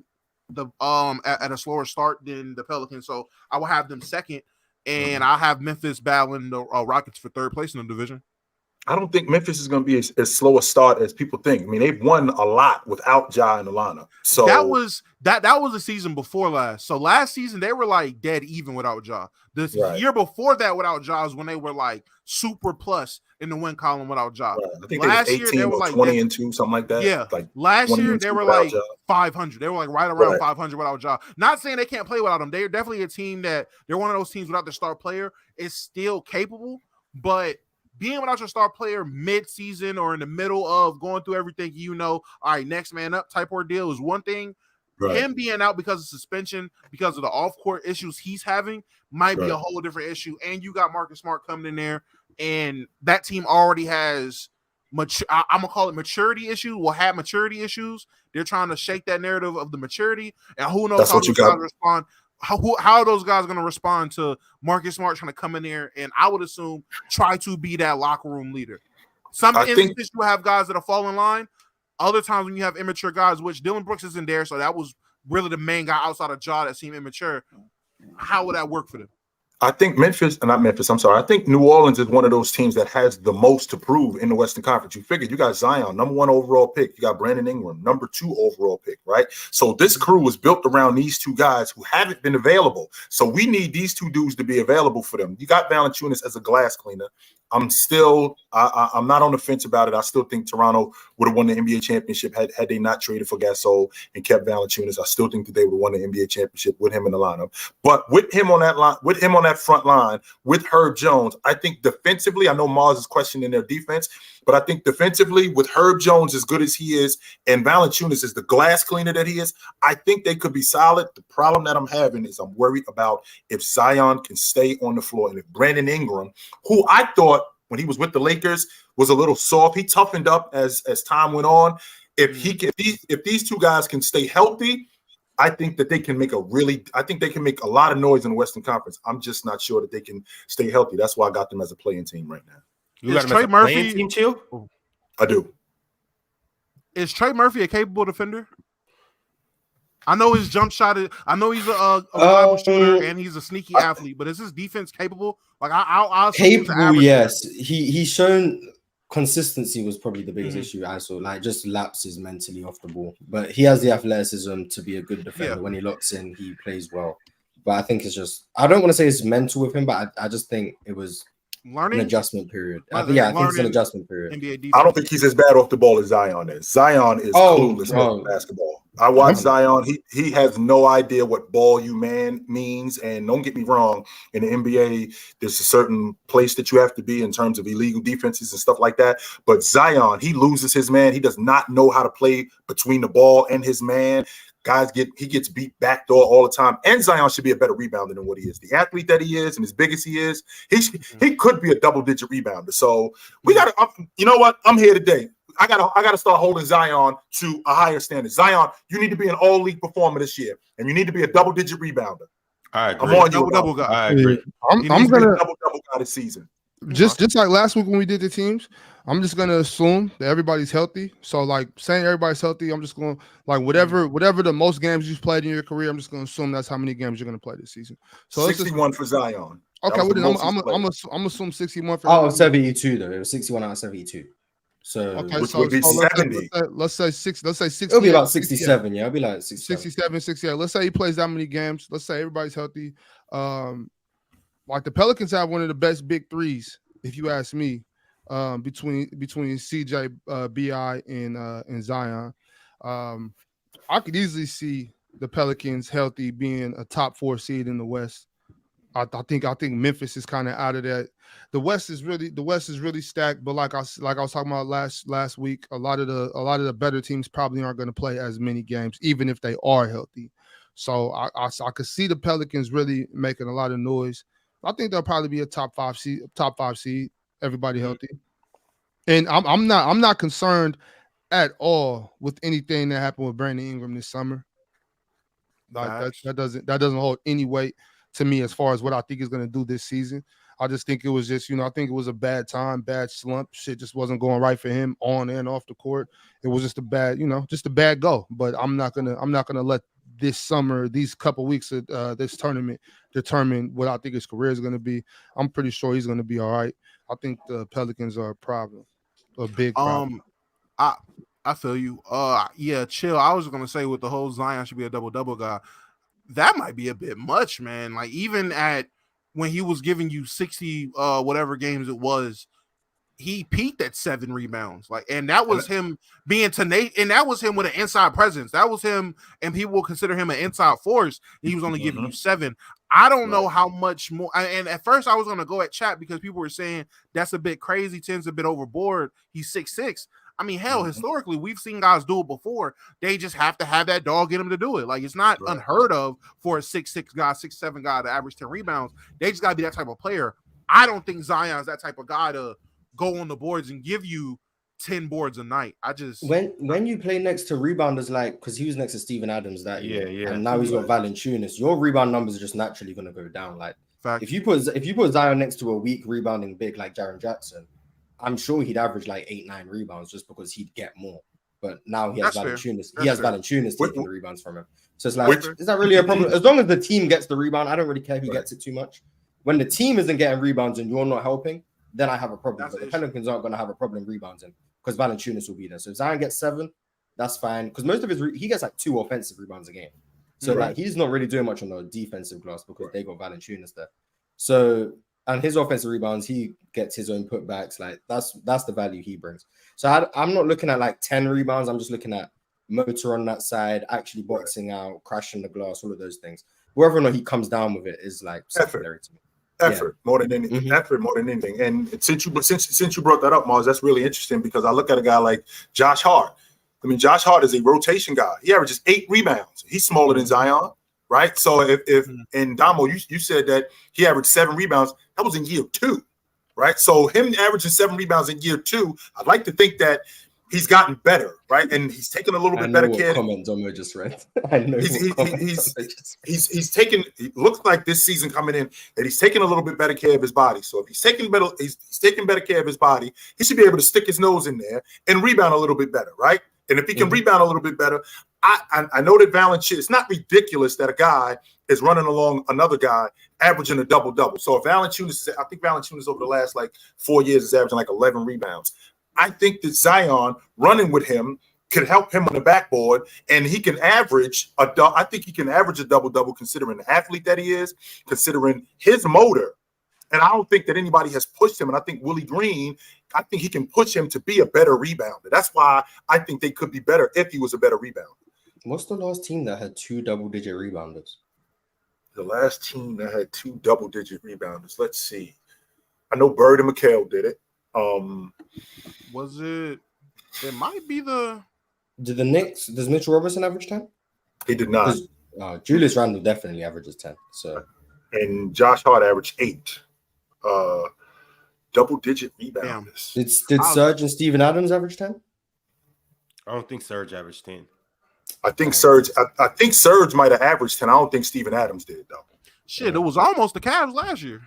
at a slower start than the Pelicans. So I will have them second, and I'll have Memphis battling the Rockets for third place in the division. I don't think Memphis is going to be as slow a start as people think. I mean, they've won a lot without Ja and Alana. So that was the season before last. So last season they were like dead even without Ja. The year before that without Ja is when they were like super plus in the win column without Ja. Right. I think last year they were like 20-2, something like that. Yeah, like last year they were like 500. They were like right around 500 without Ja. Not saying they can't play without him. They're definitely a team that they're one of those teams without their star player is still capable, but being without your star player mid-season or in the middle of going through everything, all right, next man up type ordeal is one thing. Right. Him being out because of suspension, because of the off-court issues he's having, might be a whole different issue. And you got Marcus Smart coming in there, and that team already has I'm gonna call it maturity issue. Will have maturity issues. They're trying to shake that narrative of the maturity, and who knows how those guys respond. How are those guys going to respond to Marcus Smart trying to come in there and I would assume try to be that locker room leader? Some instances you have guys that fall in line. Other times when you have immature guys, which Dillon Brooks isn't there, so that was really the main guy outside of Ja that seemed immature. How would that work for them? I think I think New Orleans is one of those teams that has the most to prove in the Western Conference. You figured you got Zion, number 1 overall pick. You got Brandon Ingram, number 2 overall pick, right? So this crew was built around these two guys who haven't been available. So we need these two dudes to be available for them. You got Valanciunas as a glass cleaner. I'm not on the fence about it. I still think Toronto would have won the NBA championship had they not traded for Gasol and kept Valanciunas. I still think that they would have won the NBA championship with him in the lineup. But with him on that line, with him on that front line, with Herb Jones, I think defensively, I know Mars is questioning their defense. But I think defensively, with Herb Jones as good as he is, and Valanciunas is the glass cleaner that he is, I think they could be solid. The problem that I'm having is I'm worried about if Zion can stay on the floor, and if Brandon Ingram, who I thought when he was with the Lakers was a little soft, he toughened up as time went on. If these two guys can stay healthy, I think that they can make a lot of noise in the Western Conference. I'm just not sure that they can stay healthy. That's why I got them as a playing team right now. You got Trey Murphy team, Chill? I do. Is Trey Murphy a capable defender? I know his jump shot I know he's a reliable shooter and he's a sneaky athlete, but is his defense capable? Like I'll capable, yes. He's shown consistency was probably the biggest issue I saw. Like just lapses mentally off the ball, but he has the athleticism to be a good defender. When he locks in, he plays well. But I think it's just I don't want to say it's mental with him, but I just think it was an adjustment period. I think it's an adjustment period. I don't think he's as bad off the ball as Zion is. Zion is clueless with basketball. I watch Zion. He has no idea what ball you man means. And don't get me wrong, in the NBA, there's a certain place that you have to be in terms of illegal defenses and stuff like that. But Zion, he loses his man. He does not know how to play between the ball and his man. He gets beat backdoor all the time. And Zion should be a better rebounder than what he is. The athlete that he is and as big as he is, he could be a double-digit rebounder. So we got to, you know what? I'm here today. I gotta start holding Zion to a higher standard. Zion, you need to be an all-league performer this year, and you need to be a double-digit rebounder. I agree. I'm on you. Double guy. I agree. I'm gonna double guy this season. Just like last week when we did the teams, I'm just gonna assume that everybody's healthy. So like saying everybody's healthy, I'm just going like whatever the most games you've played in your career, I'm just gonna assume that's how many games you're gonna play this season. So 61 for Zion. Okay, well, I'm assuming 61 for out of 72 though. It was 61 out of 72. So okay, which would be 70. Let's say 60. It'll be about 67. Yeah, it'll be like 67, 68. Let's say he plays that many games. Let's say everybody's healthy. Like the Pelicans have one of the best big threes, if you ask me, between CJ, BI, and Zion. I could easily see the Pelicans healthy being a top 4 seed in the West. I think Memphis is kind of out of that. The West is really stacked, but like I was talking about last week, a lot of the better teams probably aren't going to play as many games, even if they are healthy. So I could see the Pelicans really making a lot of noise. I think they'll probably be a top 5 seed, everybody healthy. And I'm not concerned at all with anything that happened with Brandon Ingram this summer. Like that doesn't hold any weight to me as far as what I think he's going to do this season. I just think it was just, I think it was a bad time, bad slump. Shit just wasn't going right for him on and off the court. It was just a bad, just a bad go. But I'm not gonna let this summer, these couple weeks of this tournament determine what I think his career is going to be. I'm pretty sure he's going to be all right. I think the Pelicans are a problem, a big problem. I feel you. Yeah, chill. I was going to say with the whole Zion should be a double-double guy. That might be a bit much, man. Like even at when he was giving you 60 whatever games it was, he peaked at 7 rebounds. Like, and that was him being tenacious, and that was him with an inside presence. That was him, and people will consider him an inside force. He was only giving you 7. I don't know how much more. And at first, I was going to go at chat because people were saying that's a bit crazy. 10's a bit overboard. He's 6'6". I mean, hell, historically, we've seen guys do it before. They just have to have that dog in them to do it. Like, it's not unheard of for a 6'6" guy, 6'7" guy to average 10 rebounds. They just got to be that type of player. I don't think Zion's that type of guy to go on the boards and give you 10 boards a night. I just when you play next to rebounders, like because he was next to Steven Adams that year, yeah, and now he's got Valanciunas, your rebound numbers are just naturally going to go down. Like fact. if you put Zion next to a weak rebounding big like Jaren Jackson, I'm sure he'd average like 8-9 rebounds just because he'd get more. But now he has Valanciunas. He has Valanciunas taking the rebounds from him. So it's like, is that really a problem? As long as the team gets the rebound, I don't really care who gets it too much. When the team isn't getting rebounds and you're not helping, then I have a problem. But the Pelicans aren't going to have a problem rebounding because Valanciunas will be there. So if Zion gets 7, that's fine. Because most of he gets like 2 offensive rebounds a game. So like he's not really doing much on the defensive glass because they got Valanciunas there. So and his offensive rebounds, he gets his own putbacks. Like that's the value he brings. So I'm not looking at like 10 rebounds. I'm just looking at motor on that side, actually boxing out, crashing the glass, all of those things. Whether or not he comes down with it is like secondary to me. Effort more than anything. Mm-hmm. Effort more than anything. And since you brought that up, Mars, that's really interesting because I look at a guy like Josh Hart. I mean, Josh Hart is a rotation guy. He averages 8 rebounds. He's smaller than Zion, right? So if and Damo, you said that he averaged 7 rebounds. That was in year 2, right? So him averaging 7 rebounds in year 2, I'd like to think that he's gotten better, right? And he's taken a little bit better care. Comments Domo just read. I know he's taken. It looks like this season coming in that he's taking a little bit better care of his body. So if he's taking better care of his body, he should be able to stick his nose in there and rebound a little bit better, right? And if he can rebound a little bit better, I know that Valanciunas. It's not ridiculous that a guy is running along another guy averaging a double-double. So if Valanciunas, I think Valanciunas over the last 4 years is averaging 11 rebounds. I think that Zion running with him could help him on the backboard, and he can average I think he can average a double-double considering the athlete that he is, considering his motor. And I don't think that anybody has pushed him. And I think Willie Green, I think he can push him to be a better rebounder. That's why I think they could be better if he was a better rebounder. What's the last team that had 2 double-digit rebounders? The last team that had 2 double-digit rebounders. Let's see. I know Bird and McHale did it. Was it? It might be the. Did the Knicks? Does Mitchell Robinson average 10? He did not. Julius Randle definitely averages 10. So. And Josh Hart averaged 8. Double-digit rebounders. Did Serge and Steven Adams average 10? I don't think Serge averaged 10. I think Serge might have averaged 10. I don't think Steven Adams did though. Shit, it was almost the Cavs last year.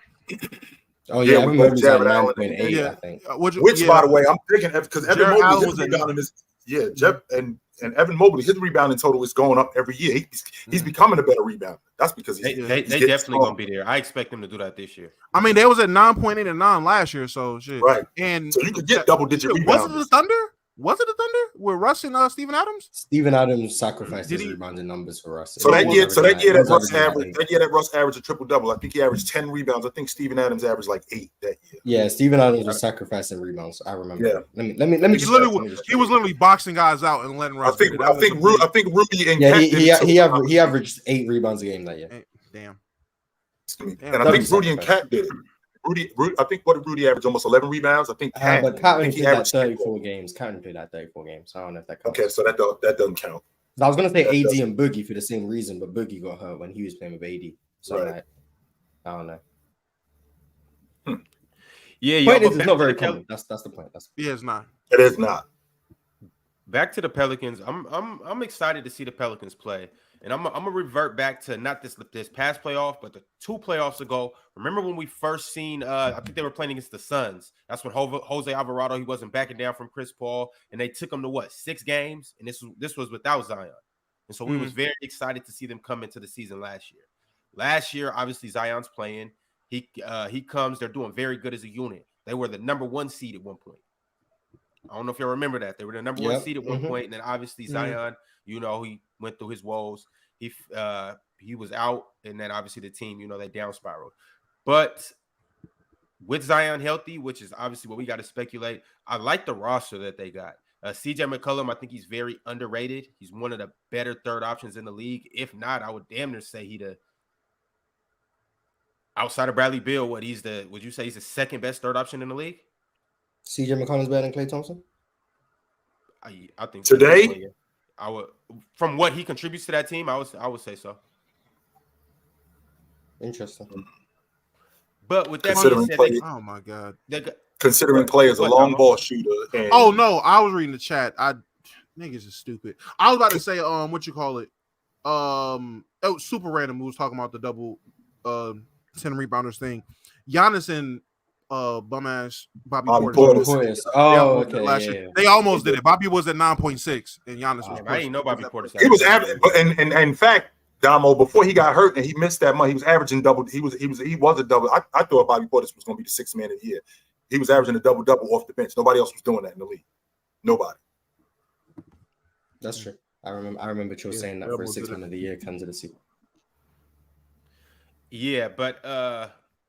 Oh yeah, I remember Jared Allen 9.8, I think. Which by the way, I'm thinking because Evan Mobley was rebounding this. Yeah, Jeff and Evan Mobley, his rebounding total is going up every year. He's becoming a better rebounder. That's because they definitely gonna be there. I expect them to do that this year. I mean, they was at 9.8 and 9 last year, so shit. Right. And so you could get double-digit rebounds. Was it the Thunder? Was it the Thunder with Russ and Steven Adams? Steven Adams sacrificed his rebounding numbers for Russ. So that year that Russ averaged a triple-double. I think he averaged 10 rebounds. I think Steven Adams averaged 8 that year. Yeah, Steven Adams was sacrificing rebounds. I remember. Yeah. Let me just he was literally boxing guys out and letting Russ. I think Rudy and he averaged 8 rebounds a game that year. Damn. And I think Rudy and Cat did it. Rudy, I think what did Rudy average? Almost 11 rebounds. I think. But Cat only played that 34 games. Cat only played that 34 games. So I don't know if that counts. Okay, so that doesn't count. I was gonna say AD and Boogie for the same reason, but Boogie got hurt when he was playing with AD. So I don't know. Yeah, point is, it's not very common. That's the point. It's not. It is not. Back to the Pelicans. I'm excited to see the Pelicans play. And I'm gonna revert back to not this past playoff, but the 2 playoffs ago. Remember when we first seen? I think they were playing against the Suns. That's when Jose Alvarado, he wasn't backing down from Chris Paul, and they took him to 6 games, and this was without Zion. And so we was very excited to see them come into the season last year. Last year, obviously Zion's playing. He comes. They're doing very good as a unit. They were the number 1 seed at one point. I don't know if you remember that. They were the number 1 seed at one point, and then obviously Zion, he went through his woes. He was out, and then obviously the team, they down spiraled. But with Zion healthy, which is obviously what we got to speculate, I like the roster that they got. CJ McCollum, I think he's very underrated. He's one of the better third options in the league. If not, I would damn near say outside of Bradley Beal, would you say he's the second best third option in the league? CJ McCollum's better than Klay Thompson? I think today. I would, from what he contributes to that team, I would say so. Interesting. But with that being said, oh my god, considering Klay is a long ball shooter. Oh no, I was reading the chat. Niggas is stupid. I was about to say, what you call it? Super random. We was talking about the double 10 rebounders thing. Giannis and bum ass Bobby Portis. Oh, okay. They almost did it. Bobby was at 9.6, and Giannis was. I didn't know Bobby Portis. He was averaging, and in fact, Damo, before he got hurt and he missed that month, he was averaging double. He was a double. I thought Bobby Portis was going to be the 6th man of the year. He was averaging a double off the bench. Nobody else was doing that in the league. Nobody. That's true. I remember Joe saying that for a 6th man of the year candidacy. Yeah, but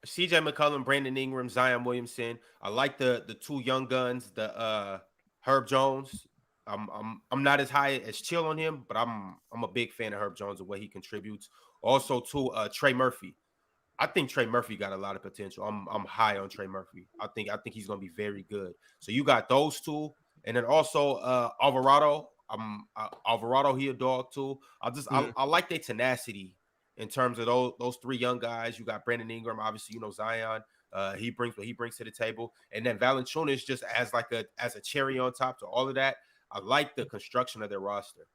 CJ McCollum, Brandon Ingram, Zion Williamson. I like the 2 young guns, the Herb Jones. I'm not as high as Chill on him, but I'm a big fan of Herb Jones and what he contributes. Also to Trey Murphy. I think Trey Murphy got a lot of potential. I'm high on Trey Murphy. I think he's gonna be very good. So you got those two, and then also Alvarado. Alvarado, he a dog too. I like their tenacity in terms of those three young guys. You got Brandon Ingram, obviously, you know, Zion. He brings what he brings to the table, and then Valanciunas just as a cherry on top to all of that. I like the construction of their roster.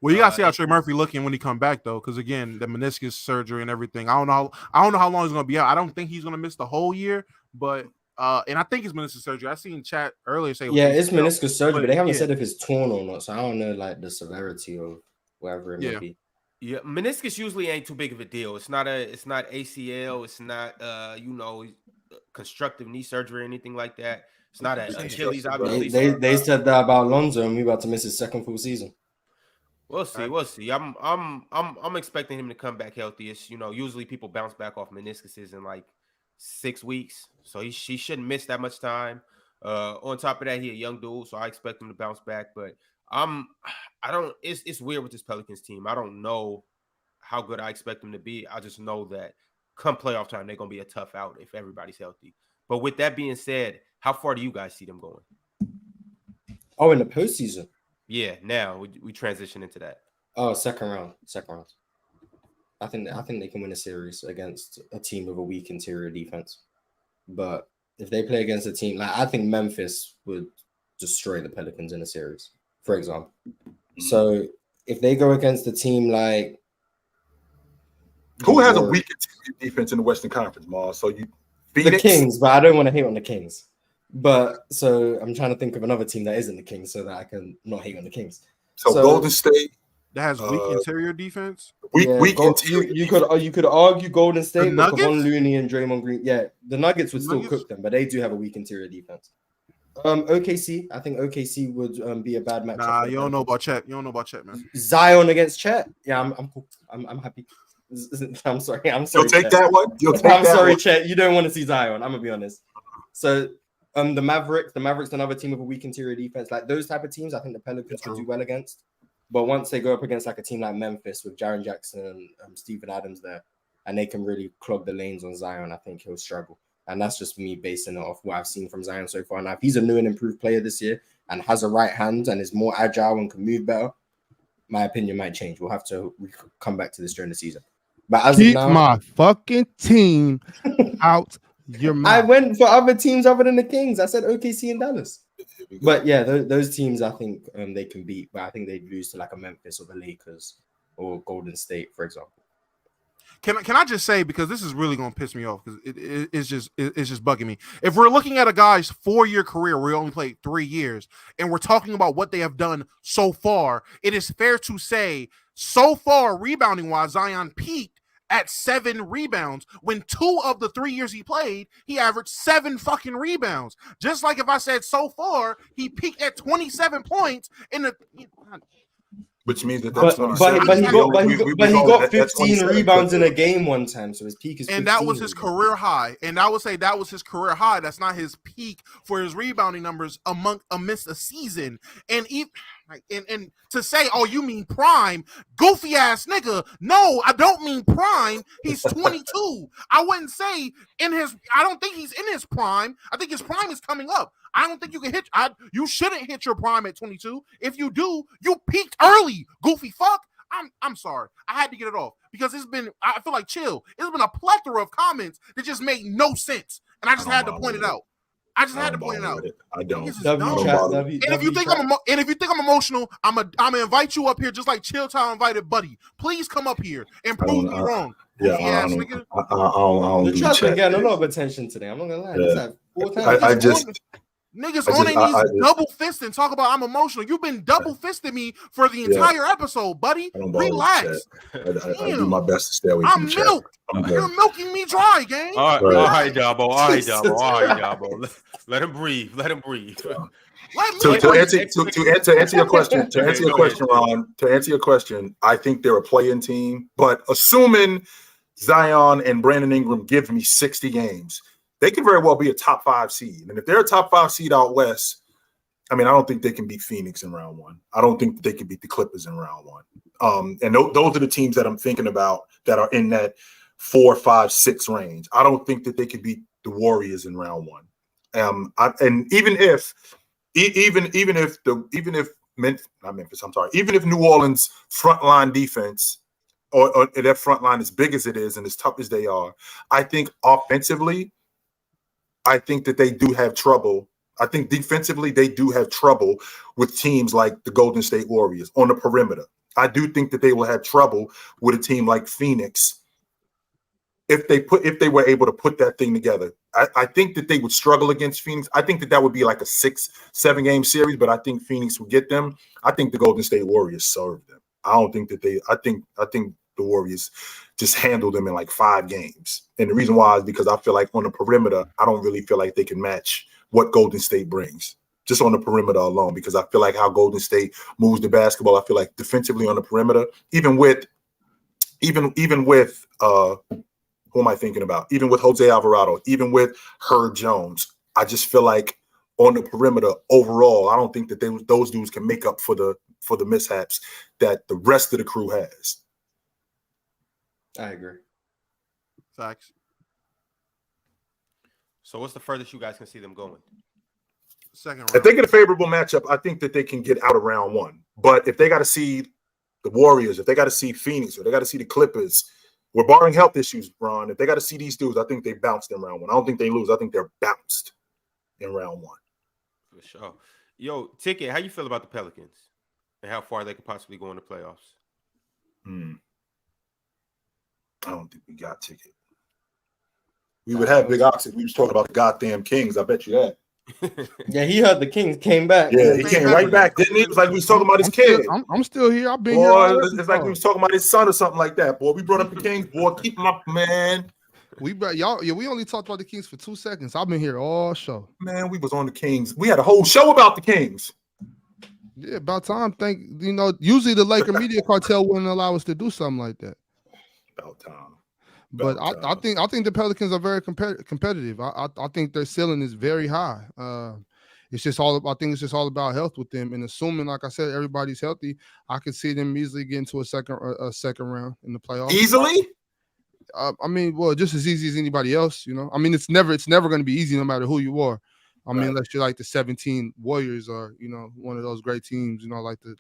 Well, you gotta see how Trey Murphy looking when he come back though, because again, the meniscus surgery and everything. I don't know how long he's gonna be out. I don't think he's gonna miss the whole year, but and I think it's meniscus surgery. I seen chat earlier say it's meniscus surgery, but they haven't said if it's torn or not. So I don't know like the severity of whatever it may be. Yeah, meniscus usually ain't too big of a deal. It's not ACL. It's not constructive knee surgery or anything like that. It's not an Achilles. Obviously, they said that about Lonzo, and we about to miss his second full season. We'll see. I'm expecting him to come back healthy. It's, you know, usually people bounce back off meniscuses in like 6 weeks, so he shouldn't miss that much time. On top of that, he a young dude, so I expect him to bounce back. But it's weird with this Pelicans team. I don't know how good I expect them to be. I just know that come playoff time, they're gonna be a tough out if everybody's healthy. But with that being said, how far do you guys see them going? Oh, in the postseason. Yeah, now we transition into that. Oh, second round. I think they can win a series against a team with a weak interior defense. But if they play against a team I think Memphis would destroy the Pelicans in a series, for example. So if they go against a team like who has a weak interior defense in the Western Conference, Mars? So the Kings, but I don't want to hate on the Kings. But so I'm trying to think of another team that isn't the Kings so that I can not hate on the Kings. So Golden State that has weak interior defense. Weak interior. You could argue Golden State with Kevon Looney and Draymond Green. Yeah, the Nuggets would still cook them, but they do have a weak interior defense. OKC, I think OKC would be a bad matchup. Nah, you don't know about Chet. You don't know about Chet, man. Zion against Chet. Yeah, I'm cool. I'm happy. I'm sorry. You'll take that one. I'm sorry, Chet. You don't want to see Zion. I'm gonna be honest. So. The Mavericks, another team with a weak interior defense. Like those type of teams, I think the Pelicans could do well against. But once they go up against like a team like Memphis with Jaren Jackson and Steven Adams there, and they can really clog the lanes on Zion, I think he'll struggle. And that's just me basing it off what I've seen from Zion so far. Now, if he's a new and improved player this year and has a right hand and is more agile and can move better, my opinion might change. We'll have to come back to this during the season. But as keep of now, my fucking team out your mouth. I went for other teams other than the Kings. I said OKC and Dallas. But yeah, those teams I think they can beat. But I think they'd lose to like a Memphis or the Lakers or Golden State, for example. Can I just say, because this is really going to piss me off because it's just bugging me. If we're looking at a guy's 4-year career where he only played 3 years, and we're talking about what they have done so far, it is fair to say so far rebounding wise, Zion peaked at 7 rebounds. When 2 of the 3 years he played, he averaged 7 fucking rebounds. Just like if I said so far, he peaked at 27 points in the. Which means that but he got 15 rebounds in a game one time, so his peak is 15. And that was his career high. And I would say that was his career high. That's not his peak for his rebounding numbers amidst a season. And to say, oh, you mean prime, goofy ass nigga. No, I don't mean prime. He's 22. I wouldn't say I don't think he's in his prime. I think his prime is coming up. I don't think you can you shouldn't hit your prime at 22. If you do, you peaked early, goofy fuck. I'm sorry. I had to get it off because I feel like chill. It's been a plethora of comments that just made no sense. And I just had to point it out. I don't. And if you think I'm emotional, I'm gonna invite you up here just like Chill Town invited Buddy. Please come up here and prove me wrong. Yeah, I don't. The chat's been getting a lot of attention today. I'm not gonna lie. It's like 4 times. Niggas on their knees double fisting talk about I'm emotional. You've been double fisting me for the entire episode, buddy. Relax. I do my best to stay away from the milked. You're milking me dry, gang. All right, Dabo. Let him breathe. To answer your question, Ron. To answer your question, I think they're a play-in team. But assuming Zion and Brandon Ingram give me 60 games, they could very well be a top 5 seed. And if they're a top 5 seed out west, I mean, I don't think they can beat Phoenix in round 1. I don't think they can beat the Clippers in round 1. And those are the teams that I'm thinking about that are in that 4, 5, 6 range. I don't think that they could beat the Warriors in round one. And even if New Orleans frontline defense or their front line as big as it is and as tough as they are, I think offensively, I think that they do have trouble. I think defensively they do have trouble with teams like the Golden State Warriors on the perimeter. I do think that they will have trouble with a team like Phoenix if they were able to put that thing together. I think that they would struggle against Phoenix. I think that would be like a 6-7 game series, but I think Phoenix would get them. I think the Golden State Warriors served them. I don't think that I think the Warriors just handled them in like 5 games. And the reason why is because I feel like on the perimeter, I don't really feel like they can match what Golden State brings. Just on the perimeter alone, because I feel like how Golden State moves the basketball, I feel like defensively on the perimeter, even with who am I thinking about? Even with Jose Alvarado, even with Herb Jones, I just feel like on the perimeter overall, I don't think that those dudes can make up for the mishaps that the rest of the crew has. I agree. Facts. So what's the furthest you guys can see them going? Second round. If they get a favorable matchup, I think that they can get out of round one. But if they got to see the Warriors, if they got to see Phoenix, or they got to see the Clippers, we're barring health issues, Ron. If they got to see these dudes, I think they bounced in round one. I don't think they lose. I think they're bounced in round one. For sure. Yo, Ticket, how you feel about the Pelicans and how far they could possibly go in the playoffs? I don't think we got Ticket. We would have Big Ox if we was talking about the goddamn Kings. I bet you that. Yeah, he heard the Kings came back. Yeah, he came right back, didn't he? It was like we was talking about his kid. I'm still here. I've been here. It's like we was talking about his son or something like that. Boy, we brought up the Kings. Boy, keep them up, man. We only talked about the Kings for 2 seconds. I've been here all show. Man, we was on the Kings. We had a whole show about the Kings. Yeah, about time. Usually the Laker media cartel wouldn't allow us to do something like that. About time. But I think the Pelicans are very competitive. I think their ceiling is very high. It's just all about health with them. And assuming, like I said, everybody's healthy, I could see them easily getting to a second round in the playoffs. Easily? I mean, well, just as easy as anybody else, you know. I mean, it's never going to be easy no matter who you are. I mean, unless you're like the 17 Warriors or, you know, one of those great teams, you know, like the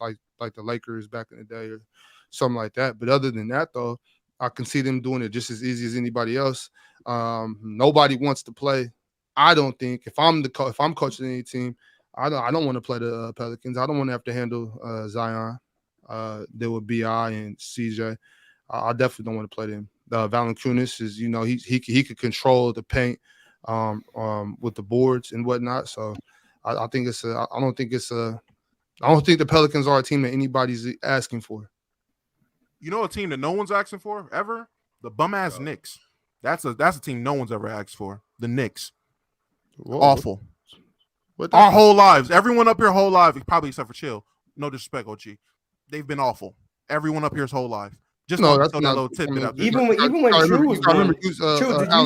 Lakers back in the day or something like that. But other than that, though, I can see them doing it just as easy as anybody else. Nobody wants to play. I don't think if I'm coaching any team, I don't want to play the Pelicans. I don't want to have to handle Zion. There would be I and CJ. I definitely don't want to play them. Valanciunas is, you know, he could control the paint with the boards and whatnot. So I don't think the Pelicans are a team that anybody's asking for. You know a team that no one's asking for ever? The bum-ass Knicks. That's a team no one's ever asked for. The Knicks. Whoa. Awful. Our whole lives. Everyone up here whole life, probably except for Chill. No disrespect, OG. They've been awful. Everyone up here's whole life. Just no, that's not a little tidbit up there. Even when True was True, did you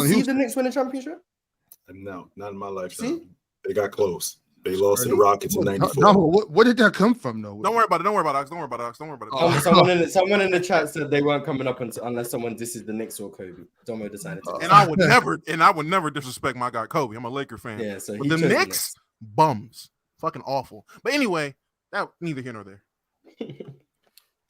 see the Knicks win a championship? No, not in my lifetime. See? They got close. They lost to the Rockets in '94. No, where did that come from, though? Don't worry about it, Ox. Someone in the chat said they weren't coming up unless someone disses the Knicks or Kobe. Domo decided to. And I would never disrespect my guy Kobe. I'm a Laker fan. Yeah, so but the Knicks, bums, fucking awful. But anyway, that neither here nor there.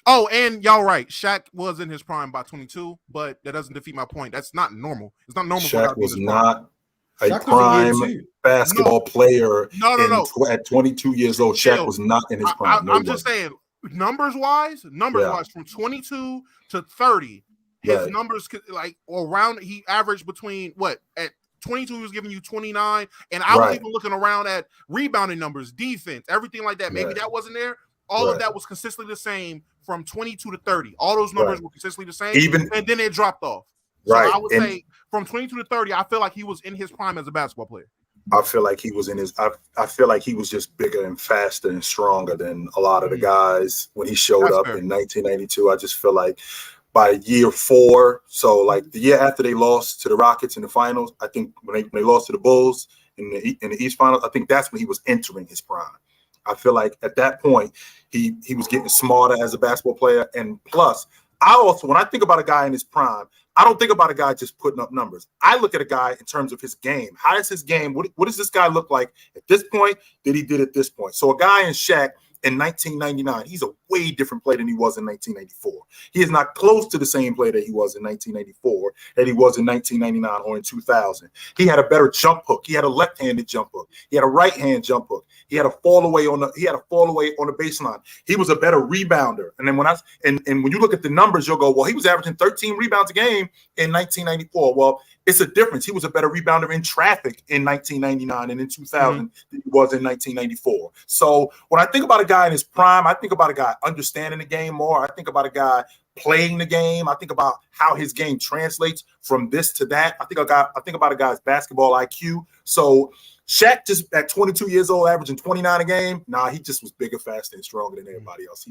Oh, and y'all right. Shaq was in his prime by 22, but that doesn't defeat my point. That's not normal. It's not normal. Shaq was not a prime basketball player. No. At 22 years old, Shaq was not in his prime. I'm just saying, numbers-wise, from 22 to 30, his numbers like around. He averaged between at 22, he was giving you 29, and I was even looking around at rebounding numbers, defense, everything like that. Maybe that wasn't there. All of that was consistently the same from 22 to 30. All those numbers were consistently the same, and then it dropped off. So I would say from 22 to 30, I feel like he was in his prime as a basketball player. I feel like he was in his. I feel like he was just bigger and faster and stronger than a lot of the guys when he showed up in 1992. I just feel like by year 4, so like the year after they lost to the Rockets in the finals, I think when they lost to the Bulls in the East Finals, I think that's when he was entering his prime. I feel like at that point he was getting smarter as a basketball player, and plus, when I think about a guy in his prime, I don't think about a guy just putting up numbers. I look at a guy in terms of his game. How does his game, what does this guy look like at this point that he did at this point? So a guy in Shaq in 1999, he's a way different player than he was in 1994. He is not close to the same player that he was in 1994 that he was in 1999 or in 2000. He had a better jump hook. He had a left-handed jump hook. He had a right-hand jump hook. He had a fall away on the baseline. He was a better rebounder. And then when you look at the numbers, you'll go, well, he was averaging 13 rebounds a game in 1994. Well, it's a difference. He was a better rebounder in traffic in 1999 and in 2000 than he was in 1994. So when I think about a guy in his prime, I think about a guy understanding the game more. I think about a guy playing the game. I think about how his game translates from this to that. I think about a guy's basketball IQ. So Shaq just at 22 years old, averaging 29 a game. Nah, he just was bigger, faster, and stronger than everybody else.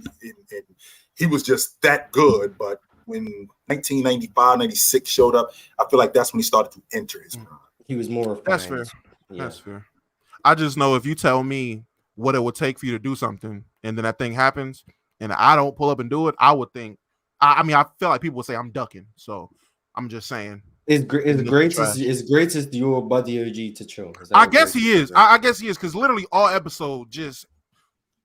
He was just that good. But when 1995, 96 showed up, I feel like that's when he started to enter his prime. He was more of That's fair. Yeah. That's fair. I just know if you tell me what it would take for you to do something and then that thing happens and I don't pull up and do it, I would think, I feel like people would say I'm ducking. So I'm just saying. It's great as your buddy OG to chill. I guess he is. I guess he is because literally all episode just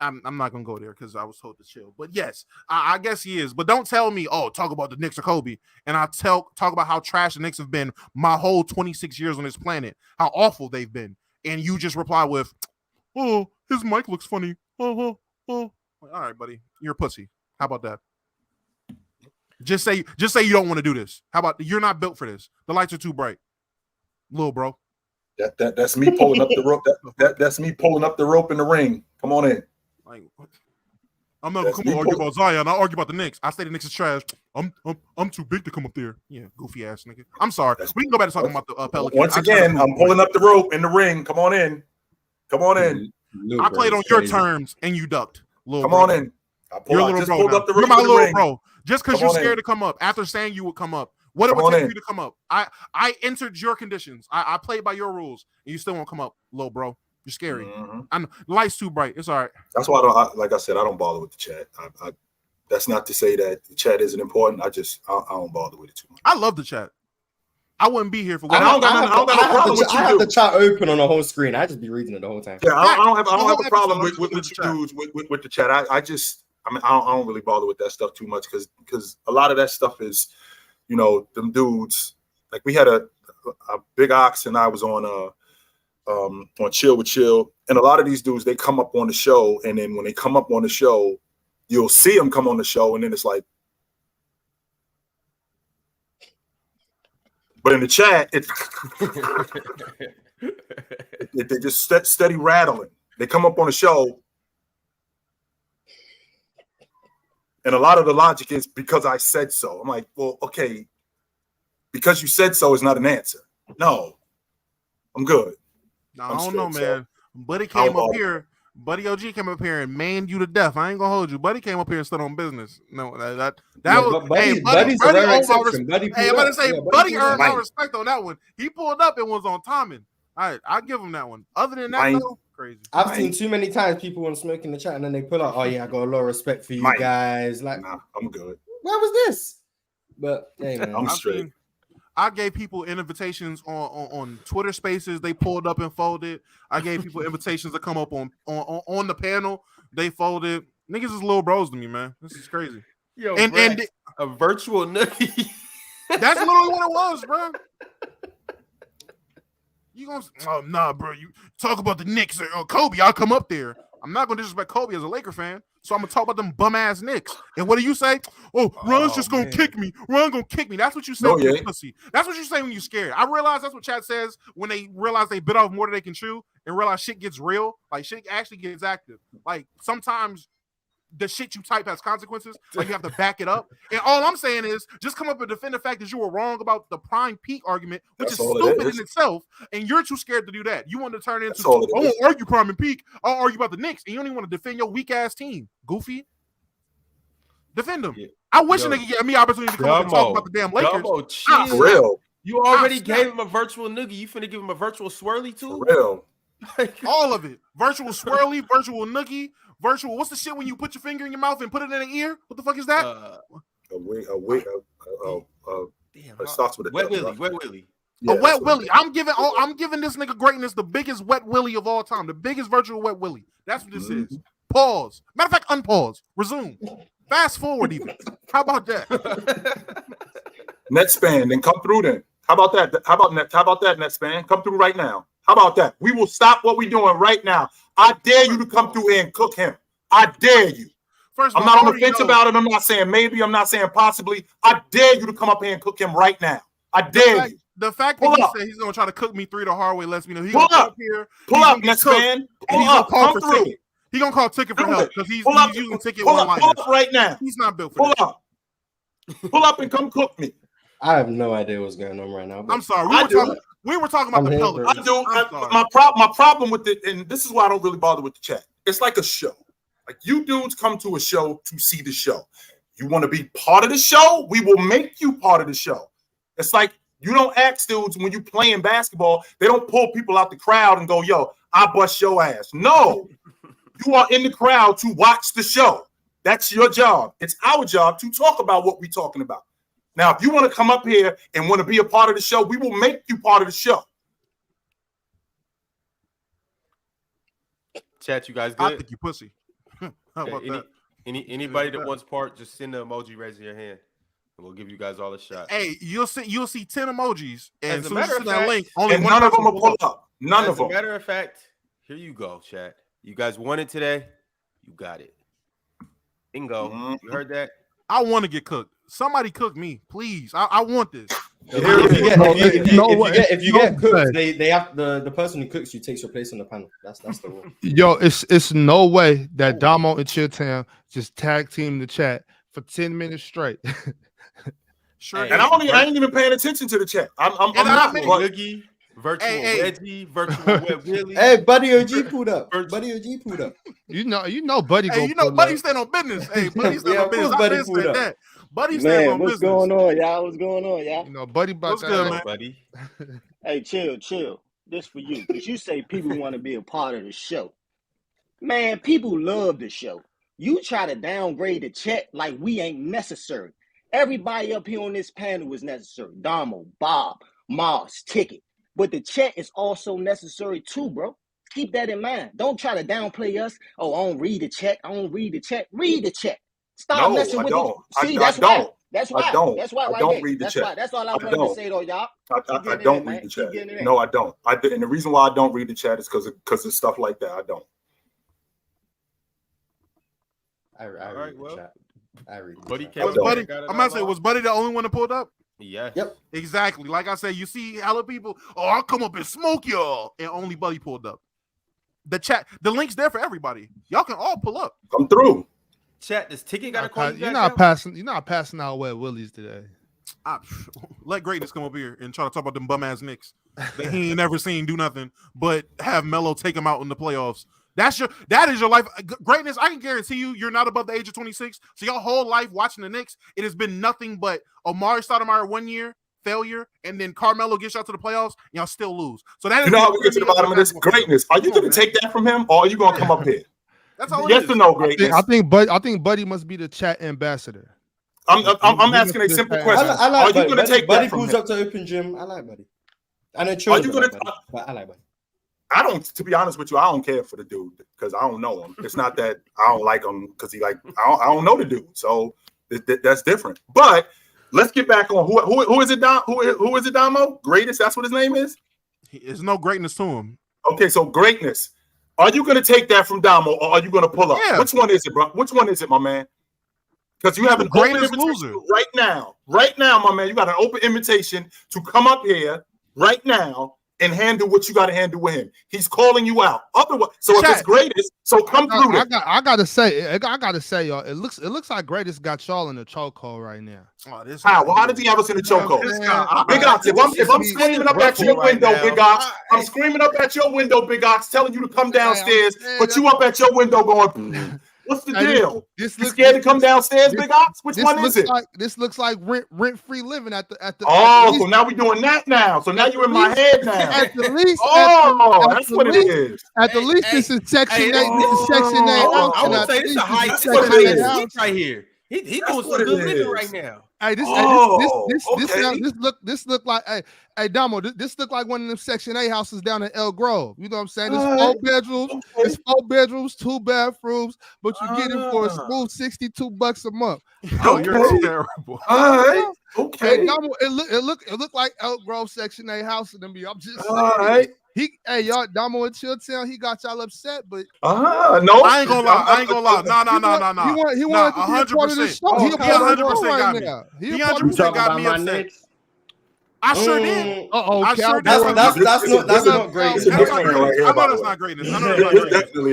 I'm not gonna go there because I was told to chill. But yes, I guess he is. But don't tell me, talk about the Knicks or Kobe, and I talk about how trash the Knicks have been my whole 26 years on this planet, how awful they've been, and you just reply with, "Oh, his mic looks funny." Oh. All right, buddy, you're a pussy. How about that? Just say you don't want to do this. How about you're not built for this? The lights are too bright, little bro. That's me pulling up the rope. That's me pulling up the rope in the ring. Come on in. Like, I'm not gonna argue about Zion. I'll argue about the Knicks. I say the Knicks is trash. I'm too big to come up there. Yeah, goofy ass nigga. I'm sorry. We can go back to talking about the Pelicans. Once again, I'm pulling up the rope in the ring. Come on in. Come on in. I played on your terms and you ducked. Come on in. You're a little bro. Pulled up the rope. You're my little bro. Just because you're scared to come up after saying you would come up. What it would take for you to come up? I entered your conditions. I played by your rules, and you still won't come up, little bro. You're scary. The light's too bright. It's all right. That's why like I said, I don't bother with the chat. That's not to say that the chat isn't important. I don't bother with it too much. I love the chat. I wouldn't be here for. I have the chat open on the whole screen. I just be reading it the whole time. Yeah, I don't have a problem with the chat. I don't really bother with that stuff too much because a lot of that stuff is, them dudes. Like we had a Big Ox and I was on Chill with Chill, and a lot of these dudes, they come up on the show, and then when they come up on the show, you'll see them come on the show, and then it's like, but in the chat, they just steady rattling. They come up on the show, and a lot of the logic is because I said so. I'm like, well, okay, because you said so is not an answer. No, I'm good. No, I don't know, man. Buddy came up here. Buddy OG came up here and manned you to death. I ain't gonna hold you. Buddy came up here and stood on business. No, that was. Buddy's a rare exception. Buddy earned my respect on that one. He pulled up and was on timing. I give him that one. Other than that, though, crazy. I've seen too many times people want to smoke in the chat and then they pull out, "Oh yeah, I got a lot of respect for you guys." Like, nah, I'm good. Where was this? But hey, man, I'm straight. I gave people invitations on Twitter Spaces. They pulled up and folded. I gave people invitations to come up on the panel. They folded. Niggas is little bros to me, man. This is crazy. Yo, and a virtual nookie. That's literally what it was, bro. You gonna nah, bro? You talk about the Knicks or Kobe? I'll come up there. I'm not gonna disrespect Kobe as a Laker fan. So I'm gonna talk about them bum ass Knicks. And what do you say? Oh, Ron's just gonna kick me. Ron gonna kick me. That's what you say when you're pussy. That's what you say when you're scared. I realize that's what chat says when they realize they bit off more than they can chew and realize shit gets real. Like shit actually gets active. Like sometimes the shit you type has consequences. Like you have to back it up. And all I'm saying is just come up and defend the fact that you were wrong about the prime peak argument, which is stupid in itself. And you're too scared to do that. You want to turn it into, I won't argue prime and peak. I'll argue about the Knicks. And you don't even want to defend your weak ass team. Goofy. Defend them. Yeah. I wish a nigga gave me opportunity to come up and talk about the damn Lakers. For real. You already gave him a virtual noogie. You finna give him a virtual swirly too? For real. All of it. Virtual swirly, virtual noogie. Virtual, what's the shit when you put your finger in your mouth and put it in the ear? What the fuck is that? It starts with a Wet W. Willie. Wet Willie. Yeah, a wet Willie. I'm giving this nigga greatness, the biggest wet Willie of all time, the biggest virtual wet Willie. That's what this is. Pause. Matter of fact, unpause. Resume. Fast forward even. How about that? Net span, then come through then. How about that? How about that net span? Come through right now. How about that? We will stop what we're doing right now. I dare you to come through here and cook him. I dare you. First I'm not on the fence about it. I'm not saying maybe. I'm not saying possibly. I dare you to come up here and cook him right now. I dare you. The fact that he said he's going to try to cook me 3 the hard way lets me know he's going to come up here. Pull up, next man. Pull up. Come through. He's going to call Ticket for help because he's using Ticket pull up right now. He's not built for that. Pull up and come cook me. I have no idea what's going on right now. I'm sorry. We were talking about the Pelicans. I do. My problem with it, and this is why I don't really bother with the chat. It's like a show. Like you dudes come to a show to see the show. You want to be part of the show? We will make you part of the show. It's like you don't ask dudes when you playing basketball. They don't pull people out the crowd and go, yo, I bust your ass. No, you are in the crowd to watch the show. That's your job. It's our job to talk about what we're talking about. Now, if you want to come up here and want to be a part of the show, we will make you part of the show. Chat, you guys good? I think you pussy. How about that? Anybody that wants part, just send the emoji raising your hand. And we'll give you guys all a shot. Hey, you'll see 10 emojis, and as a matter of fact, link, only and none of them will pull up. None of them. As a matter of fact, here you go, chat. You guys won it today. You got it. Bingo. You heard that? I want to get cooked. Somebody cook me, please. I want this. If you get cooked, they have the person who cooks you takes your place on the panel. That's the rule. Yo, it's no way that Damo and Chilltown just tag team the chat for 10 minutes straight. Sure. And I ain't even paying attention to the chat. I'm not. Boogie, virtual Reggie, virtual Web Willie. Hey, Buddy OG pulled up. Buddy OG pulled up. You know, Buddy. Hey, Buddy stand on business. Hey, Buddy stand on business. Buddy pulled up. That. Buddy stand on what's business. Going on, y'all? What's going on, y'all? You know, Buddy about what's good, man? Buddy. Hey, chill. This for you. Because you say people want to be a part of the show. Man, people love the show. You try to downgrade the chat like we ain't necessary. Everybody up here on this panel is necessary. Damo, Bob, Moss, Ticket. But the chat is also necessary too, bro. Keep that in mind. Don't try to downplay us. Oh, I don't read the chat. Read the chat. Stop messing with it. See, that's why. That's why. That's why. I don't read the chat. That's all I wanted to say, though, y'all. I don't read the chat. No, I don't. And the reason why I don't read the chat is because of stuff like that. I don't. I read the chat. I read the chat. I'm gonna say, was Buddy the only one that pulled up? Yeah. Yep. Exactly. Like I said, you see hella people. Oh, I'll come up and smoke y'all, and only Buddy pulled up. The chat, the link's there for everybody. Y'all can all pull up. Come through. Chat, this Ticket got to call you. You're not passing out Wet Willies today. Let greatness come up here and try to talk about them bum ass Knicks that he ain't never seen do nothing but have Melo take him out in the playoffs. That is your life. Greatness, I can guarantee you're not above the age of 26. So your whole life watching the Knicks, it has been nothing but Omari Stoudemire 1 year failure, and then Carmelo gets y'all to the playoffs, and y'all still lose. So that is how we get to the bottom of this. Greatness. Are you going to take that from him, or are you going to come up here? That's all. Yes or no, Greatness? I think Buddy must be the chat ambassador. I'm asking a simple question. I like are you going to take Buddy that from pulls him? up to open gym. I like Buddy. I know. Are you going to? But I like Buddy. I don't. To be honest with you, I don't care for the dude because I don't know him. It's not that I don't like him because I don't know the dude. So that's different. But let's get back on who is it? Who is it? Damo? Greatness. That's what his name is. There's no greatness to him. Okay, so Greatness. Are you going to take that from Damo, or are you going to pull up? Yeah. Which one is it, bro? Which one is it, my man? Because you have an open invitation right now. Right now, my man, you got an open invitation to come up here right now and handle what you got to handle with him. He's calling you out. Otherwise, so if it's Greatest, so come through. I gotta say, y'all, it looks like Greatest got y'all in the chokehold right now. How? Well, how does he have us in the chokehold? Big Ox, if I'm screaming up at your window, Big Ox, I'm screaming up at your window, Big Ox, telling you to come downstairs, but you up at your window going, what's the deal? You scared to come downstairs, Big Ox? Which one is it? This looks like rent-free living at the. Oh, so now we're doing that now. So now you're in my head now. At the least, that's what it is. At the least, this is Section 8. This is Section 8. I would say this is a high right here. He doing some good living right now. Hey, this look like hey Damo, this look like one of them Section 8 houses down in El Grove. You know what I'm saying? There's 4 bedrooms, it's 4 bedrooms, 2 bathrooms, but you get it for a smooth $62 a month. Yo, you're terrible. All right. Okay. Hey, Damo, it look like Elk Grove Section 8 house to me. I'm just saying. All right. Hey, y'all, Damo in Chilltown, he got y'all upset, but no, I ain't gonna lie. No. He wanted to be a part of the show. He 100% got me. He 100% got me upset. I sure did. I sure did. That's not great. I know that's not greatness.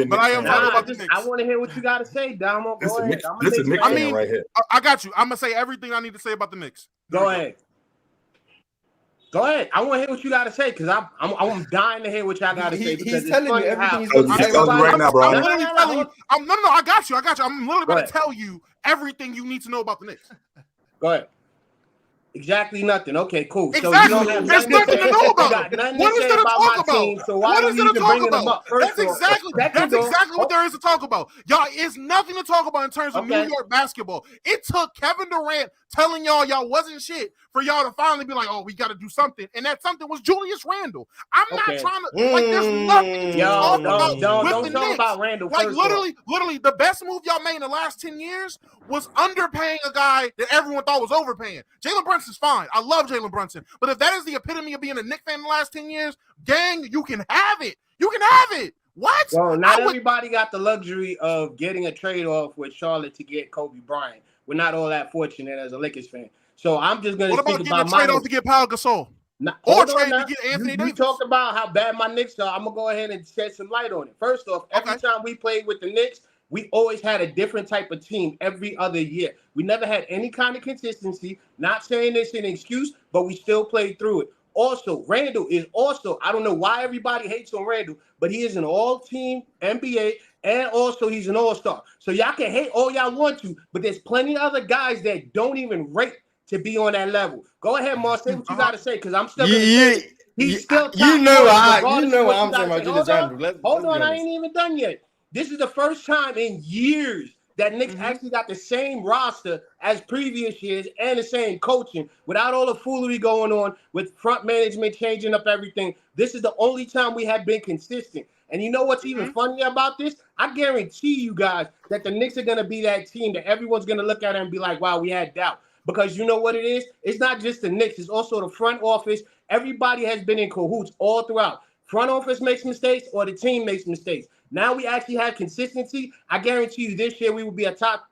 But I am talking about the Knicks. I want to hear what you got to say, Damo. Go ahead. I mean, right here. I got you. I'm gonna say everything I need to say about the Knicks. Go ahead. I want to hear what you got to say because I'm dying to hear what y'all got to say. He's telling me everything he's going to say right now, bro. I'm literally telling you. I got you. I'm literally about to tell you everything you need to know about the Knicks. Go ahead. Exactly nothing. Okay, cool. Exactly. So you don't have There's nothing to know about it. What is there to talk about? Team, so what is there to talk about? That's exactly what there is to talk about. Y'all, it's nothing to talk about in terms of New York basketball. It took Kevin Durant telling y'all wasn't shit for y'all to finally be like, oh, we got to do something. And that something was Julius Randle. I'm not trying to, there's nothing to talk about with the Knicks. About Randle literally, the best move y'all made in the last 10 years was underpaying a guy that everyone thought was overpaying. Jalen Brunson's fine. I love Jalen Brunson. But if that is the epitome of being a Knicks fan in the last 10 years, gang, you can have it. You can have it. What? Well, not everybody got the luxury of getting a trade-off with Charlotte to get Kobe Bryant. We're not all that fortunate as a Lakers fan. So I'm just going to speak about my What about getting a trade-off to get Pau Gasol? Or trade to get Anthony Davis? You talked about how bad my Knicks are. I'm going to go ahead and shed some light on it. First off, every time we played with the Knicks, we always had a different type of team every other year. We never had any kind of consistency. Not saying this an excuse, but we still played through it. Also, Randle is also, I don't know why everybody hates on Randle, but he is an all-team NBA, and also he's an all-star. So y'all can hate all y'all want to, but there's plenty of other guys that don't even rate to be on that level. Go ahead, Mar, say what you got to say, because I'm still going to say he's still top. You know what I'm saying about Julius Randle. Hold on, I ain't even done yet. This is the first time in years that Knicks actually got the same roster as previous years and the same coaching without all the foolery going on with front management changing up everything. This is the only time we have been consistent. And you know what's even funnier about this? I guarantee you guys that the Knicks are going to be that team that everyone's going to look at and be like, wow, we had doubt. Because you know what it is? It's not just the Knicks. It's also the front office. Everybody has been in cahoots all throughout. Front office makes mistakes or the team makes mistakes. Now we actually have consistency. I guarantee you this year we will be a top,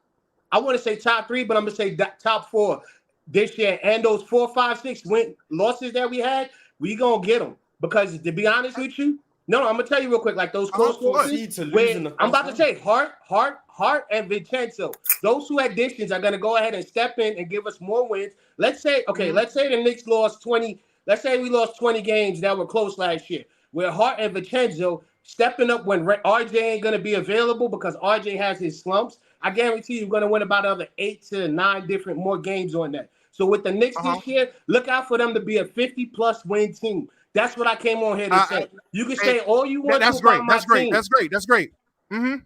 I want to say top 3, but I'm going to say top 4 this year. And those 4, 5, 6 losses that we had, we going to get them. Because to be honest with you, I'm going to tell you real quick, like those close losses, I'm about to say Hart and Vincenzo. Those 2 additions are going to go ahead and step in and give us more wins. Let's say the Knicks lost 20. Let's say we lost 20 games that were close last year, where Hart and Vincenzo stepping up when RJ ain't going to be available because RJ has his slumps. I guarantee you're going to win about another 8 to 9 different more games on that. So with the Knicks this year, look out for them to be a 50-plus win team. That's what I came on here to say. You can say all you want That's to about my great. team. That's great. I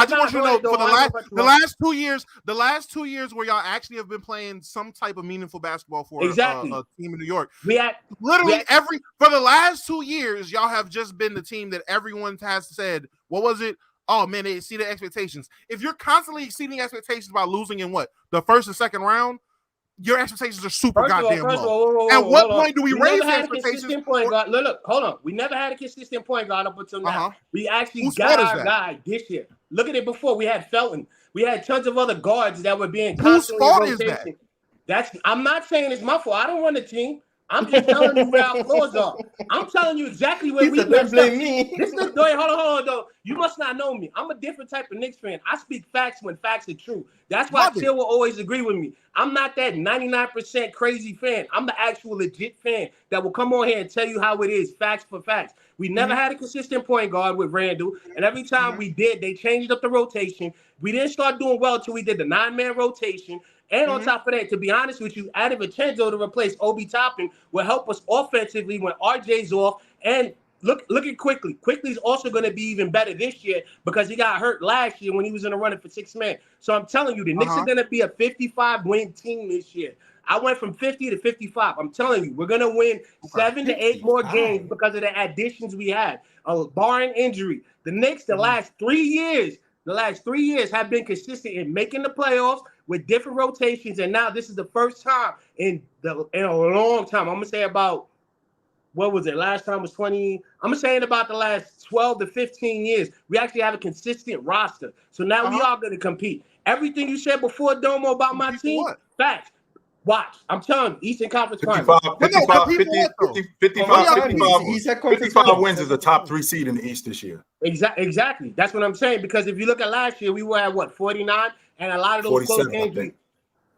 just want you to know for the last 2 years where y'all actually have been playing some type of meaningful basketball for a team in New York. For the last 2 years, y'all have just been the team that everyone has said, what was it? Oh man, they exceeded expectations. If you're constantly exceeding expectations by losing in the first and second round, your expectations are super goddamn low. At what point do we raise expectations? Look, hold on. We never had a consistent point guard up until now. We actually got our guy this year. Look at it before. We had Felton. We had tons of other guards that were being constantly rotation. Whose fault is that? I'm not saying it's my fault. I don't run the team. I'm just telling you where our flaws are. I'm telling you exactly where we messed up. Hold on, though. You must not know me. I'm a different type of Knicks fan. I speak facts when facts are true. That's why Chill will always agree with me. I'm not that 99% crazy fan. I'm the actual legit fan that will come on here and tell you how it is, facts for facts. We never had a consistent point guard with Randle, and every time we did, they changed up the rotation. We didn't start doing well until we did the 9-man rotation. And on top of that, to be honest with you, adding Vincenzo to replace Obi Toppin will help us offensively when RJ's off. And look at Quickly. Quickly's also going to be even better this year because he got hurt last year when he was in the running for 6 man. So I'm telling you, the Knicks are going to be a 55-win team this year. I went from 50 to 55. I'm telling you, we're going to win 7 to 8 more games because of the additions we had, barring injury. The Knicks, the last 3 years have been consistent in making the playoffs with different rotations, and now this is the first time in a long time. I'm going to say about, what was it? Last time was 20. I'm saying about the last 12 to 15 years, we actually have a consistent roster. So now we are going to compete. Everything you said before, Domo, about my team, facts. Watch. I'm telling you, Eastern Conference Finals. 55 wins is the top 3 seed in the East this year. Exactly. That's what I'm saying. Because if you look at last year, we were at what, 49? And a lot of those close games.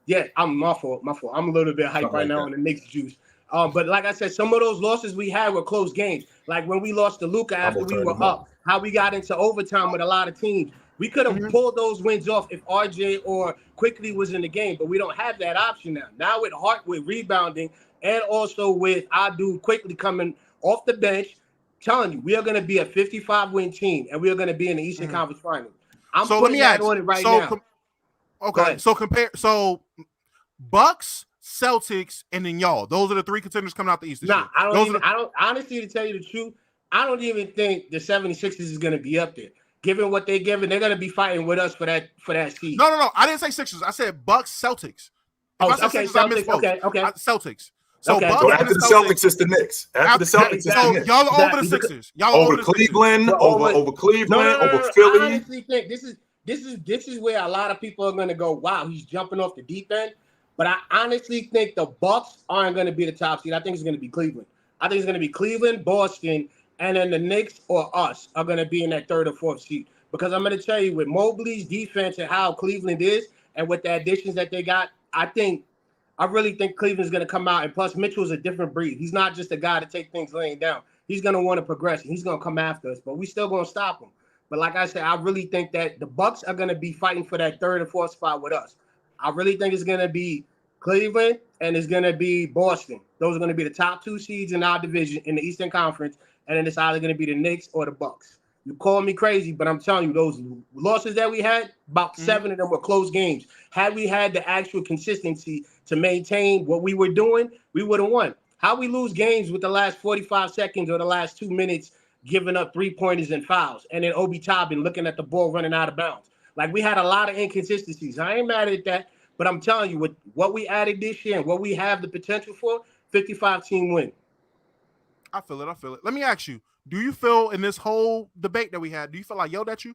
Yeah, my fault. I'm a little bit hyped right now on the Knicks juice. But like I said, some of those losses we had were close games. Like when we lost to Luka after we were up, how we got into overtime with a lot of teams. We could have pulled those wins off if RJ or Quickly was in the game, but we don't have that option now. Now with Hart, with rebounding, and also with our dude Quickly coming off the bench, telling you, we are going to be a 55-win team, and we are going to be in the Eastern Conference Finals. I'm putting that on it right now. So Bucks, Celtics, and then y'all. Those are the 3 contenders coming out the East this year. I don't honestly, to tell you the truth, I don't even think the 76ers is going to be up there. Given what they're giving, they're going to be fighting with us for that seed. No. I didn't say Sixers. I said Bucks, Celtics. Okay, Celtics. Okay. Celtics. So after the Celtics, it's the Knicks. After the Celtics, it's the Knicks. Y'all are over the Sixers. Y'all over Cleveland, over Cleveland, over Philly. I honestly think this is where a lot of people are going to go, wow, he's jumping off the deep end. But I honestly think the Bucks aren't going to be the top seed. I think it's going to be Cleveland. I think it's going to be Cleveland, Boston, and then the Knicks or us are going to be in that 3rd or 4th seed. Because I'm going to tell you, with Mobley's defense and how Cleveland is, and with the additions that they got, I really think Cleveland's going to come out. And plus, Mitchell's a different breed. He's not just a guy to take things laying down. He's going to want to progress. He's going to come after us, but we still going to stop him. But like I said, I really think that the Bucks are going to be fighting for that 3rd or 4th spot with us. I really think it's going to be Cleveland and it's going to be Boston. Those are going to be the top 2 seeds in our division in the Eastern Conference. And then it's either going to be the Knicks or the Bucks. You call me crazy, but I'm telling you, those losses that we had, about 7 of them were close games. Had we had the actual consistency to maintain what we were doing, we would have won. How we lose games with the last 45 seconds or the last 2 minutes giving up 3-pointers and fouls, and then Obi Toppin looking at the ball running out of bounds. Like, we had a lot of inconsistencies. I ain't mad at that, but I'm telling you, with what we added this year and what we have the potential for, 55-team win. I feel it. Let me ask you, do you feel in this whole debate that we had, do you feel like yelled at you?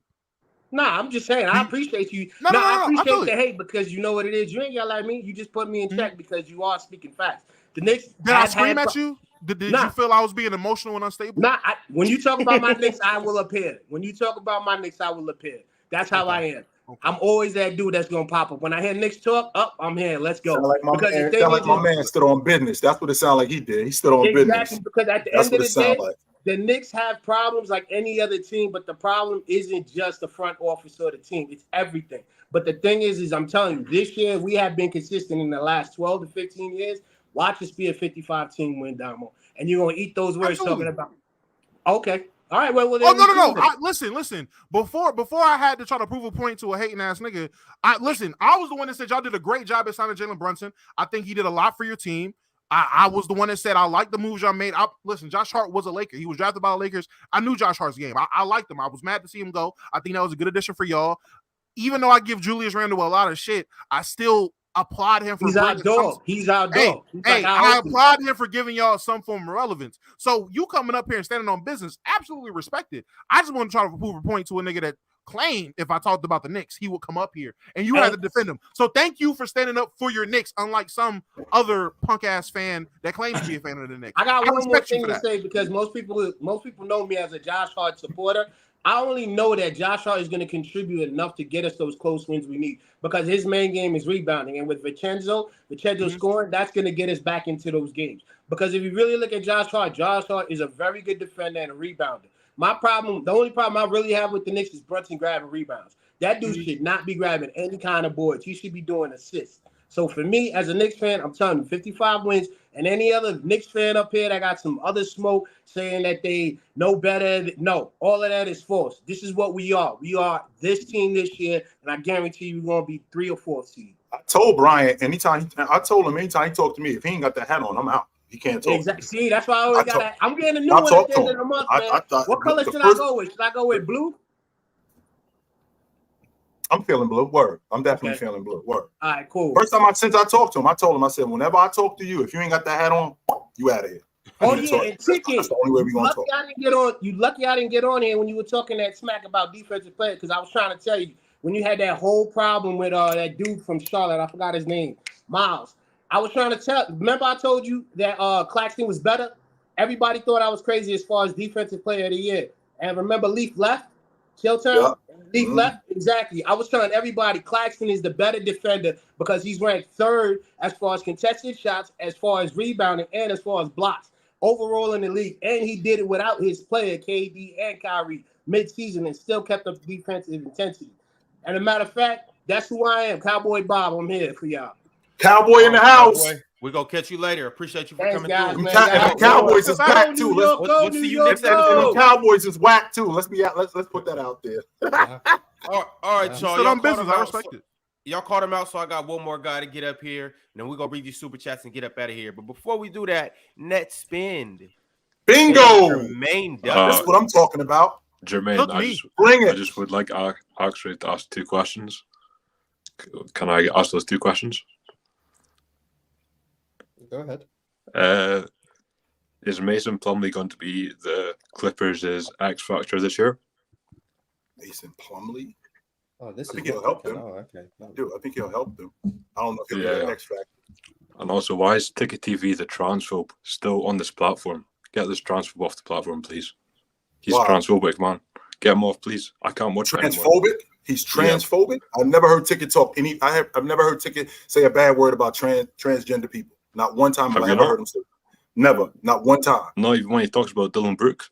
Nah, I'm just saying, I appreciate you. I appreciate the hate because you know what it is. You ain't yell at me. You just put me in check because you are speaking facts. The Knicks. Did I scream at you? Did you feel I was being emotional and unstable? When you talk about my Knicks, I will appear. When you talk about my Knicks, I will appear. That's how I am. Okay. I'm always that dude that's gonna pop up. When I hear Knicks talk, I'm here. Let's go. My man stood on business. That's what it sounded like he did. He stood on business. Because at the end of the day, the Knicks have problems like any other team, but the problem isn't just the front office or the team. It's everything. But the thing is I'm telling you, this year we have been consistent in the last 12 to 15 years. Watch us be a 55-team win, Damo. And you're going to eat those words talking about. Okay. All right. Well, no. Listen. Before I had to try to prove a point to a hating ass nigga, I was the one that said y'all did a great job at signing Jalen Brunson. I think he did a lot for your team. I was the one that said I like the moves y'all made. Josh Hart was a Laker. He was drafted by the Lakers. I knew Josh Hart's game. I liked him. I was mad to see him go. I think that was a good addition for y'all. Even though I give Julius Randle a lot of shit, I still applaud him for He's our dog. I applaud him for giving y'all some form of relevance. So you coming up here and standing on business, absolutely respect it. I just want to try to prove a point to a nigga that claimed if I talked about the Knicks, he would come up here and you had to defend him. So thank you for standing up for your Knicks, unlike some other punk ass fan that claims to be a fan of the Knicks. I got one more thing to say because most people know me as a Josh Hart supporter. I only know that Josh Hart is going to contribute enough to get us those close wins we need because his main game is rebounding. And with Vincenzo scoring, that's going to get us back into those games. Because if you really look at Josh Hart is a very good defender and a rebounder. The only problem I really have with the Knicks is Brunson grabbing rebounds. That dude should not be grabbing any kind of boards. He should be doing assists. So for me, as a Knicks fan, I'm telling you, 55 wins. And any other Knicks fan up here that got some other smoke saying that they know better. No, all of that is false. This is what we are. We are this team this year, and I guarantee you we're going to be 3 or 4 seed. I told Brian anytime he talked to me, if he ain't got the hat on, I'm out. He can't talk. Exactly. See, that's why I always got. I'm getting a new one at the end of the month, man. What color should I go with? Should I go with blue? I'm feeling blue. Word. I'm definitely feeling blue. Word. All right, cool. Since I talked to him, I told him, I said, whenever I talk to you, if you ain't got that hat on, you out of here. Oh yeah, and Ticket. That's the only way we gonna talk. You lucky I didn't get on here when you were talking that smack about defensive players, because I was trying to tell you when you had that whole problem with that dude from Charlotte. I forgot his name, Miles. I was trying to tell. Remember, I told you that Claxton was better. Everybody thought I was crazy as far as defensive player of the year. And remember, Leaf left. Chilltown. Yeah. Leaf left. Exactly. I was telling everybody Claxton is the better defender because he's ranked third as far as contested shots, as far as rebounding, and as far as blocks overall in the league. And he did it without his player, KD and Kyrie, mid-season, and still kept up defensive intensity. And a matter of fact, that's who I am, Cowboy Bob. I'm here for y'all. Cowboy in the house. Cowboy. We're going to catch you later. Appreciate you for coming through. And Cowboys is whack, too. Let's see you next episode. And Cowboys is whack, too. Let's put that out there. All right, y'all. Still on business. I respect it. Y'all called him out, so I got one more guy to get up here, and then we're going to read these super chats and get up out of here. But before we do that, net spend. Bingo! That's what I'm talking about. Jermaine, I just would like actually to ask 2 questions. Can I ask those 2 questions? Go ahead. Is Mason Plumlee going to be the Clippers' X factor this year? Mason Plumlee? Oh, I think he'll help them. Oh, okay. I think he'll help them. I don't know if he'll be an X factor. And also, why is Ticket TV, the transphobe, still on this platform? Get this transphobe off the platform, please. He's transphobic, man. Get him off, please. I can't watch it anymore. Transphobic? He's transphobic? Yeah. I've never heard Ticket talk I've never heard Ticket say a bad word about transgender people. Not one time have I ever heard him say it. Never. Not one time. Not even when he talks about Dillon Brooks.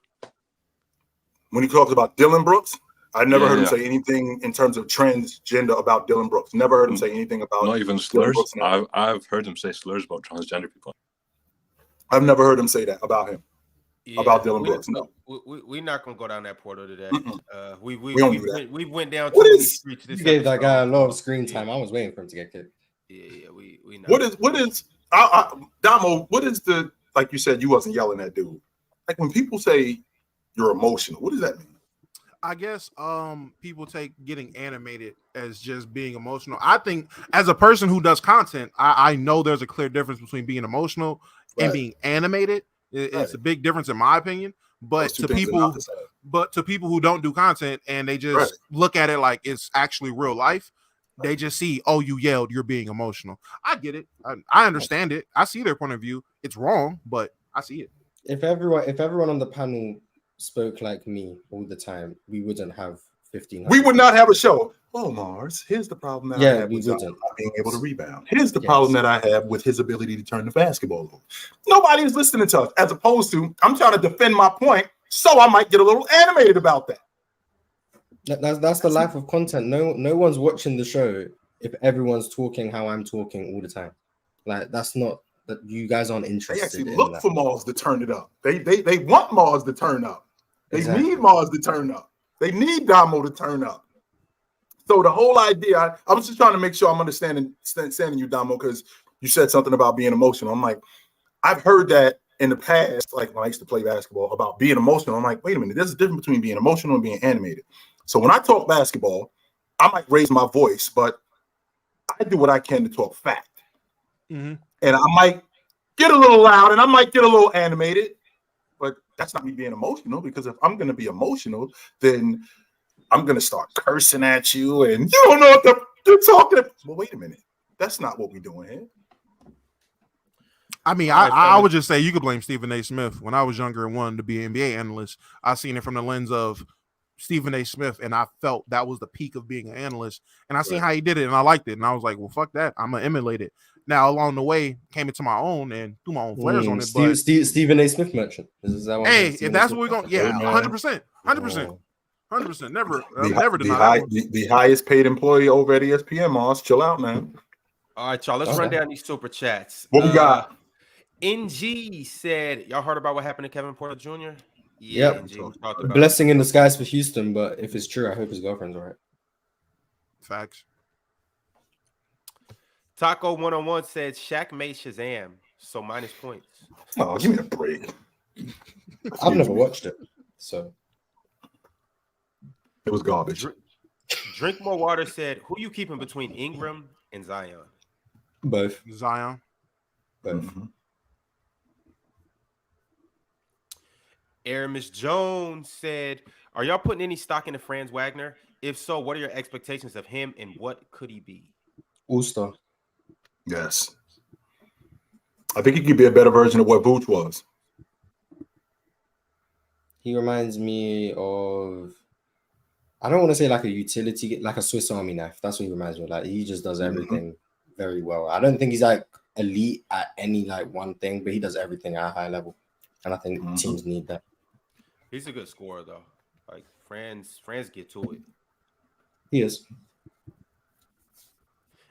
When he talks about Dillon Brooks, I never heard him say anything in terms of transgender about Dillon Brooks. Never heard him say anything about not even slurs. I've heard him say slurs about transgender people. I've never heard him say that about him. About Dillon Brooks. No. We're not gonna go down that portal today. We went down to the streets. You gave that guy a lot of screen time. I was waiting for him to get kicked. Yeah, we know. What is Damo, what is the, like you said, you wasn't yelling at dude. Like when people say you're emotional, what does that mean? I guess people take getting animated as just being emotional. I think as a person who does content, I know there's a clear difference between being emotional and being animated. It's a big difference in my opinion. But to people who don't do content and they just look at it like it's actually real life, they just see, oh, you yelled, you're being emotional. I get it. I understand it. I see their point of view. It's wrong, but I see it. If everyone on the panel spoke like me all the time, we wouldn't have 15. We would not have a show. Oh, Mars, here's the problem that I have with not being able to rebound. Here's the problem that I have with his ability to turn the basketball over. Nobody is listening to us, as opposed to I'm trying to defend my point, so I might get a little animated about that. That's the life of content. No one's watching the show if everyone's talking how I'm talking all the time. Like that's not that you guys aren't interested. They actually look for Mars to turn it up. They want Mars to turn up. They need Mars to turn up. They need Damo to turn up. So the whole idea, I was just trying to make sure I'm understanding you, Damo, because you said something about being emotional. I'm like, I've heard that in the past, like when I used to play basketball, about being emotional. I'm like, wait a minute, there's a difference between being emotional and being animated. So when I talk basketball, I might raise my voice, but I do what I can to talk fact. Mm-hmm. And I might get a little loud and I might get a little animated, but that's not me being emotional, because if I'm going to be emotional, then I'm going to start cursing at you and you don't know what you're talking about. Well, wait a minute. That's not what we're doing here. I mean, I would just say you could blame Stephen A. Smith. When I was younger and wanted to be an NBA analyst, I seen it from the lens of Stephen A. Smith, and I felt that was the peak of being an analyst. And I seen how he did it, and I liked it. And I was like, well, fuck that. I'm going to emulate it. Now, along the way, came into my own and threw my own flares on it. But Stephen A. Smith merchant. Is that hey, if that's what we're going, 100%. 100%. Never deny the highest paid employee over at ESPN, Mars. Chill out, man. All right, y'all. Let's run down these super chats. What we got? NG said, y'all heard about what happened to Kevin Porter Jr.? Yeah, blessing in disguise for Houston, but if it's true, I hope his girlfriend's all right. Facts. Taco 101 said Shaq made Shazam, so minus points. Oh, give me a break. I've never watched it, so it was garbage. Drink More Water said, "Who you keeping between Ingram and Zion?" Both. Zion. Both. Mm-hmm. Aramis Jones said, "Are y'all putting any stock into Franz Wagner? If so, what are your expectations of him, and what could he be?" All-star. Yes. I think he could be a better version of what Vooch was. He reminds me of, I don't want to say like a utility, like a Swiss Army knife. That's what he reminds me of. Like, he just does everything very well. I don't think he's like elite at any like one thing, but he does everything at a high level. And I think teams need that. He's a good scorer, though. Like, Franz get to it. He is.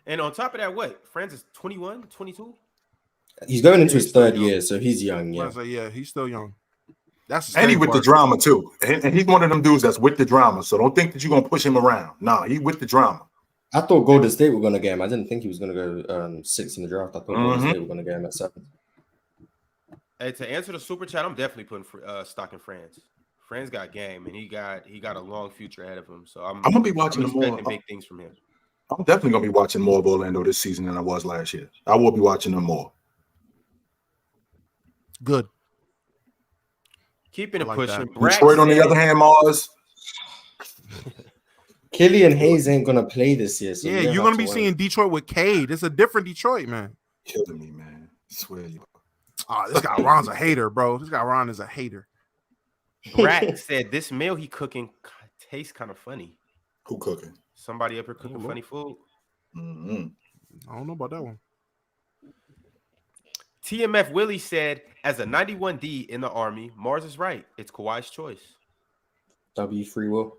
And on top of that, what? Franz is 21, 22? He's going into his third year, so he's young, yeah. Yeah, he's still young. That's and he with the drama, too. And he's one of them dudes that's with the drama, so don't think that you're going to push him around. Nah, he with the drama. I thought Golden State were going to get him. I didn't think he was going to go 6 in the draft. I thought Golden State were going to get him at 7. Hey, to answer the super chat, I'm definitely putting stock in Franz. Franz got game, and he got a long future ahead of him. So I'm gonna be watching expecting big things from him. I'm definitely gonna be watching more of Orlando this season than I was last year. I will be watching them more. Good. Keeping it like pushing. Detroit, on the other hand, Mars. Killian Hayes ain't gonna play this year. So yeah, you're gonna be seeing Detroit with Cade. It's a different Detroit, man. Killing me, man. I swear you. Oh, this guy Ron's a hater, bro. This guy Ron is a hater. Brack said this meal he cooking tastes kind of funny. Who cooking? Somebody up here cooking funny food. Mm-hmm. I don't know about that one. TMF Willie said, as a 91D in the Army, Mars is right. It's Kawhi's choice. W free will.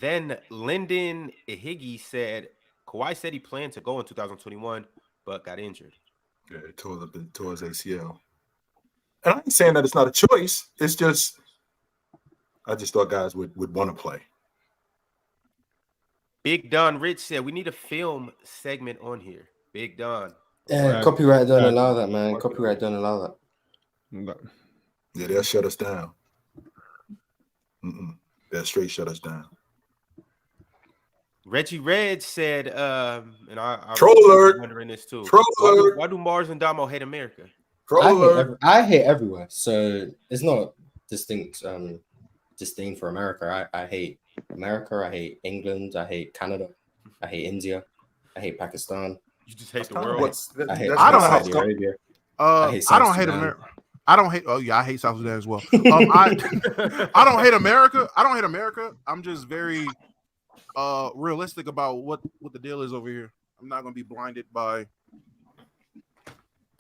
Then Lyndon Ihiggy said, Kawhi said he planned to go in 2021, but got injured. Yeah, it tore his ACL. And I ain't saying that it's not a choice. It's just, I just thought guys would want to play. Big Don Rich said, we need a film segment on here. Big Don. Yeah, copyright don't allow that, man. Copyright don't allow that. Yeah, they'll shut us down. They'll straight shut us down. Reggie Red said, and I Troller wondering this too. Troller. Why do Mars and Damo hate America? I hate everywhere, so it's not distinct disdain for America. I hate America. I hate England. I hate Canada. I hate India. I hate Pakistan. You just hate the world. I don't Saudi Arabia. I don't hate America. I don't hate. Oh yeah, I hate South Sudan as well. I don't hate America. I don't hate America. I'm just very realistic about what the deal is over here. I'm not gonna be blinded by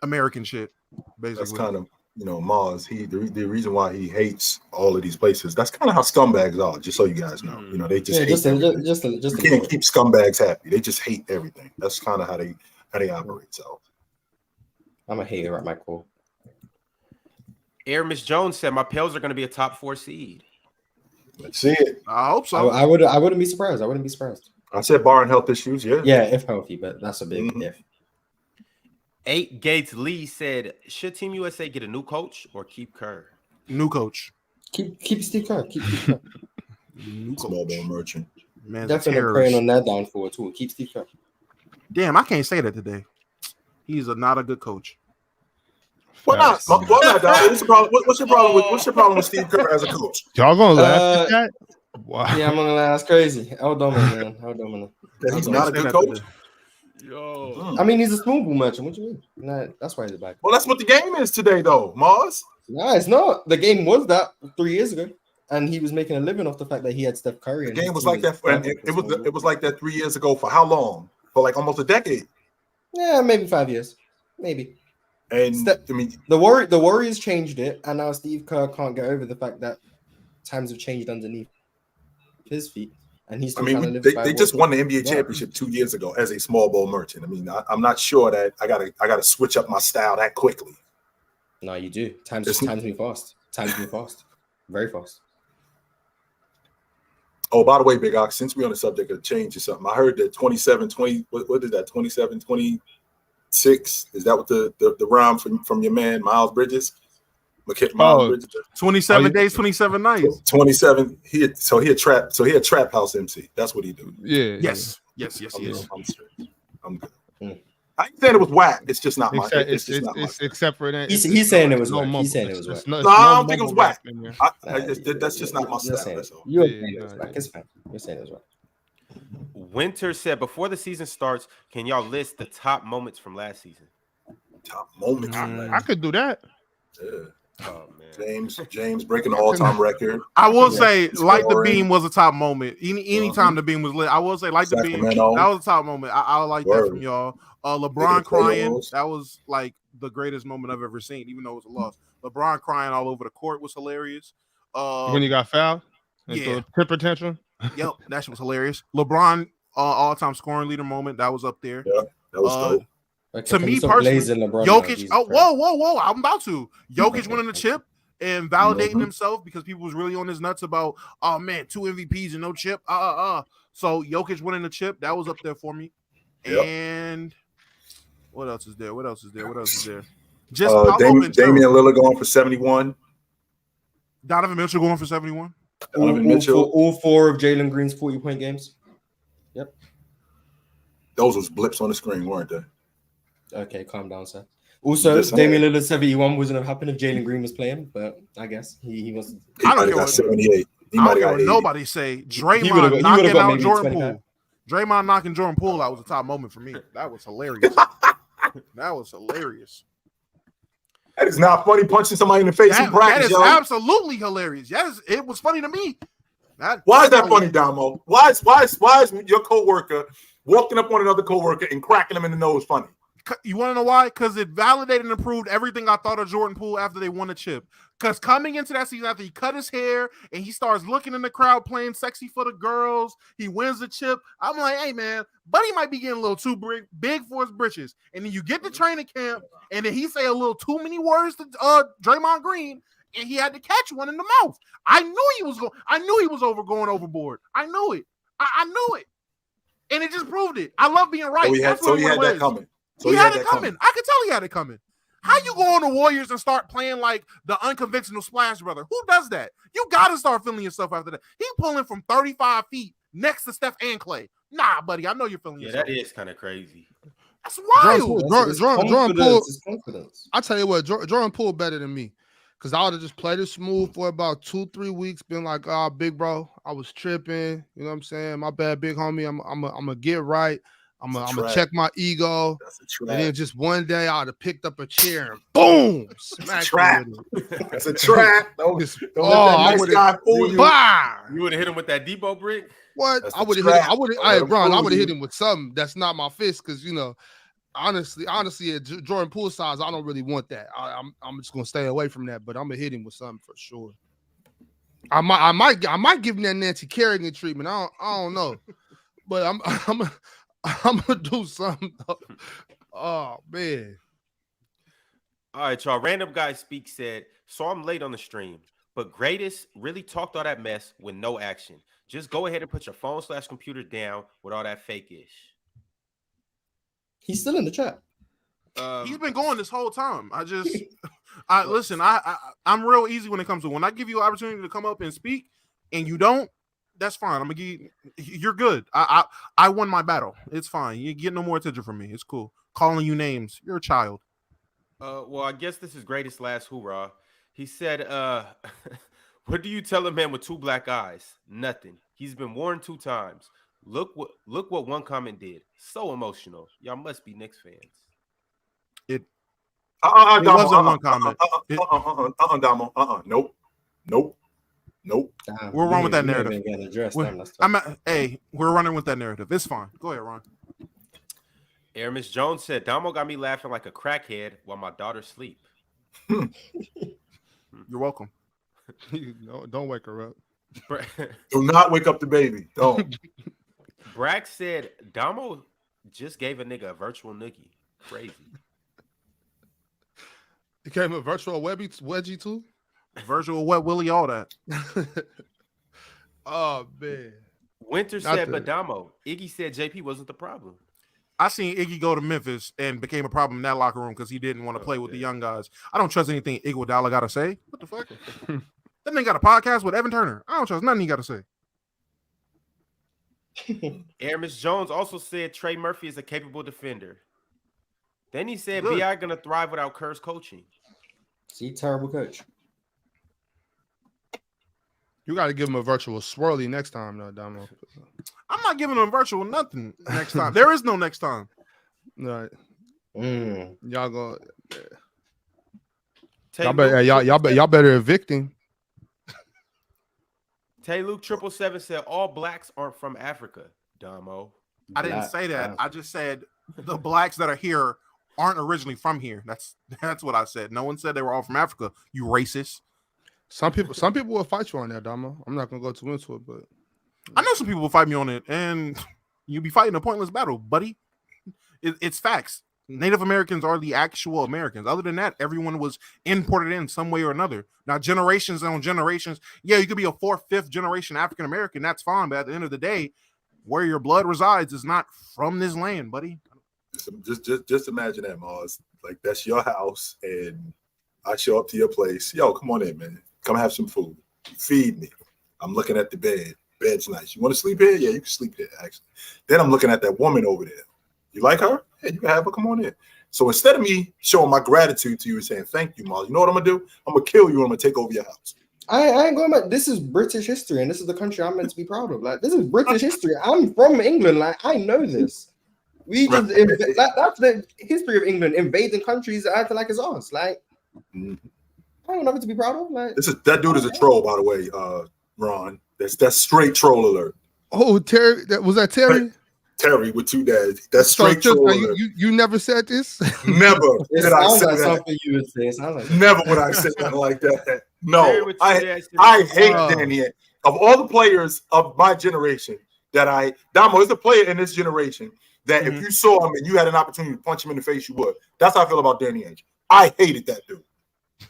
American shit. Basically, that's kind of Mars. The reason why he hates all of these places. That's kind of how scumbags are. Just so you guys know, they just hate just you can't keep scumbags happy. They just hate everything. That's kind of how they operate. So I'm a hater at my core. Aramis Jones said my Pels are going to be a top 4 seed. Let's see it. I hope so. I wouldn't be surprised. I wouldn't be surprised. I said barring health issues. Yeah, if healthy, but that's a big if. 8 Gates Lee said, should Team USA get a new coach or keep Kerr? New coach. Keep Steve Kerr. Keep Kerr. Small ball merchant. Man, definitely praying on that downfall too. Keep Steve Kerr. Damn, I can't say that today. He's not a good coach. Why not? What's your problem with Steve Kerr as a coach? Y'all gonna laugh at that? Wow. Yeah, I'm gonna laugh. That's crazy. How dumb, man. How dumb. He's not a good coach. Yo. I mean, he's a small ball merchant. What do you mean? Nah, that's why he's back. Well, that's what the game is today, though, Mars. No, it's not. The game was that 3 years ago, and he was making a living off the fact that he had Steph Curry. The game was like that. It was like that 3 years ago. For how long? For like almost a decade. Yeah, maybe 5 years, maybe. And the Warriors changed it, and now Steve Kerr can't get over the fact that times have changed underneath his feet. And he's still they just won the NBA championship 2 years ago as a small ball merchant. I mean, I'm not sure that I gotta switch up my style that quickly. No, you do. Times move fast. Very fast. Oh, by the way, Big Ox, since we're on the subject of change or something, I heard that 27-20, what is that, 27-26? Is that what the rhyme from your man, Miles Bridges? Miles Bridges? 27 days, 27 nights. 27. He a trap house MC. That's what he do. Yeah. Yes. I'm good. I ain't saying it was whack. It's just not my. It's except for that. He's saying it was whack. He's saying it was whack. No, I don't think it was whack. That's just not my style. You're saying it was whack. It's fine. You're saying it was whack. Winter said, before the season starts, can y'all list the top moments from last season? Top moments. I could do that. Yeah. Oh man, James breaking the all-time record. I will say, like the beam was a top moment. Anytime the beam was lit, I will say, like the beam, that was a top moment. I like that from y'all. LeBron crying, that was like the greatest moment I've ever seen, even though it was a loss. LeBron crying all over the court was hilarious. When he got fouled, yeah, temper tantrum. Yep, that shit was hilarious. LeBron all-time scoring leader moment, that was up there. Yeah, that was dope. Okay, to me personally, Jokic. Whoa! I'm about to. Jokic winning the chip and validating himself because people was really on his nuts about, oh man, 2 MVPs and no chip. So Jokic winning the chip, that was up there for me. Yep. And what else is there? Just Damian Lillard going for 71. Donovan Mitchell going for 71. All 4 of Jalen Green's 40-point games. Yep. Those was blips on the screen, weren't they? Okay, calm down, sir. Also, Damian Lillard 71 wouldn't have happened if Jalen Green was playing, but I guess he was. I don't care what 78. I don't care what nobody say. Draymond knocking out Jordan Poole. Draymond knocking Jordan Poole out was a top moment for me. That was hilarious. That is not funny. Punching somebody in the face in practice. That is absolutely hilarious. Yes, it was funny to me. Why is that funny, Damo? Why is your coworker walking up on another coworker and cracking him in the nose funny? You want to know why? Because it validated and proved everything I thought of Jordan Poole after they won the chip. Because coming into that season, after he cut his hair and he starts looking in the crowd playing sexy for the girls, he wins the chip. I'm like, hey, man, Buddy might be getting a little too big for his britches. And then you get to training camp, and then he say a little too many words to Draymond Green, and he had to catch one in the mouth. I knew he was going overboard. I knew it. I knew it. And it just proved it. I love being right. He had that coming. He had it coming. I could tell he had it coming. How you go on the Warriors and start playing like the unconventional splash brother? Who does that? You got to start feeling yourself after that. He pulling from 35 feet next to Steph and Clay. Nah, buddy, I know you're feeling yourself. That is kind of crazy. That's wild. Jordan Poole. I tell you what, Jordan Poole better than me. Because I would have just played it smooth for about 2-3 weeks, been like, oh, big bro, I was tripping. You know what I'm saying? My bad, big homie. I'm going to get right. I'm gonna check my ego, and then just one day I'd have picked up a chair and boom, smacked him with it. That's a trap. I would have. You would have hit him with that Depot brick. What? I would have hit him. I would have hit him with something that's not my fist, because honestly, at Jordan Poole size, I don't really want that. I'm just gonna stay away from that, but I'm gonna hit him with something for sure. I might give him that Nancy Kerrigan treatment. I don't know, but I'm gonna do something though. Oh man. All right, y'all. Random Guy Speak said, so I'm late on the stream, but Greatest really talked all that mess with no action. Just go ahead and put your phone/computer down with all that fake-ish. He's still in the chat. He's been going this whole time. Listen, I'm real easy when it comes to when I give you an opportunity to come up and speak and you don't. That's fine. I'm gonna give you're good. I won my battle. It's fine. You get no more attention from me. It's cool. Calling you names. You're a child. Well, I guess this is Greatest last hoorah. He said, what do you tell a man with 2 black eyes? Nothing. He's been warned 2 times. Look what one comment did. So emotional. Y'all must be Knicks fans. It wasn't one comment. Nope. We're running with that narrative. We're running with that narrative. It's fine. Go ahead, Ron. Aramis Jones said, Damo got me laughing like a crackhead while my daughter sleep. You're welcome. No, don't wake her up. Do not wake up the baby. Don't. Brack said, Damo just gave a nigga a virtual noogie. Crazy. He gave him a virtual wedgie too? Virtual wet willy, all that. Oh man. Winter said Badamo. Iggy said JP wasn't the problem. I seen Iggy go to Memphis and became a problem in that locker room because he didn't want to play with the young guys. I don't trust anything Iguodala got to say. What the fuck? That nigga got a podcast with Evan Turner. I don't trust nothing he got to say. Aramis Jones also said Trey Murphy is a capable defender. Then he said B.I. going to thrive without Kerr's coaching. See, terrible coach. You got to give him a virtual swirly next time, though, Damo. I'm not giving him virtual nothing next time. There is no next time. Right. Y'all go. Y'all better evict him. Tay Luke 777 said all blacks aren't from Africa. Damo. I didn't say that. I just said the blacks that are here aren't originally from here. That's what I said. No one said they were all from Africa. You racist. Some people will fight you on that, Damo. I'm not gonna go too into it, but I know some people will fight me on it, and you be fighting a pointless battle, buddy. It's facts. Native Americans are the actual Americans. Other than that, everyone was imported in some way or another. Now, generations on generations, yeah, you could be a 4th, 5th generation African American. That's fine, but at the end of the day, where your blood resides is not from this land, buddy. Just imagine that, Mars. Like, that's your house, and I show up to your place. Yo, come on in, man. Come have some food. Feed me. I'm looking at the bed. Bed's nice. You want to sleep here? Yeah, you can sleep here, actually. Then I'm looking at that woman over there. You like her? Yeah, you can have her. Come on in. So instead of me showing my gratitude to you and saying, thank you, Mars, you know what I'm going to do? I'm going to kill you and I'm going to take over your house. I ain't going back. This is British history, and this is the country I'm meant to be proud of. Like, this is British history. I'm from England. Like, I know this. We just that's the history of England, invading countries acting like it's ours. Like, I don't know what to be proud of. Like, that dude is a troll, by the way, Ron. That's straight troll alert. Oh, Terry, was that Terry? Terry with 2 dads. That's straight troll alert. You never said this? Never did I say like that. Something you would say. Like never would I say something like that. No, I hate Danny. Of all the players of my generation Damo is a player in this generation that if you saw him and you had an opportunity to punch him in the face, you would. That's how I feel about Danny Ainge. I hated that dude.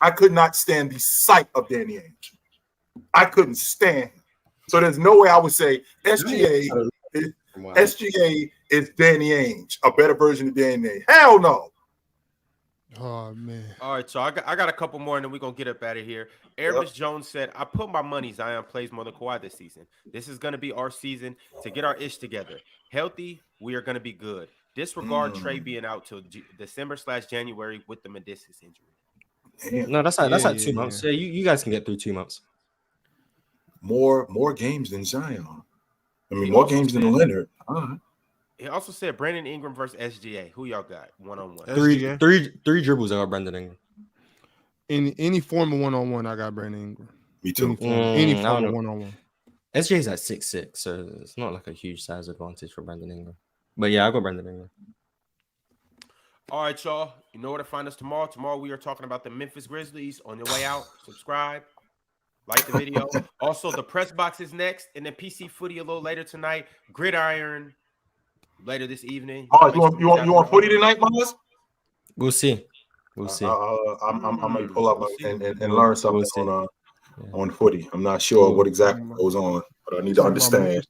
I could not stand the sight of Danny Ainge. I couldn't stand him. So there's no way I would say SGA is Danny Ainge, a better version of Danny Ainge. Hell no. Oh, man. All right, so I got a couple more, and then we're going to get up out of here. Aramis Jones said, I put my money Zion plays more than Kawhi this season. This is going to be our season to get our ish together. Healthy, we are going to be good. Disregard Trey being out till December/January with the meniscus injury. Damn. No, that's like 2 months. Yeah, you guys can get through 2 months. More games than Zion. I mean, more games than Leonard. He also said Brandon Ingram versus SGA. Who y'all got one-on-one? Three dribbles. I got Brandon Ingram. In any form of one-on-one, I got Brandon Ingram. Me too. Any form of one-on-one. SGA's at 6'6", so it's not like a huge size advantage for Brandon Ingram. But yeah, I got Brandon Ingram. All right, y'all. You know where to find us tomorrow. Tomorrow we are talking about the Memphis Grizzlies. On your way out, subscribe, like the video. Also, the press box is next, and then PC Footy a little later tonight. Gridiron later this evening. Oh, you want footy tonight, Mars? We'll see. I might pull up and learn something on footy. I'm not sure what exactly goes on, but I need to understand.